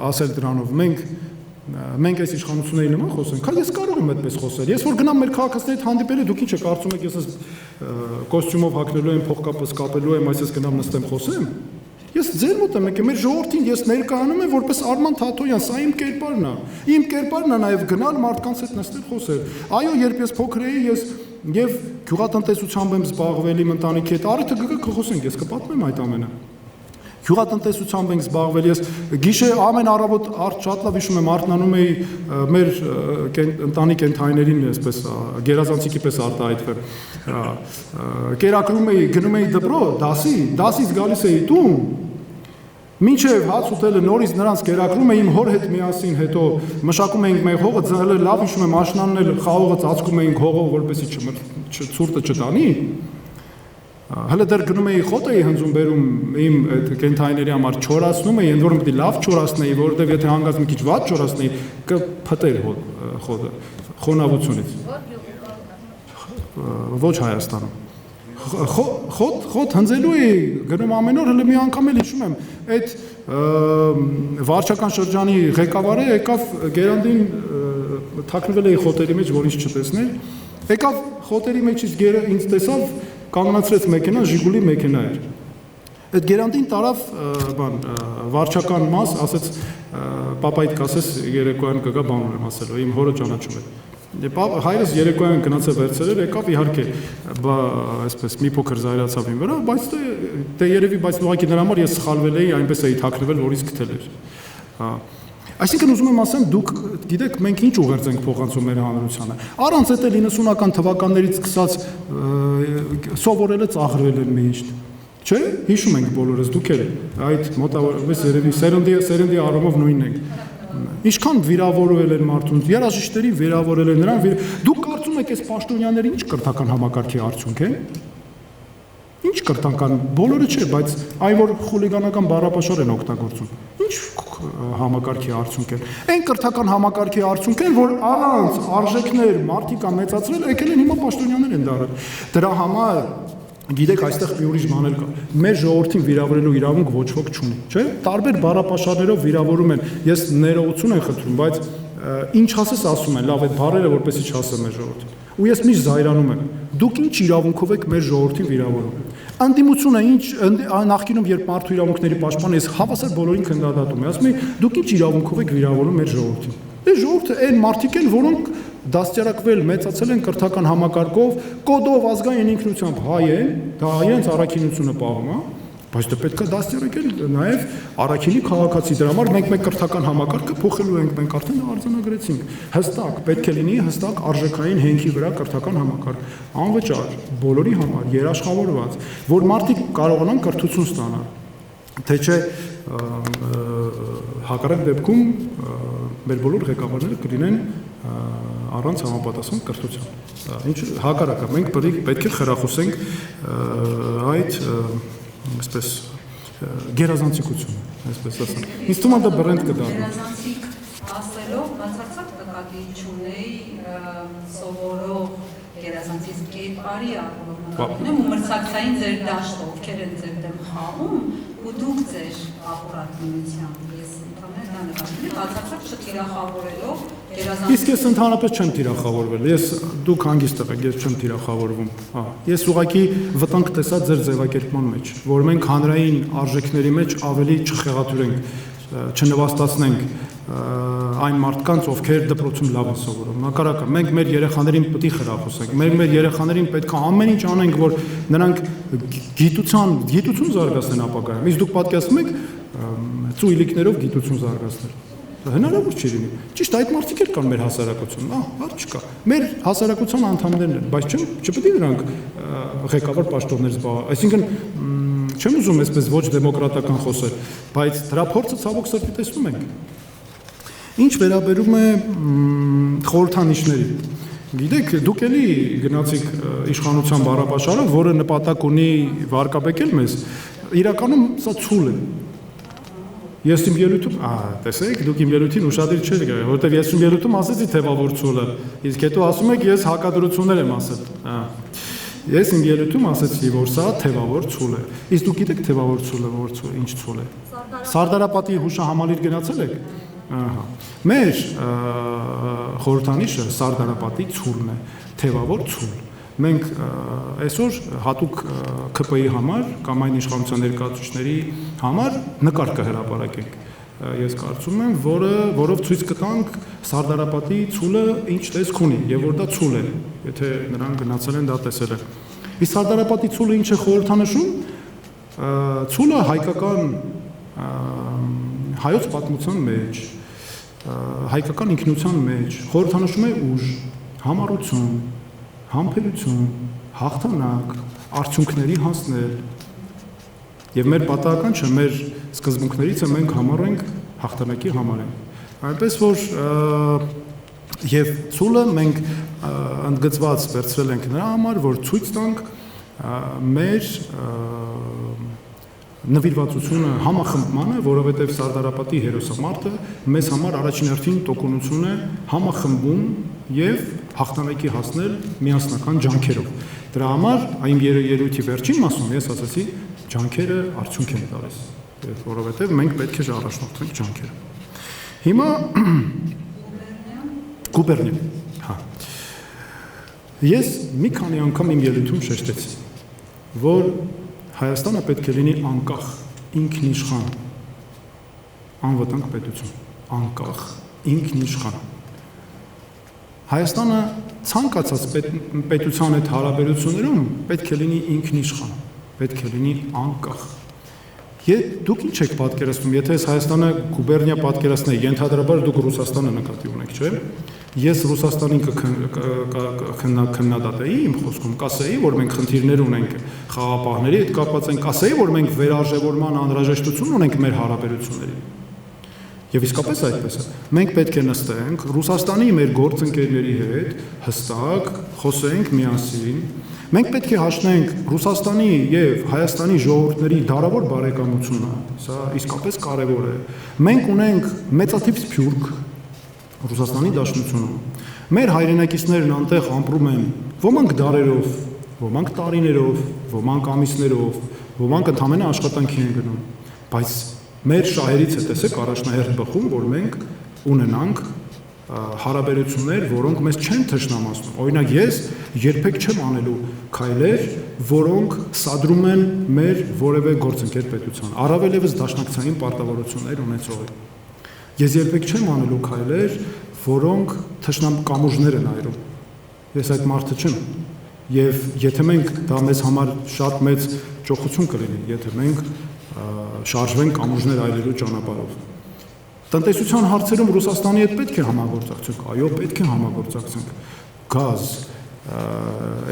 ասել դրանով, մենք այս իշխանությունների նման խոսենք, ես կարող եմ այդպես խոսել։ Ես որ գնամ մեր քաղաքացիների հետ հանդիպել եմ, դուք ինչ եք կարծում եք, ես կոստյումով հագնելու եմ, փողկապս կապելու եմ, այսպես գնամ նստեմ խոսեմ։ Ես ձեր մոտ եմ եկել, մեր ժողովրդին ես ներկայանում եմ որպես Արման Թաթոյան, սա իմ կերպարն է։ Իմ կերպարն է նաև գնալ մարդկանց հետ նստել խոսել։ Այո, երբ ես փոքր էի, ես եւ գյուղատնտեսությամբ եմ զբաղվել իմ ընտանիքի հետ, առիթը կգա կխոսենք, ես կպատմեմ այդ ամենը։ Գյուղատնտեսությամբ ենք զբաղվել, ես գիշե ամեն առավոտ շատ լավ հիշում եմ, արթնանում էի մեր ընտանի կենդանիներին, այսպես գերազանցիկի պես արտահայտվեմ։ Կերակրում էի, գնում էի դպրոց, դասից գալիս էի տուն, մինչև հաց ուտելը նորից նրանց կերակրում էի իմ հոր հետ միասին, հետո մշակում էինք մեր հողը, ձնելը լավ հիշում եմ, աշնանն էլ խաղողը ծածկում էինք հողով, որպեսզի ցուրտը չտանի։ Հələ դեռ գնում էի խոտ էի հնձում բերում իմ այդ կենթայիների համար չորացնում էի, ընդ որում պիտի լավ չորացնեի, որովհետև եթե հանգած մի քիչ վատ չորացնեի, կփտեր խոտը խոնավությունից։ Ոչ Հայաստանում։ Խոտ հնձելու էի, գնում ամեն օր, հələ մի անգամ էլ հիշում եմ, այդ վարչական շրջանի ղեկավարը եկավ գերանդին թաքնվել էի խոտերի մեջ, որ ինձ չտեսներ, եկավ խոտերի մեջից ինձ տեսավ կանգնացրեց մեքենա, Ժիգուլի մեքենա էր։ Այդ գերանդին տարավ վարչական մաս, ասեց պապայիդ կասես երեկոյան կգա բան ունեմ ասելու, իմ հորը ճանաչում է։ Հայրս երեկոյան գնացել վերցրել, եկավ իհարկե, այսպես մի փոքր զայրացավ իմ վրա, բայց դե երևի, բայց ուղղակի նրա համար ես սխալվել էի, այնպես էի թաքնվել, որ ինձ գտել էր։ Այսինքն ուզում եմ ասեմ, դուք գիտեք, մենք ինչ ուղերձ ենք փոխանցում մեր հանրությանը։ Առանց այդ 90-ական թվականներից սկսած սովորելը ծաղրվել են միշտ։ Չէ՞, հիշում ենք բոլորս, դուք էլ այդ մոտավորապես երևի սերնդի առումով նույնն ենք։ Ինչքան վիրավորել են մարդուն, երաժիշտերի վիրավորել են նրան, դուք կարծում եք այս պաշտոնյաները ինչ կրթական համակարգի արդյունք են։ Ինչ կրթական, բոլորը չէ, բայց այն որ խուլիգանական բառապաշար են օգտագործում։ Ինչ համակարգի արդյունք են։ Այն կրթական համակարգի արդյունք են, որ առանց արժեքներ մարդիկ մեծացրել, եկել են հիմա պաշտոնյաներ են դառել։ Դրա համար գիտեք, այստեղ մի ուրիշ բան էլ կա։ Մեր ժողովրդին վիրավորելու իրավունք ոչ ոք չունի, չէ՞։ Տարբեր բառապաշարներով վիրավորում են։ Ես ներողություն եմ խնդրում, բայց ինչ ասես ասում են, լավ այդ բառերը որպեսզի չասեմ մեր ժողովրդին։ Ու ես միշտ զայրանում եմ։ Դուք ինչ իրավունքով եք մեր ժողովրդին վիրավորում։ Անդիմությունը ինչ նախկինում երբ մարդու իրավունքների պաշտպանը ես հավասար բոլորին քննադատում եմ, ասում եմ դուք ինչ իրավունքով եք վիրավորում մեր ժողովրդին։ Այս ժողովուրդը այն մարդիկ են, որոնք դաստիարակվել, մեծացել են կրթական համակարգով, կոդով ազգային ինքնությամբ հայ են, դա իրենց առաքինությունը պահում է, բայց դա պետք է դաստիարակել նաև առաքինի քաղաքացի։ Դրա համար մենք մեր կրթական համակարգը փոխելու ենք, մենք արդեն արձանագրեցինք։ Հստակ պետք է լինի հստակ արժեքային հենքի վրա կրթական համակարգ, անվճար, բոլորի համար, երաշխավորված, որ մարդիկ կարողանան կրթություն ստանալ։ Թե չէ հակառակ դեպքում մեր բոլոր ղեկավարները կլինեն առանց համապատասխան կրթության։ Ինչ հակառակը մենք պետք է խրախուսենք այդ այսպես գերազանցիկությունը, այսպես ասեմ։ Ինձ թվում է դա բրենդ կդառնա։ Գերազանցիկ ասելով բացարձակ նկատի չունեի սովորող գերազանցից կերպարի առումով ու մրցակցային ձեր դաշտը, ովքեր են ձեր դեմ խաղում ու դուք ձեր ակուրատնությամբ ես ընդհանրապես դա նկատի բացարձակ չթիրախավորելով գերազանցիկ։ Իսկ ես ընդհանրապես չեմ թիրախավորվել։ Դուք հանգիստ եղեք, ես չեմ թիրախավորվում։ Ես ուղղակի վտանգ տեսա ձեր ձևակերպման մեջ, որ մենք հանրային արժեքների մեջ ավելի չխեղաթյուրենք, չնվաստացնենք այն մարդկանց, ովքեր դպրոցում լավ են սովորում։ Հակառակը, մենք մեր երեխաներին պետք է խրախուսենք։ Մենք մեր երեխաներին պետք է ամեն ինչ անենք, որ նրանք գիտություն զարգացնեն ապագայում։ Իսկ դուք պատկերացնում եք ծույլիկներով գիտություն զարգացնել։ Դա հնարավոր չի լինի։ Ճիշտ այդ մարդիկ էլ կան մեր հասարակությունում, հարց չկա։ Մեր հասարակության անդամներն են, բայց չպետք է նրանք ղեկավար պաշտոններ զբաղեն։ Այսինքն չեմ ուզում այսպես ոչ դեմոկրատական խոսել, բայց դրա փորձը ցավոք սրտի տեսնում ենք։ Ինչ վերաբերում է խորհրդանիշների, գիտեք, դուք էլի գնացիք իշխանության բառապաշարը, որը նպատակ ունի վարկաբեկել մեզ, իրականում սա ցուլ է։ Ես իմ ելույթում, տեսեք, դուք իմ ելույթին ուշադիր չեք եղել, որովհետև ես իմ ելույթում ասեցի թևավոր ցուլը, իսկ հետո ասում եք ես հակադրություններ եմ ասել։ Ես իմ ելույթում ասեցի, որ սա թևավոր ցուլ է։ Իսկ դուք գիտեք թևավոր ցուլը, ինչ ցուլ է։ Սարդարապատի հուշահամալիր գնացել եք։ Մեր խորհրդանիշը Սարդարապատի ցուլն է, թևավոր ցուլ։ Մենք այսօր հատուկ ԿՊ-ի համար կամ այն իշխանության ներկայացուցիչների համար նկար կհրապարակենք։ Ես կարծում եմ, որով ցույց կտանք Սարդարապատի ցուլը ինչ տեսք ունի եւ որ դա ցուլ է, եթե նրանք գնացել են դա տեսել են։ Իսկ Սարդարապատի ցուլը ինչ է խորհրդանշում։ Ցուլը հայկական հայոց պատմության մեջ, հայկական ինքնության մեջ խորհրդանշում է ուժ, համառություն, համբերություն, հաղթանակ, արդյունքների հասնել։ Եվ մեր պատահական չէ, մեր սկզբունքներից է մենք համառենք հաղթանակի համարենք։ Այնպես որ եւ ցուլը մենք ընդգծված վերցրել ենք նրա համար, որ ցույց տանք մեր նվիրվածությունը համախմբմանը, որովհետև Սարդարապատի հերոսամարտը մեզ համար առաջին հերթին տոկունություն է համախմբում եւ հաղթանակի հասնել միասնական ջանքերով։ Դրա համար այն ելույթի վերջին մասում ես ասացի ջանքերը արդյունք են տալիս, որովհետև մենք պետք է առաջնորդենք ջանքերը։ Հիմա Գուբերնիա, Ես մի քանի անգամ իմ ելույթում շեշտեցի, որ Հայաստանը պետք է լինի անկախ, ինքնիշխան, անվտանգ պետություն, անկախ, ինքնիշխան։ Հայաստանը ցանկացած պետության հետ հարաբերություններում պետք է լինի ինքնիշխան, պետք է լինի անկախ։ Դուք ինչ եք պատկերացնում, եթե ես Հայաստանը գուբերնիա պատկերացնեի, ենթադրաբար դուք Ռուսաստանը նկատի ունեք, չէ՞։ Ես Ռուսաստանին քննադատեի իմ խոսքում, կասեի, որ մենք խնդիրներ ունենք խաղապահների հետ կապված են, կասեի, որ մենք վերարժևորման անհրաժեշտություն ունենք մեր հարաբերություններին։ Եվ իսկապես այդպես է։ Մենք պետք է նստենք Ռուսաստանի մեր գործընկերների հետ հստակ խոսենք միասին։ Մենք պետք է հաշտենք Ռուսաստանի եւ Հայաստանի ժողովուրդների դարավոր բարեկամությունը, սա իսկապես կարեւոր է։ Մենք ունենք մեծաթիվ սփյուռք Ռուսաստանի Դաշնությունում։ Մեր հայրենակիցներն անտեղ ապրում են ոմանք դարերով, ոմանք տարիներով, ոմանք ամիսներով, ոմանք ընդհանրապես աշխատանքի են գնում, բայց մեր շահերից է տեսեք առաջնահերթ բխում, որ մենք ունենանք հարաբերություններ, որոնք մեզ չեն թշնամացնում։ Օրինակ ես երբեք չեմ անելու քայլեր, որոնք սադրում են մեր որևէ գործընկեր պետության, առավել եւս դաշնակցային պարտավորություններ ունեցողի։ Ես երբեք չեմ անելու քայլեր, որոնք թշնամկամուժներ են այրում։ Ես այդ մարդը չեմ։ Եվ եթե մենք դա մեզ համար շատ մեծ ճոխություն կլինի, եթե մենք շարժվենք կամուժներ այրելու ճանապարհով։ Տնտեսության հարցերում Ռուսաստանի հետ պետք է համագործակցենք, այո, պետք է համագործակցենք։ Գազ,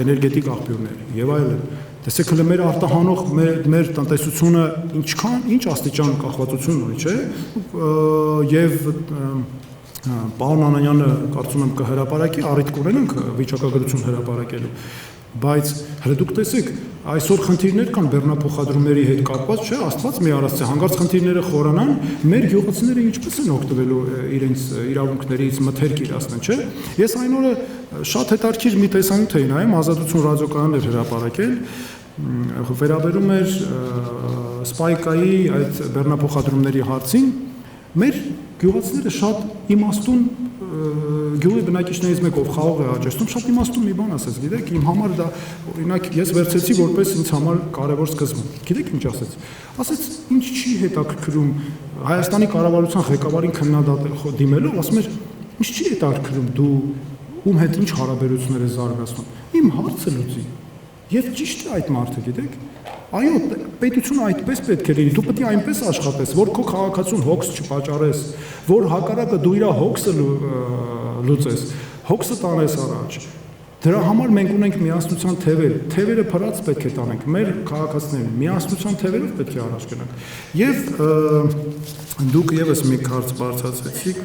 էներգետիկ աղբյուրներ եւ այլն։ Տեսեք, հələ մեր արտահանող մեր տնտեսությունը ինչ աստիճան կախվածություն ունի, չէ՞։ Եվ պարոն Անանյանը կարծում եմ կհրապարակի, առիթ կունենանք վիճակագրություն հրապարակելու, բայց հələ դուք տեսեք, այսօր խնդիրներ կան բեռնափոխադրումների հետ կապված, չէ՞, Աստված մի արած է, հանկարծ խնդիրները խորանան, մեր գյուղացիները ինչպես են օգտվելու իրենց իրավունքներից, մթերք իրացնեն, չէ՞։ Ես այն օրը շատ հետաքրքիր մի տեսանյութ էի նայում, Ազատություն ռադիոկայանն էր հրապարակել, վերաբերում էր Սպայկայի այդ բեռնափոխադրումների հարցին, մեր գյուղացիները շատ իմաստուն գյուղի բնակիչներից մեկով խաղող է աճեցնում, շատ իմաստուն մի բան ասեց, գիտեք, իմ համար դա օրինակ ես վերցեցի որպես ինձ համար կարևոր սկզբունք։ Գիտեք ինչ ասեց։ Ասեց, ինչ չի հետաքրքրում Հայաստանի կառավարության ղեկավարին քննադատել դիմելով, ասում էր, ինչ չի հետաքրքրում դու ում հետ ինչ հարաբերություններ ես զարգացնում։ Իմ հարցը լուծի։ Եվ ճիշտ է այդ մարդը, գիտեք։ Այո, պետությունը այդպես պետք է լինի, դու պետք է այնպես աշխատես, որ քո քաղաքացուն հոգս չպաճառես, որ հակառակը դու իր հոգսը լուծես, հոգսը տանես առաջ։ Դրա համար մենք ունենք միասնության թևեր, թևերը փռած պետք է տանենք, մեր քաղաքացիներին միասնության թևերով պետք է առաջ գնանք։ Եվ դուք եւս մի հարց բարձրացրեցիք։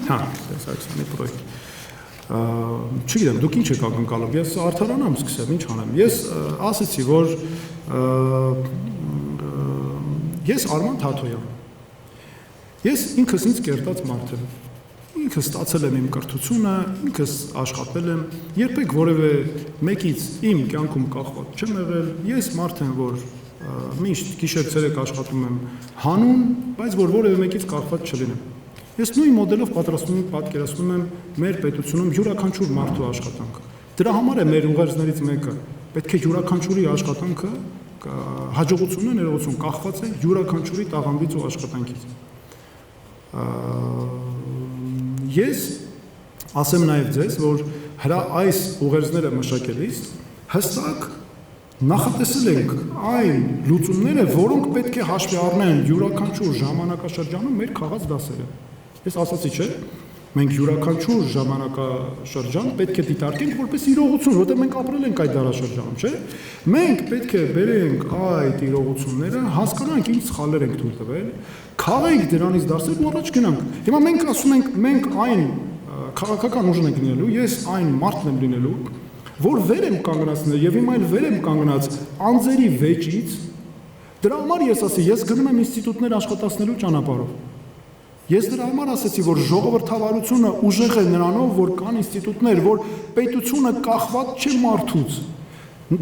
Հա, տեսակցանի պրոյեկտ։ Չգիտեմ, դուք ինչ եք ակնկալում, ես արդարանամ սկսեմ, ինչ անեմ, ես ասեցի, որ ես Արման Թաթոյան, ես ինքս ինձ կերտած մարդ եմ, ինքս ստացել եմ իմ կրթությունը, ինքս աշխատել եմ, երբեք որևէ մեկից իմ կյանքում կախված չեմ եղել, ես մարդ եմ, որ միշտ գիշեր-ցերեկ աշխատում եմ հանուն, բայց որ որևէ մեկից կախված չլինեմ։ Ես նույն մոդելով պատկերացնում եմ մեր պետությունում յուրաքանչյուր մարդու աշխատանքը։ Դրա համար է մեր ուղերձներից մեկը, պետք է յուրաքանչյուրի աշխատանքը հաջողությունը ներողություն կախված է յուրաքանչյուրի տաղանդից ու աշխատանքից։ Ես ասեմ նաև ձեզ, որ հրա այս ուղերձները մշակելիս հստակ նախատեսել ենք այն լուծումները, որոնք պետք է հաշվի առնեն յուրաքանչյուր ժամանակաշրջանում մեր քաղաց դասերը։ Ես ասացի, չէ, մենք յուրաքանչյուր ժամանակաշրջան պետք է դիտարկենք որպես իրողություն, որտեղ մենք ապրել ենք այդ դարաշրջանում, չէ։ Մենք պետք է բերենք այդ իրողությունները, հասկանանք ինչ սխալներ ենք թույլ տվել, քաղենք դրանից դասեր ու առաջ գնանք։ Հիմա մենք ասում ենք, մենք այն քաղաքական ուժն ենք լինելու, ես այն մարդն եմ լինելու, որ վեր եմ կանգնացնել եւ իմ այլ վեր եմ կանգնած անձերի վեճից, դրա համար ես ասի, ես գնում եմ ինստիտուտներ աշխատացնելու ճանապարհով։ Ես դրա համար ասացի, որ ժողովրդավարությունը ուժեղ է նրանով, որ կան ինստիտուտներ, որ պետությունը կախված չէ մարդուց։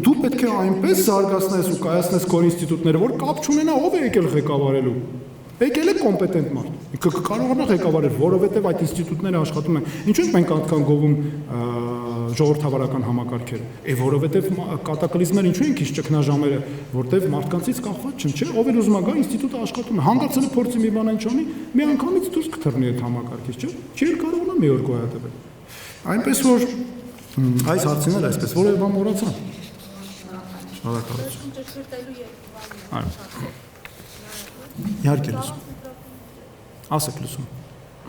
Դու պետք է այնպես զարգացնես ու կայացնես քո ինստիտուտները, որ կապ չունենա ով է եկել ղեկավարելու։ Եկել է կոմպետենտ մարդ։ Կարողանա ղեկավարել, որովհետև այդ ինստիտուտները աշխատում են։ Ինչու ենք մենք այդքան գովում ժողովրդավարական համակարգերը։ Որովհետև կատակլիզմներ ինչու են քիչ ճգնաժամերը, որտեղ մարդկանցից կախված չեն, չէ՞, ով էլ ուզում է գա ինստիտուտը աշխատում է, հանգարցել է փորձի մի բան անչանի, մի անգամից դուրս կթռնի այդ համակարգից, չէ՞։ Չի էլ կարողանա մի օր գոյատևել։ Այնպես որ այս հարցին էլ այսպես որևէ բան մոռացա։ Շնորհակալություն։ Իհարկե լսում։ Ասեք լսում։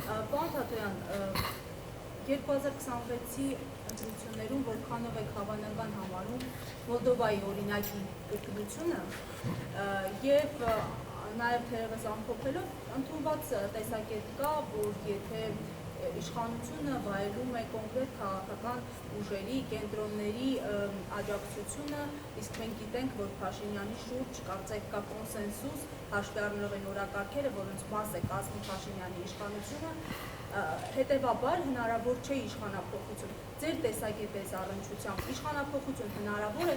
Պարոն Թաթոյան, 2026-ի ընտրություններում որքանով եք հավանական համարում Մոլդովայի օրինակի կրկնությունը եւ նաև թերևս ամփոփելով ընդունված տեսակետ կա, որ եթե իշխանությունը վայելում է կոնկրետ քաղաքական ուժերի, կենտրոնների աջակցությունը, իսկ մենք գիտենք, որ Փաշինյանի շուրջ կարծեք կա կոնսենսուս, հաշվի առնելով այն օրակարգերը, որոնց մաս է կազմում Փաշինյանի իշխանությունը, հետևաբար հնարավոր չէ իշխանափոխություն։ Ձեր տեսակետի առնչությամբ իշխանափոխություն հնարավոր է,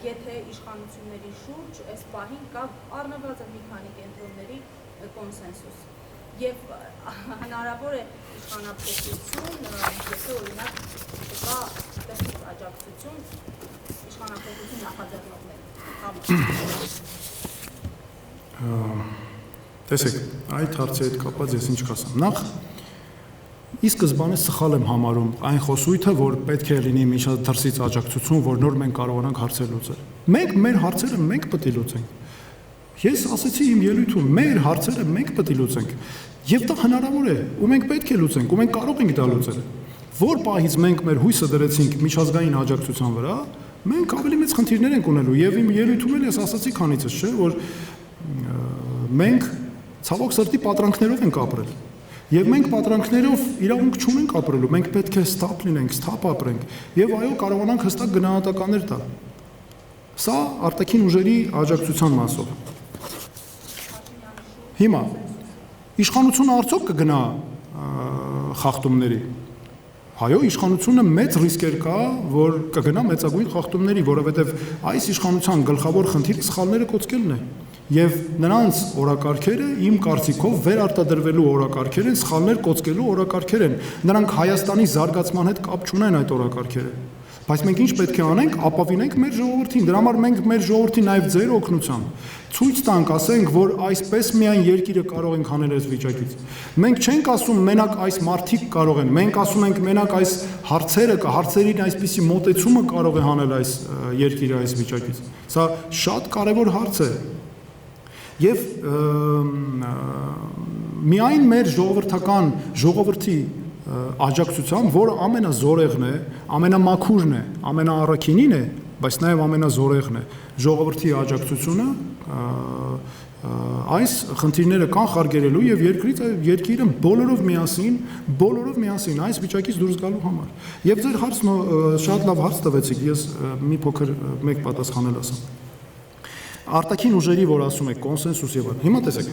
եթե իշխանությունների շուրջ այս պահին կա առնվազն մի քանի կենտրոնների կոնսենսուս։ Եվ հնարավոր է իշխանափոխություն, եթե օրինակ կա տեղից աջակցություն իշխանափոխություն նախաձեռնողների համար։ Տեսեք, այդ հարցի հետ կապված ես ինչ կասեմ։ Նախ ի սկզբանե սխալ եմ համարում այն խոսույթը, որ պետք է լինի միջադրսից աջակցություն, որ նոր մենք կարողանանք հարցեր լուծել։ Մենք մեր հարցերը մենք պետք է լուծենք։ Ես ասացի իմ ելույթում, մեր հարցերը մենք պետք է լուծենք։ Եվ դա հնարավոր է, ու մենք պետք է լուծենք, ու մենք կարող ենք դա լուծել։ Որ պահից մենք մեր հույսը դրեցինք միջազգային աջակցության վրա, մենք ավելի մեծ խնդիրներ ենք ունելու, եւ իմ ելույթում էլ ես ասացի քանիցս, չէ, որ մենք ցավոք սրտի պատրանքներով ենք ապրել։ Եվ մենք պատրանքներով իրավունք չունենք ապրելու, մենք պետք է ստապ լինենք, ստապ ապրենք, եւ այո, կարողանանք հստակ գնահատականներ տալ։ Սա արտաքին ուժերի աջակցության մասով։ Հիմա իշխանությունը արդյոք կգնա խախտումների։ Հայո, իշխանությունը մեծ ռիսկեր կա, որ կգնա մեծագույն խախտումների, որովհետև այս իշխանության գլխավոր խնդիրը սխալները կոծկելն է։ Եվ նրանց օրակարգերը իմ կարծիքով վերարտադրվելու օրակարգեր են, սխալներ կոծկելու օրակարգեր են։ Նրանք Հայաստանի զարգացման հետ կապ չունեն այդ օրակարգերը։ Բայց մենք ինչ պետք է անենք, ապավինենք մեր ժողովրդին։ Դրա համար մենք մեր ժողովրդին նաև ձեր օգնությամբ ցույց տանք, ասենք, որ այսպես միայն երկիրը կարող ենք անել այս վիճակից։ Մենք չենք ասում մենակ այս մարդիկ կարող են, մենք ասում ենք մենակ այս հարցերին այսպիսի մոտեցումը կարող է հանել այս երկիրը այս վիճակից։ Սա շատ կարևոր հարց է։ Եվ միայն մեր ժողովրդի աջակցությամբ, որը ամենազորեղն է, ամենամաքուրն է, ամենաառաքինին է, բայց նաև ամենազորեղն է, ժողովրդի աջակցությունը այս խնդիրները կանխարգելելու եւ երկիրը բոլորով միասին այս վիճակից դուրս գալու համար։ Եվ ձեր հարցը շատ լավ հարց տվեցիք, ես մի փոքր մեկ պատասխանել ասեմ։ Արտաքին ուժերի, որ ասում եք կոնսենսուս եւ այլն։ Հիմա տեսեք։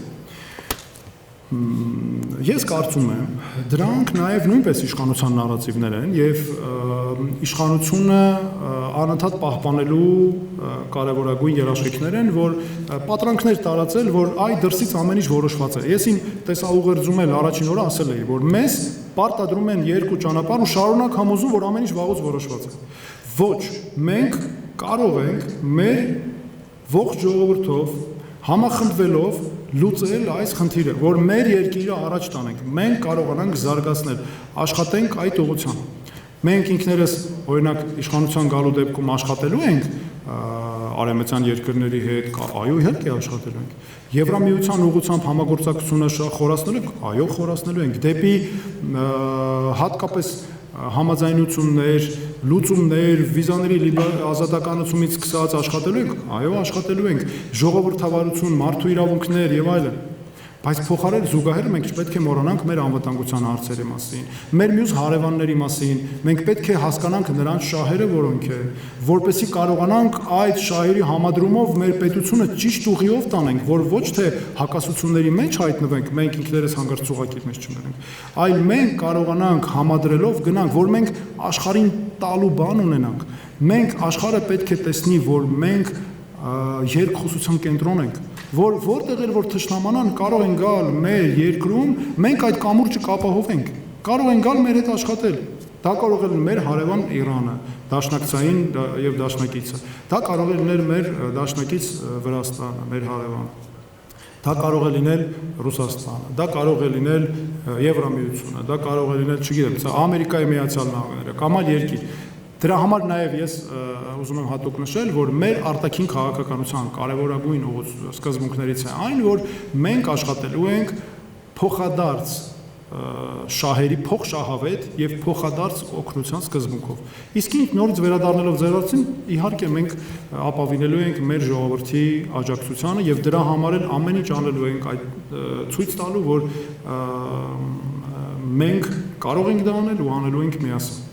Ես կարծում եմ, դրանք նաև նույնպես իշխանության նարատիվներ են եւ իշխանությունը անընդհատ պահպանելու կարևորագույն երաշխիքներ են, որ պատրանքներ տարածել, որ այ դրսից ամեն ինչ որոշված է։ Ես իմ տեսաուղերձում էլ առաջին օրը ասել էի, որ մեզ պարտադրում են երկու ճանապարհ ու շարունակ համոզում, որ ամեն ինչ վաղուց որոշված է։ Ոչ, մենք կարող ենք մեր ողջ ժողովրդով համախմբվելով լուծել այս խնդիրը, որ մեր երկիրը առաջ տանենք, մենք կարողանանք զարգացնել, աշխատենք այդ ուղղությամբ։ Մենք ինքներս, օրինակ, իշխանության գալու դեպքում աշխատելու ենք արևմտյան երկրների հետ, այո, իհարկե աշխատելու ենք։ Եվրամիության ուղղությամբ համագործակցությունը խորացնելու ենք, այո, խորացնելու ենք։ Դեպի հատկապես համաձայնություններ, լուծումներ, վիզաների ազատականացումից սկսած աշխատելու ենք, այո, աշխատելու ենք, ժողովրդավարություն, մարդու իրավունքներ եւ այլն։ Բայց փոխարեն զուգահեռ մենք չպետք է մոռանանք մեր անվտանգության հարցերի մասին, մեր մյուս հարևանների մասին, մենք պետք է հասկանանք նրանց շահերը որոնք են, որպեսզի կարողանանք այդ շահերի համադրումով մեր պետությունը ճիշտ ուղիով տանենք, որ ոչ թե հակասությունների մեջ հայտնվենք, մենք ինքներս հանգարց ծուղակի մեջ չմնանք, այլ մենք կարողանանք համադրելով գնանք, որ մենք աշխարհին տալու բան ունենանք, մենք աշխարհը պետք է տեսնի, որ մենք երկխոսության կենտրոն ենք, որտեղ էլ որ թշնամանան կարող են գալ մեր երկրում, մենք այդ կամուրջը կապահովենք, կարող են գալ մեր հետ աշխատել, դա կարող է լինել մեր հարևան Իրանը, դաշնակցային եւ դաշնակիցը, դա կարող է լինել մեր դաշնակից Վրաստանը, մեր հարևանը, դա կարող է լինել Ռուսաստանը, դա կարող է լինել Եվրամիությունը, դա կարող է լինել, չգիտեմ, Ամերիկայի Միացյալ Նահանգները, կամ այլ երկիր։ Դրա համար նաև ես ուզում եմ հատուկ նշել, որ մեր արտաքին քաղաքականության կարևորագույն սկզբունքներից է այն, որ մենք աշխատելու ենք փոխադարձ շահերի փոխշահավետ եւ փոխադարձ օգնության սկզբունքով։ Իսկ ինձ նորից վերադառնալով ձեր հարցին, իհարկե մենք ապավինելու ենք մեր ժողովրդի աջակցությանը եւ դրա համար էլ ամեն ինչ անելու ենք այդ ցույց տալու, որ մենք կարող ենք դա անել ու անելու ենք միասին։